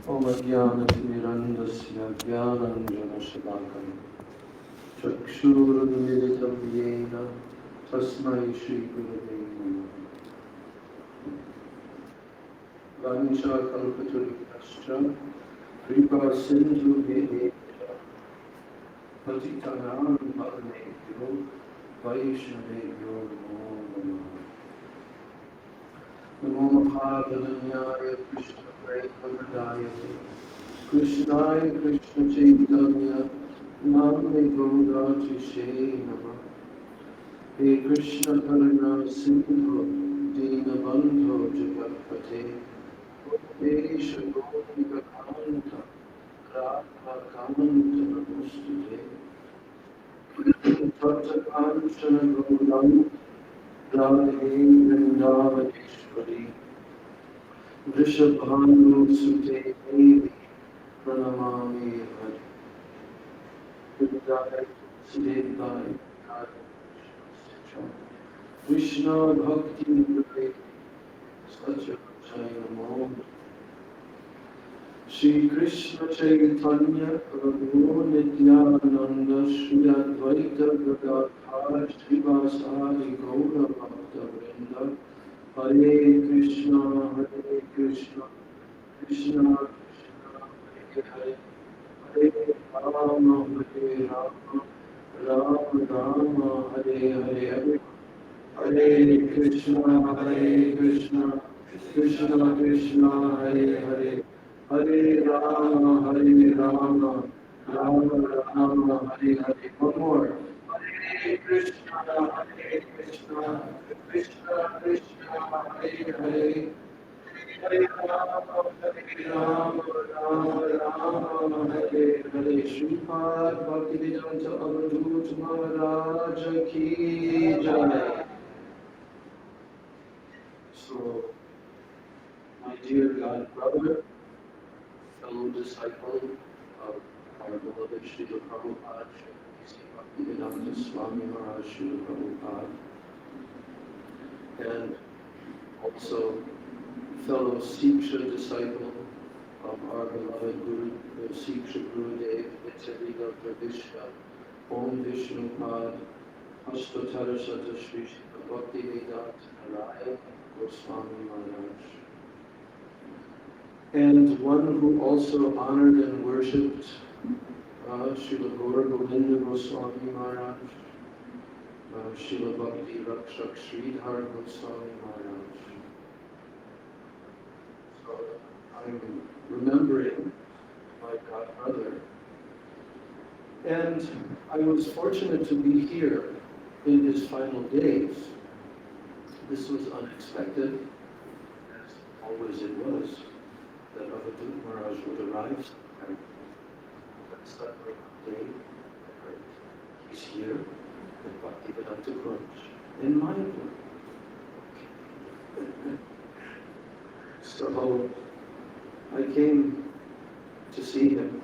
A: Om Ajnanatirandasya Jnananjanashalakam Chakshurunmilitam Yena Tasmai Shri Gurave Namaha Vancha Kalpatarikascha Kripa Sindhu Vedeta Patitanam Bhavanebhyo Vaishnavebhyo Namo Namaha Namo Mahavadanyaya Krishna Prayavadaya Krishnaya Krishna Chaitanya Namne Gauratishe Namah He Krishna Karuna Sindhu Dina Bandho Jagatpate Desha Gopika Kanta Radha Kanta Namostute Tata Kanchana Gauram Radhe Vrindavaneshwari Vrishabhanu Sute Devi Pranamami Hari Vrindavaneshwari Sudevai Krishna Bhakti Prade Sacha Chayanamo Shri Krishna Chaitanya Prabhu Nityananda Shri Advaita Gadadhar Srivasadi Gaura Bhakta Vrinda Hare Krishna Krishna Krishna Hare Hare Rama Hare Rama Rama Rama Hare Hare Hare Krishna Krishna Krishna Hare Hare Hare Rama Rama Rama Hare Hare. One more. Hare Krishna Krishna Krishna Hare Hare Hare Rama Rama Hare Hare. Sripad Bhaktivedanta Avadhut Maharaja Ki Jai. So, my dear God brother, fellow disciple of our beloved Srila Prabhupada, Sri Bhaktivedanta Swami Maharaj Srila Prabhupada, and also fellow Siksha disciple of our beloved Guru, the Siksha Gurudev, Nityalila Pravishya, Om Vishnupad, Ashtatara Sata Shri Bhaktivedanta Narayana Goswami Maharaj. And one who also honored and worshipped Srila Gaura Govinda Goswami Maharaj, Srila Bhakti Rakshak Sridhar Goswami Maharaj. So I'm remembering my god brother. And I was fortunate to be here in his final days. This was unexpected, as always it was, that Avadhut Maharaj would arrive somewhere. But suddenly one day, I heard, he's here at Bhaktivedanta Kunj in Mayapur. So I came to see him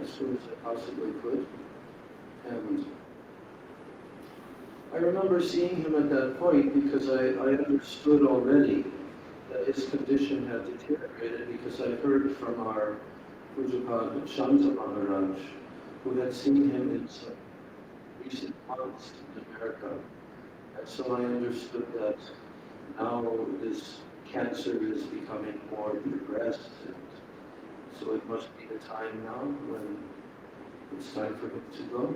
A: as soon as I possibly could. And I remember seeing him at that point because I understood already that his condition had deteriorated because I heard from our Pujapad Shanta Maharaj, who had seen him in some recent months in America. And so I understood that now this cancer is becoming more progressed, and so it must be the time now when it's time for him to go.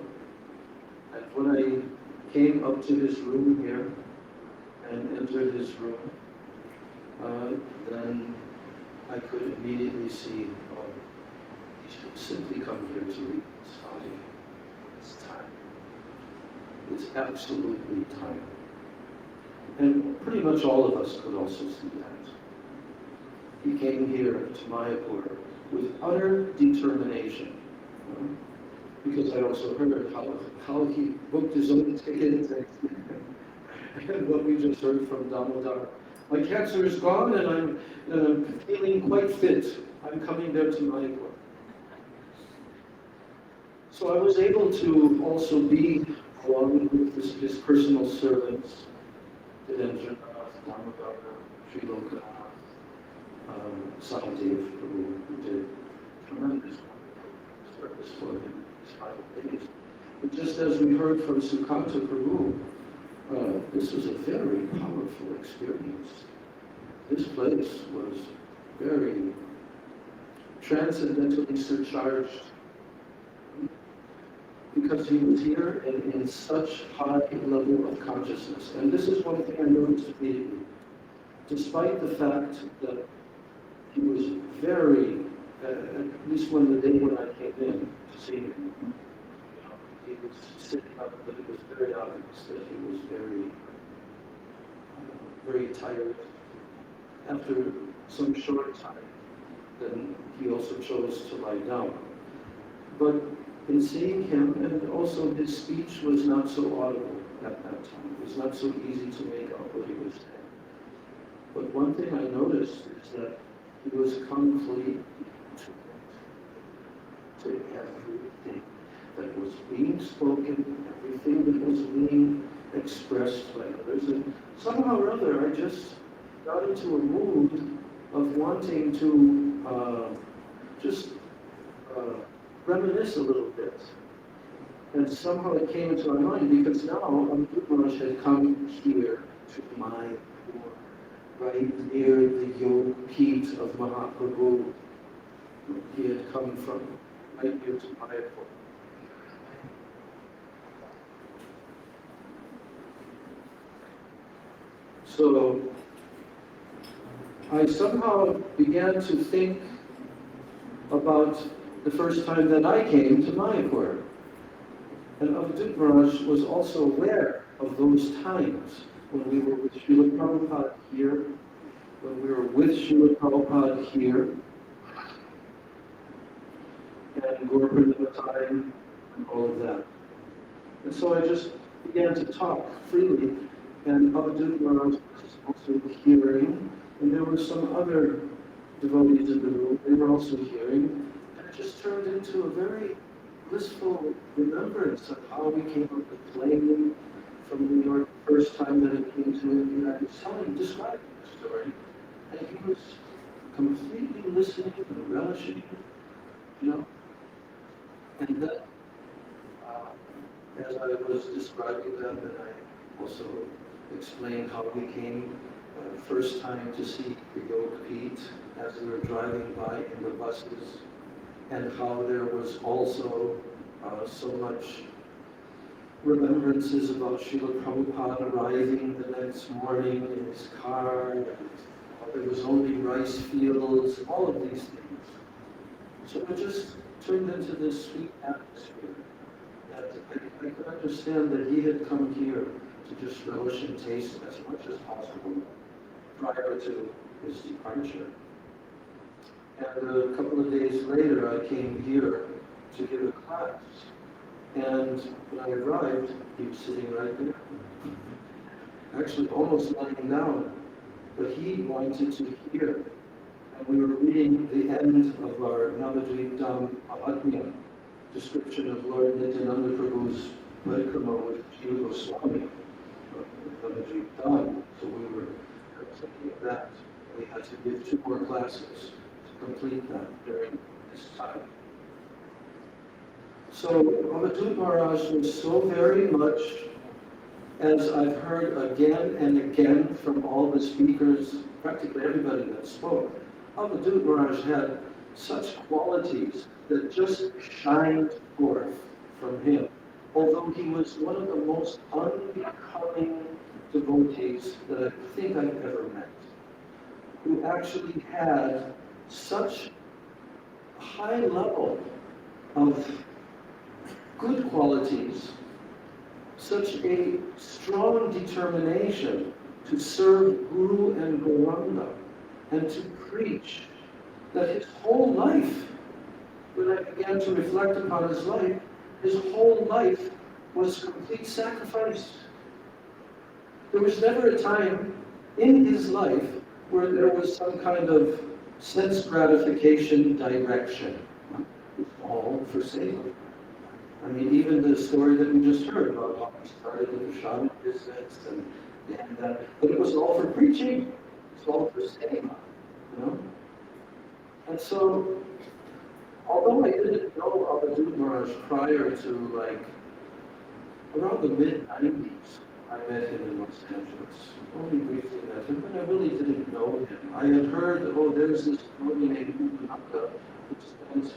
A: And when I came up to his room here and entered his room, then I could immediately see, oh, he should simply come here to read this body. It's time. It's absolutely time. And pretty much all of us could also see that. He came here to Mayapur with utter determination. Because I also heard how he booked his own tickets and what we just heard from Damodar. My cancer is gone and I'm feeling quite fit. I'm coming there to Mayapur. So I was able to also be along with his personal servants, Dilendranath, Damodar, Sri Lokanath, Sahadev, who did tremendous service for him these 5 days. But just as we heard from Sukanta Prabhu, this was a very powerful experience. This place was very transcendentally surcharged because he was here in such high level of consciousness. And this is one thing I noticed immediately. Despite the fact that he was very, at least when the day when I came in to see him, he was sitting up, but it was very obvious that he was very tired. After some short time, then he also chose to lie down. But in seeing him, and also his speech was not so audible at that time. It was not so easy to make out what he was saying. But one thing I noticed is that he was completely to everything that was being spoken, everything that was being expressed by others. And somehow or other, I just got into a mood of wanting to just reminisce a little bit. And somehow it came into my mind because now Avadhut Maharaj had come here to Mayapur, right near the Yoga Peeth of Mahaprabhu. He had come from right here to Mayapur. So I somehow began to think about the first time that I came to Mayapur. And Avadhut Maharaj was also aware of those times when we were with Srila Prabhupada here, when we were with Srila Prabhupada here, and Gauraprabhupada time, and all of that. And so I just began to talk freely, and Avadhut Maharaj was also hearing, and there were some other devotees in the room, they were also hearing. It just turned into a very blissful remembrance of how we came up with playing from New York the first time that it came to India. I was telling, describing the story, and he was completely listening and relishing it, you know. And then, as I was describing them, and I also explained how we came first time to see the Yoga Peeth as we were driving by in the buses, and how there was also so much remembrances about Srila Prabhupada arriving the next morning in his car, and there was only rice fields, all of these things. So it just turned into this sweet atmosphere that I could understand that he had come here to just relish and taste as much as possible prior to his departure. And a couple of days later, I came here to give a class. And when I arrived, he was sitting right there, actually almost lying down. But he wanted to hear. And we were reading the end of our Navadvip Dham Mahatmya, description of Lord Nityananda Prabhu's parikrama with Jiva Swami, Navadvip Dham. So we were thinking of that. We had to give 2 more classes to complete that during this time. So Avadhut Maharaj was so very much, as I've heard again and again from all the speakers practically everybody that spoke, Avadhut Maharaj had such qualities that just shined forth from him. Although he was one of the most unbecoming devotees that I think I've ever met, who actually had such a high level of good qualities, such a strong determination to serve Guru and Gauranga and to preach, that his whole life, when I began to reflect upon his whole life was complete sacrifice. There was never a time in his life where there was some kind of sense gratification direction. It's all for sale. I mean, even the story that we just heard about how he started the Prashad business and but it was all for preaching. It's all for sale, you know? And so, although I didn't know Avadhut Maharaj prior to like around the mid-90s, I met him in Los Angeles. Only briefly met him, but I really didn't know him. I had heard, oh, there's this movie named Padmanabha, who spent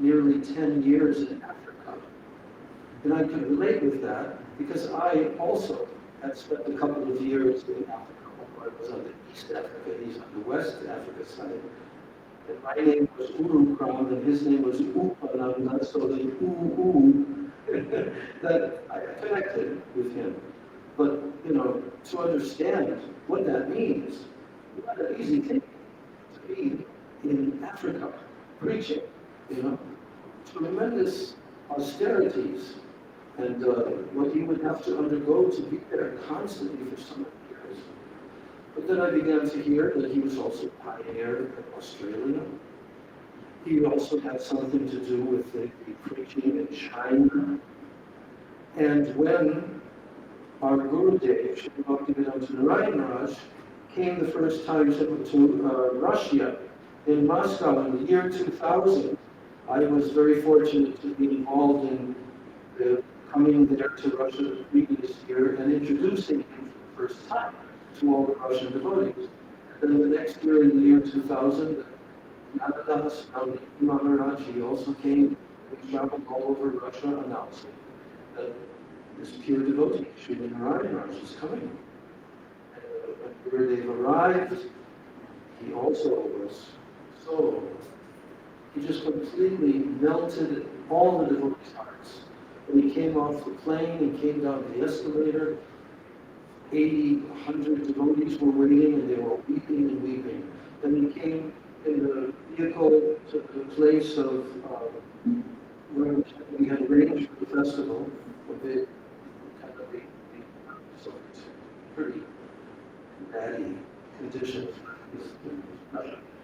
A: nearly 10 years in Africa. And I could relate with that because I also had spent a couple of years in Africa. I was on the East Africa, he's on the West Africa side. And my name was Urukram, and his name was Upananda, so the ooh, that I connected with him. But, you know, to understand what that means, it's not an easy thing to be in Africa, preaching, you know. Tremendous austerities, and what he would have to undergo to be there constantly for so many years. But then I began to hear that he was also a pioneer in Australia. He also had something to do with the preaching in China. And when our Gurudev, Sri Bhaktivedanta Narayan Maharaj, came the first time to Russia, in Moscow in the year 2000, I was very fortunate to be involved in coming there to Russia the previous year and introducing him for the first time to all the Russian devotees. And then the next year, in the year 2000, Nadadas, Maharaj, he also came. We traveled all over Russia announcing that this pure devotee, Srila Narayan Maharaj, is coming. And when they've arrived, he also was so, he just completely melted all the devotees' hearts. When he came off the plane and came down the escalator, 80, 100 devotees were waiting and they were weeping and weeping. Then he came in the vehicle to the place of where we had arranged for the festival, a big kind of so it's pretty batty conditions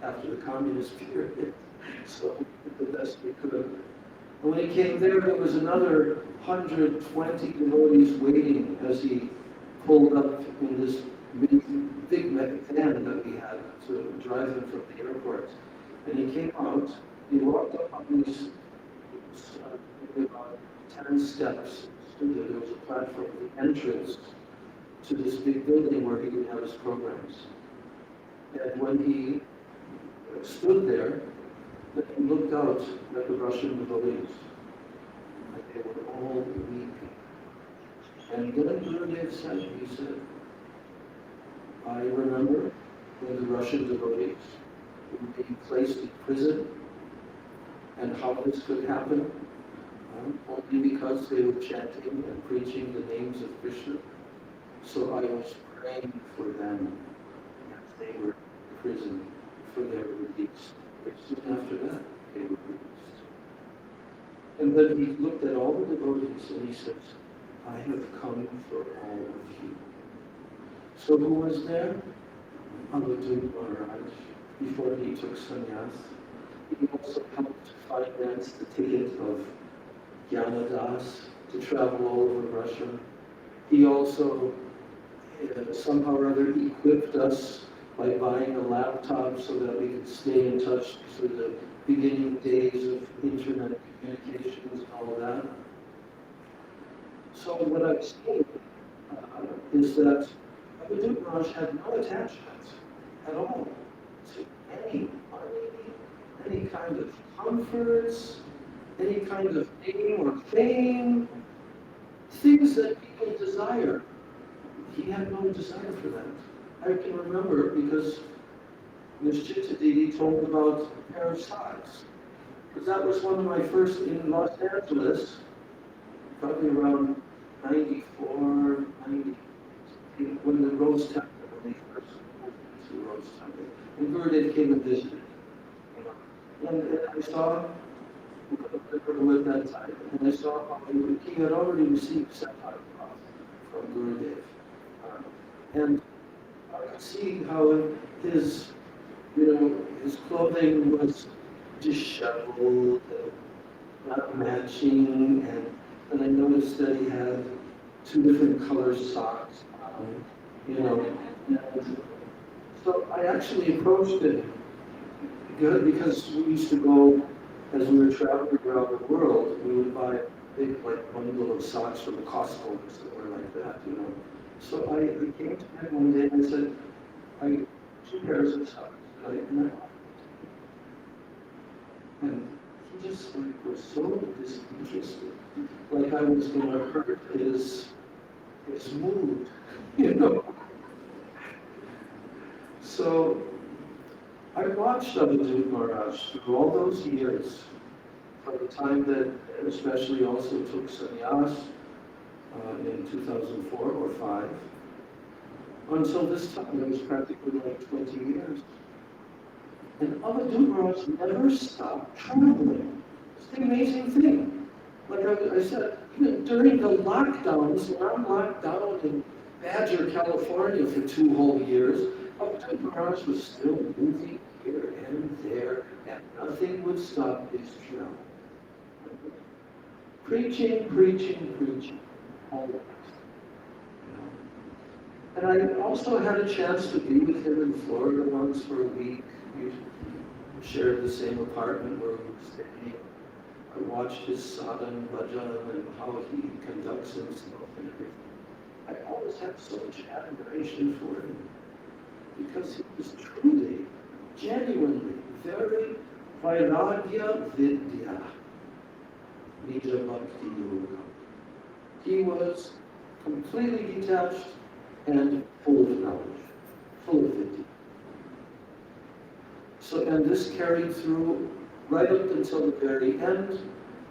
A: after the communist period. So we did the best we could. And when he came there was another 120 devotees waiting as he pulled up in this big van that we had to drive him from the airport. And he came out, he walked up on these about 10 steps. There was a platform, the entrance to this big building where he would have his programs. And when he stood there, he looked out at the Russian devotees. And they were all weeping. And then Gurudev said, he said, I remember when the Russian devotees were being placed in prison and how this could happen, only because they were chanting and preaching the names of Krishna. So I was praying for them as they were in prison for their release. But soon after that, they were released. And then he looked at all the devotees and he says, I have come for all of you. So who was there? Avadhut Maharaj, before he took sannyas. He also helped finance the ticket of Gyanadas to travel all over Russia. He also somehow or other equipped us by buying a laptop so that we could stay in touch through the beginning days of internet communications and all of that. So what I've seen is that Avadhut Maharaj had no attachment at all to any money, any kind of comforts, any kind of name or fame, things that people desire. He had no desire for that. I can remember because Ms. Chittadidi told about a pair of socks. Because that was one of my first in Los Angeles, probably around 94, 90, when the Rose Temple, when they first opened to Rose Temple. And Gurudev came and visited. And I saw at that time, and I saw how he had already received Sapphire Cross from Gurudev. And I could see how his, his clothing was disheveled, not matching, and I noticed that he had 2 different color socks on, And so I actually approached it because we used to go, as we were traveling around the world, we would buy a big bundle of socks from Costco or somewhere like that, So I came to him one day and I said, I got 2 pairs of socks. And he just was so disinterested, like I was going to hurt his mood, So I watched Avadhut Maharaj through all those years, from the time that especially also took sannyas in 2004 or 5, until this time. It was practically like 20 years. And Avadhut Maharaj never stopped traveling. It's the amazing thing. Like I said, even during the lockdowns, when I'm locked down in Badger, California for 2 whole years, Avadhut Maharaj was still moving here and there, and nothing would stop his travel. Preaching, preaching, preaching, always. And I also had a chance to be with him in Florida once for a week. We shared the same apartment where we were staying. I watched his sadhana, bhajan, and how he conducts himself and everything. I always had so much admiration for him because he was truly, genuinely, very vairagya vidya, nija bhakti yoga. He was completely detached and full of knowledge, full of vidya. So, and this carried through right up until the very end,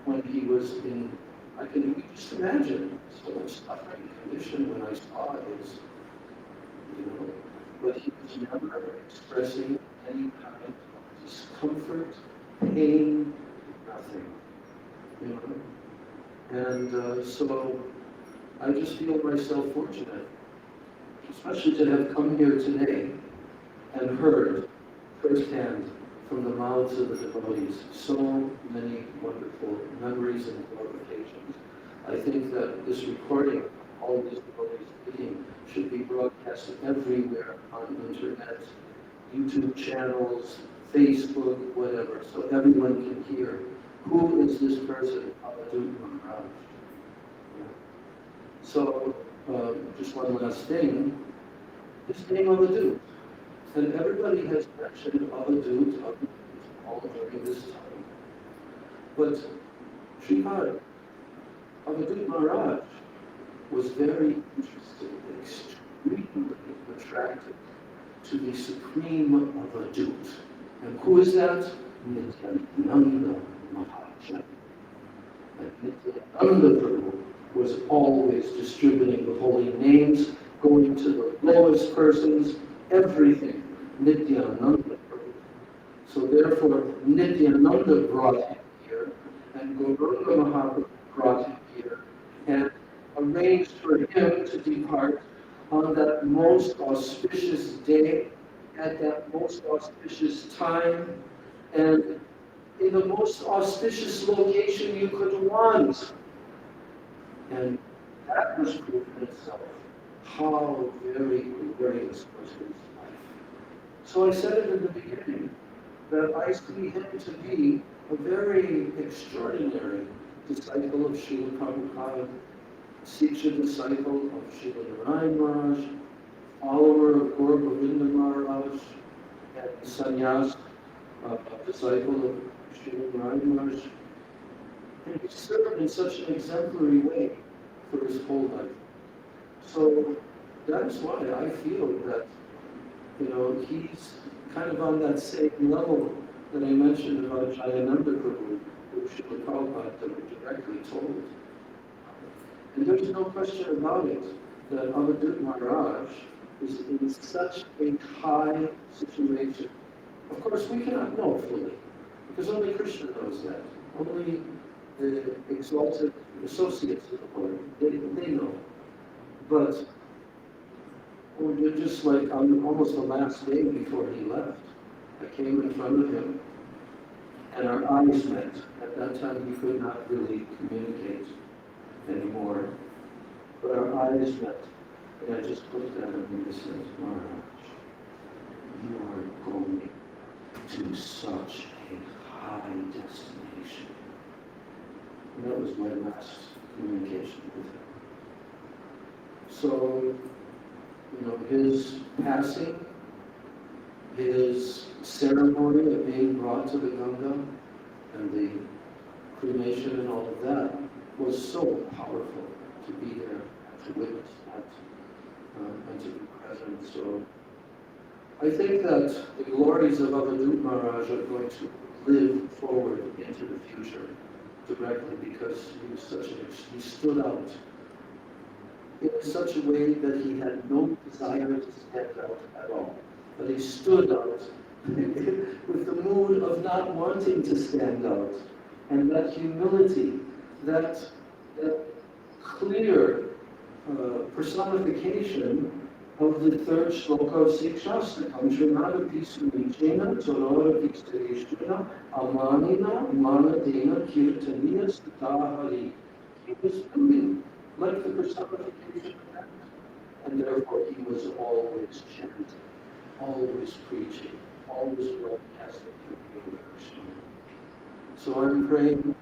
A: when he was in, I can just imagine so much suffering condition when I saw his, but he was never expressing any kind of discomfort, pain, nothing, And so I just feel myself fortunate, especially to have come here today and heard firsthand from the mouths of the devotees so many wonderful memories and glorifications. I think that this recording, all these devotees speaking, should be broadcast everywhere on the internet, YouTube channels, Facebook, whatever, so everyone can hear. Who is this person? Avadhut Maharaj. So, just one last thing. His name Avadhut. And everybody has mentioned Avadhut all during this time. But Sripad, Avadhut Maharaj was very interested, extremely attracted to the supreme Avadhut. And who is that? Nityananda Maharaja. And Nityananda Prabhu was always distributing the holy names, going to the lowest persons, everything. Nityananda Prabhu. So therefore, Nityananda brought him here, and Gauranga Mahaprabhu brought him here, and arranged for him to depart on that most auspicious day, at that most auspicious time, and in the most auspicious location you could want. And that was proof in itself how very glorious was his life. So I said it in the beginning, that I see him to be a very extraordinary disciple of Srila Prabhupada, Siksha disciple of Srila Narayan Maharaj, follower of Gaur Govinda Maharaj, and sannyas, disciple of Srila Maharaj. And he served in such an exemplary way for his whole life. So that's why I feel that, he's kind of on that same level that I mentioned about Jayananda Prabhu, who Srila Prabhupada directly told. And there's no question about it that Avadhut Maharaj is in such a high situation. Of course, we cannot know fully, because only Krishna knows that. Only the exalted associates of the Lord, they know. But just like on almost the last day before he left, I came in front of him, and our eyes met. At that time, he could not really communicate anymore, but our eyes met. And I just looked at him and I said, Maharaj, you are going to such a high destination. And that was my last communication with him. So, his passing, his ceremony of being brought to the Ganga, and the cremation and all of that was so powerful to be there, to witness that, and to be present. So I think that the glories of Avadhut Maharaj are going to live forward into the future directly, because he stood out in such a way that he had no desire to stand out at all. But he stood out with the mood of not wanting to stand out. And that humility, that clear personification of the third shloka of Sikshastakam, Srimada Pisunichena, Torora Pistarishna, Amanina, Manadena, Kirtaniya, Statahari. He was doing like the personification of that. And therefore he was always chanting, always preaching, always broadcasting the universe. So I'm praying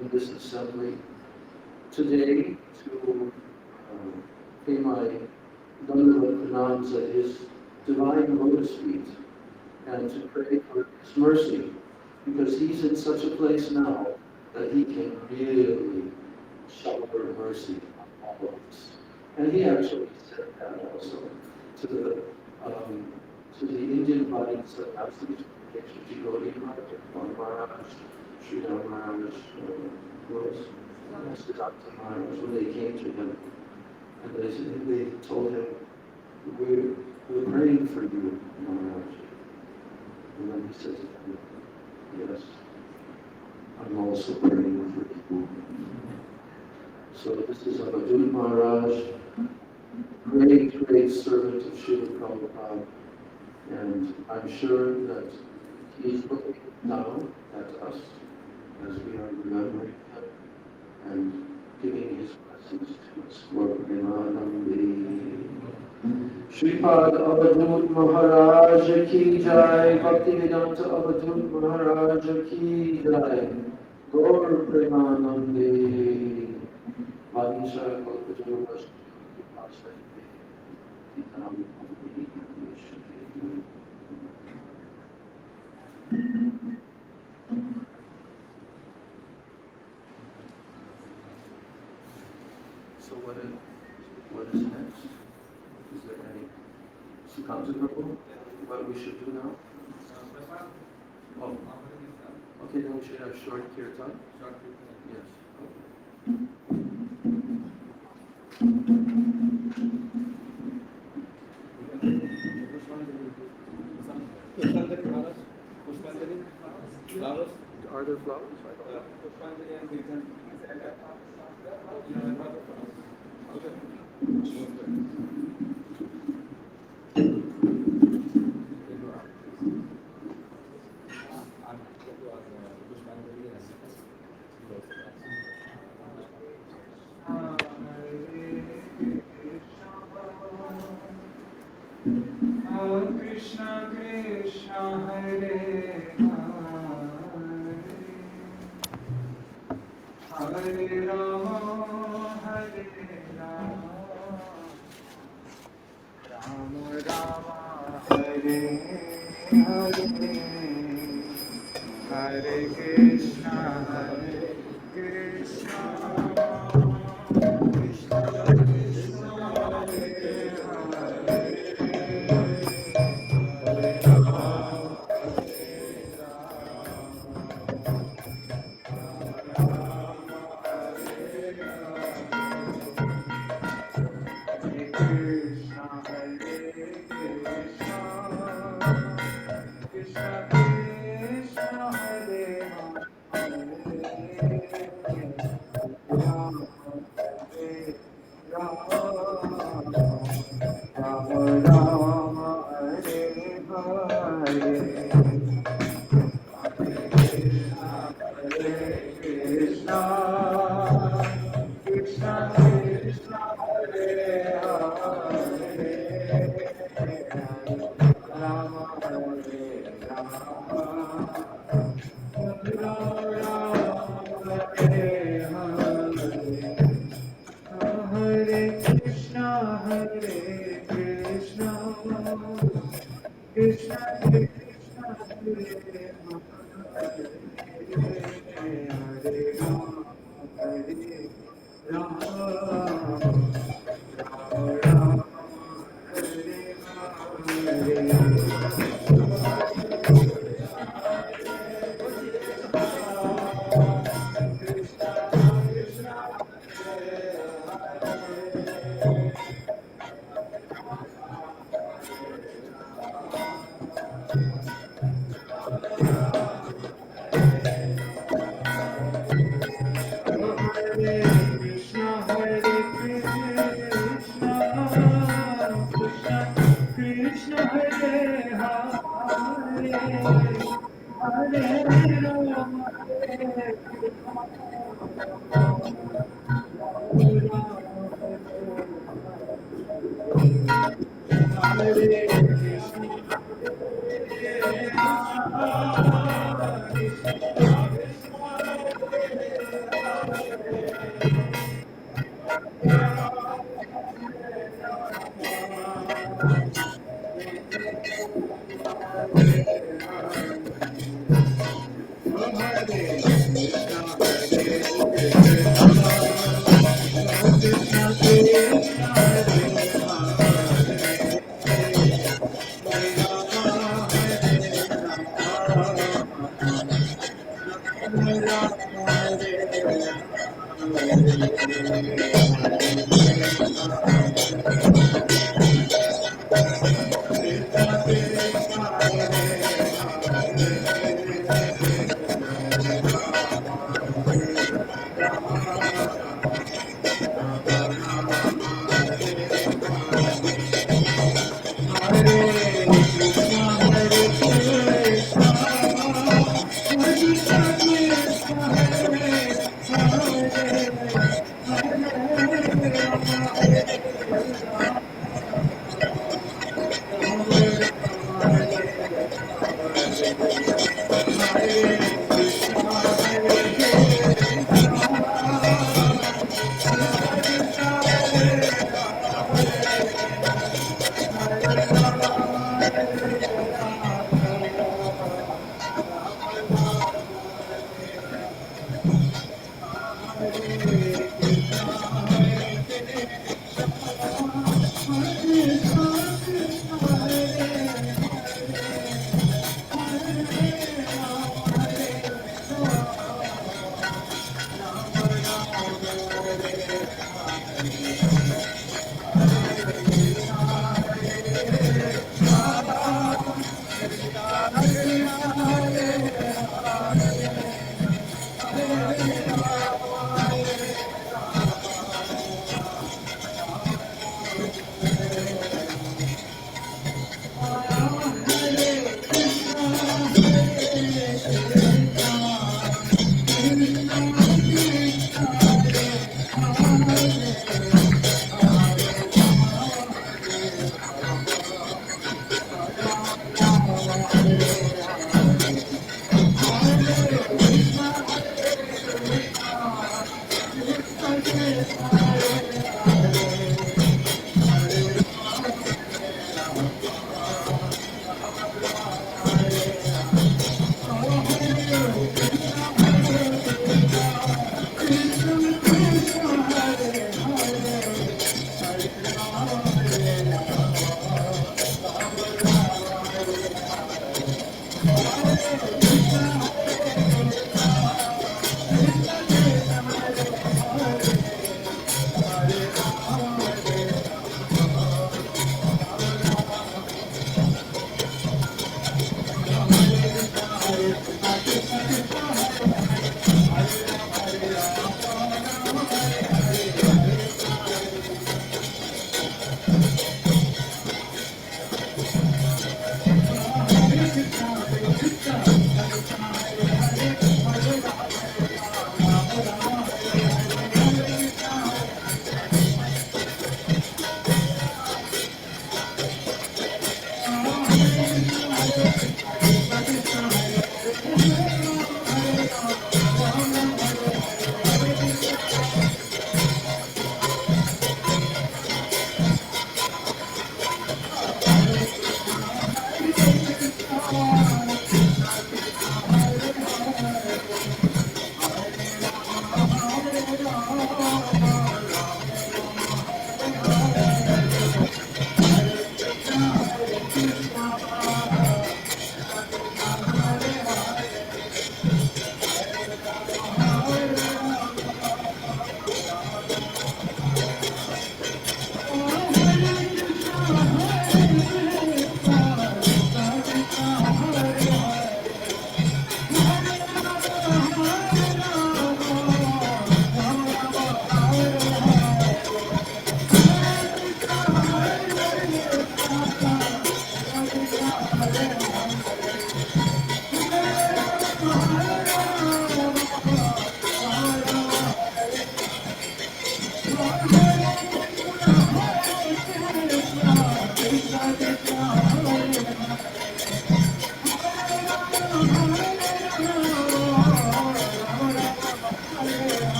A: in this assembly today to pay my Dandavat Pranams at his divine lotus feet and to pray for his mercy, because he's in such a place now that he can really shower mercy on all of us. And he actually said that also to the Indian bodies of absolute Jigori Maharaj, Sridhar Maharaj, Siddhartha Maharaj, when they came to him, and they told him, we're praying for you, Maharaj. And then he said to them, yes, I'm also praying for you. So this is Avadhut Maharaj, great servant of Srila Prabhupada, and I'm sure that he's looking down at us as we are remembering him and giving his blessings to us. Sripad Avadhut Maharaj ki jai, Bhaktivedanta Avadhut Maharaj ki jai, Gaur Premanande. So what is next? Is there any Sukhamsa what we should do now? Oh. Okay, then we should have short kirtan. Yes.
D: Flowers?
A: Are there flowers?
B: Krishna Krishna Hare Hare Hare Rama Hare Rama Rama Rama Hare Hare Krishna, Krishna Krishna, Krishna, Hare Krishna, Krishna Krishna, Hare Rama, Rama, Hare Hare. Hare Krishna, Krishna Krishna, Hare Hare, Rama Hare Rama, Rama Hare Hare, Hare Krishna, Krishna Krishna, Hare Krishna, Hare Krishna, Krishna Krishna, Hare Hare, Hare Rama, Hare Krishna,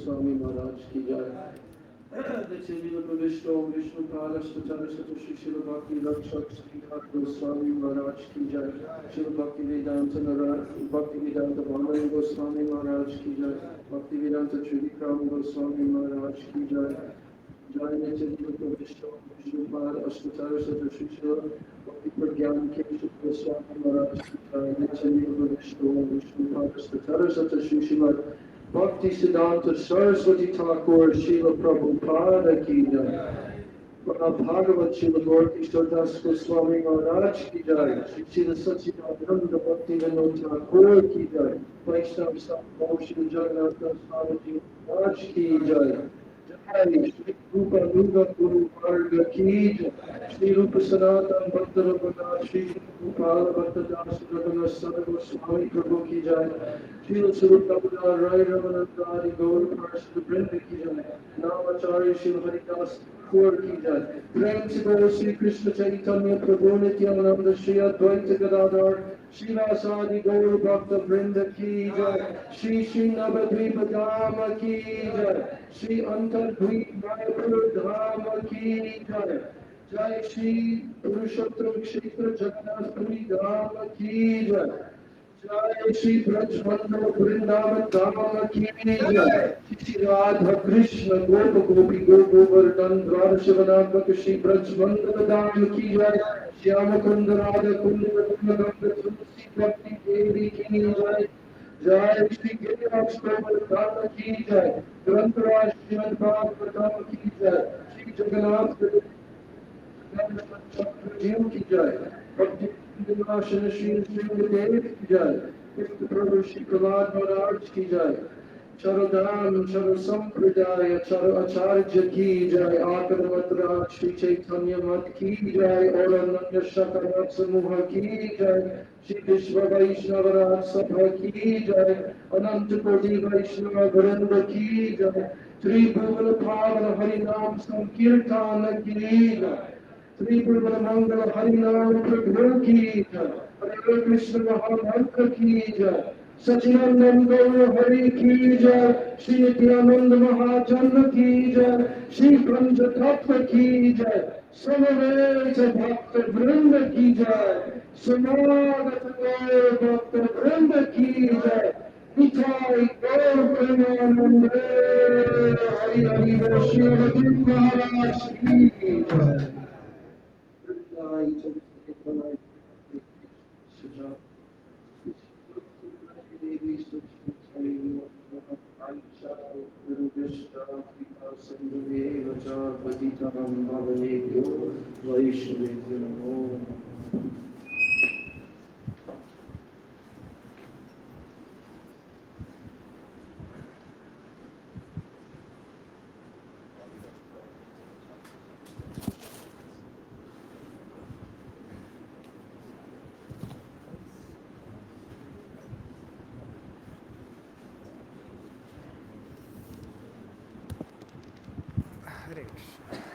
A: Swami Maharaj ki jai.
D: the Chilila Vishnu Vishnupada Statara Sata Shri Srila Bhakti Rakshak Sripad Swami Maharaj Ki Jai, Srila Bhakti Vedanta Bhakti Vedanta Bhaman Goswami Maharaj Ki Jai, Bhakti Vedanta Trivikram Goswami Maharaj Ki Jai, Jai Nityadeva Vishnu Vishnupada Statara Sata Shri Srila Bhakti Pragyan Keshav Goswami Maharaj Ki Jai, Nityadeva Vishnu Vishnupada Statara Sata Shri Srila Bhakti Siddhanta Saraswati Thakur Srila Prabhupada Ki Jai. Bhagavat Srila Gaurkishore Das Goswami Maharaj Ki Jai. Srila Satchidananda Bhakti Vinod Thakur Ki Jai. Vaishnava Sambhav Srila Jagannath Das Swamiji Maharaj Ki Jai. Jai Shri Rupa Nuga Guru Varga Ki Jai. Shri Rupa Sanatan Bhakta Rabana Shri Gopala Bhakta Das Radhana Sadhava Swami Prabhu Ki Jai. Srila Swarup Damodar Rai Ramanandari Gaur Parshad Vrinda Ki Jai. Namacharya Srila Haridas Thakur Ki Jai. Prem se Gaur Shri Krishna Chaitanya Prabhu Nityananda Shri Advaita Gadadhar Srivasadi Gaur Bhakta Vrinda Ki Jai. Shri Shri Navadvipa Dhama Ki Jai. Shri Antardvip Mayapur Dhama Ki Jai. Jai Shri Purushottam Kshetra Jagannath Puri Dhama Ki Jai. Jai Shri Brajmandal Vrindavan Dhama Ki Jai. Shri Radha Krishna Gopa Gopi Govardhan Radha Shivanatmaka Shri Brajmandal Dhama Ki Jai. Shyama Kunda Radha Kunda Kunda Tulsi Bhakti Devi Ki Jai. Jai Shri Giriraj Govardhan Ki Jai. Grantaraj Srimad Bhagavatam Ki Jai. Shri Jagannath Dev Ki Jai. Bhakti Vinasan Shri Dev Ki Jai. Krishna Prabhu Shri Prahlad Maharaj Ki Jai. Charodam Charo Sampradaya Charo Acharya Ki Jai. Akadamatra Shri Chaitanya Mat Ki Jai. Orananya Shakarat Samuha Ki Jai. Shri Vishwa Vaishnava Sabha Ki Jai. Ananta Koti Vaishnava Vrinda Ki Jai. Tribhuvan Pavana Harinam Sankirtana Ki Jai. Tribhuvan Mangala Harinam Prabhu Ki Jai. Hare Krishna Mahamantra Ki Jai. Sachinananda Hari Ki Jai. Shri Nityananda Mahachandra Ki Jai. Shri Panchatattva Ki Jai. Samaveta Bhakta Vrinda Ki Jai. Samagata Gaur Bhakta Vrinda Ki Jai. Nitai Gaur Premanande. Hari Hari Vaishnava Maharaj Ki Jai.
B: Hare Krishna.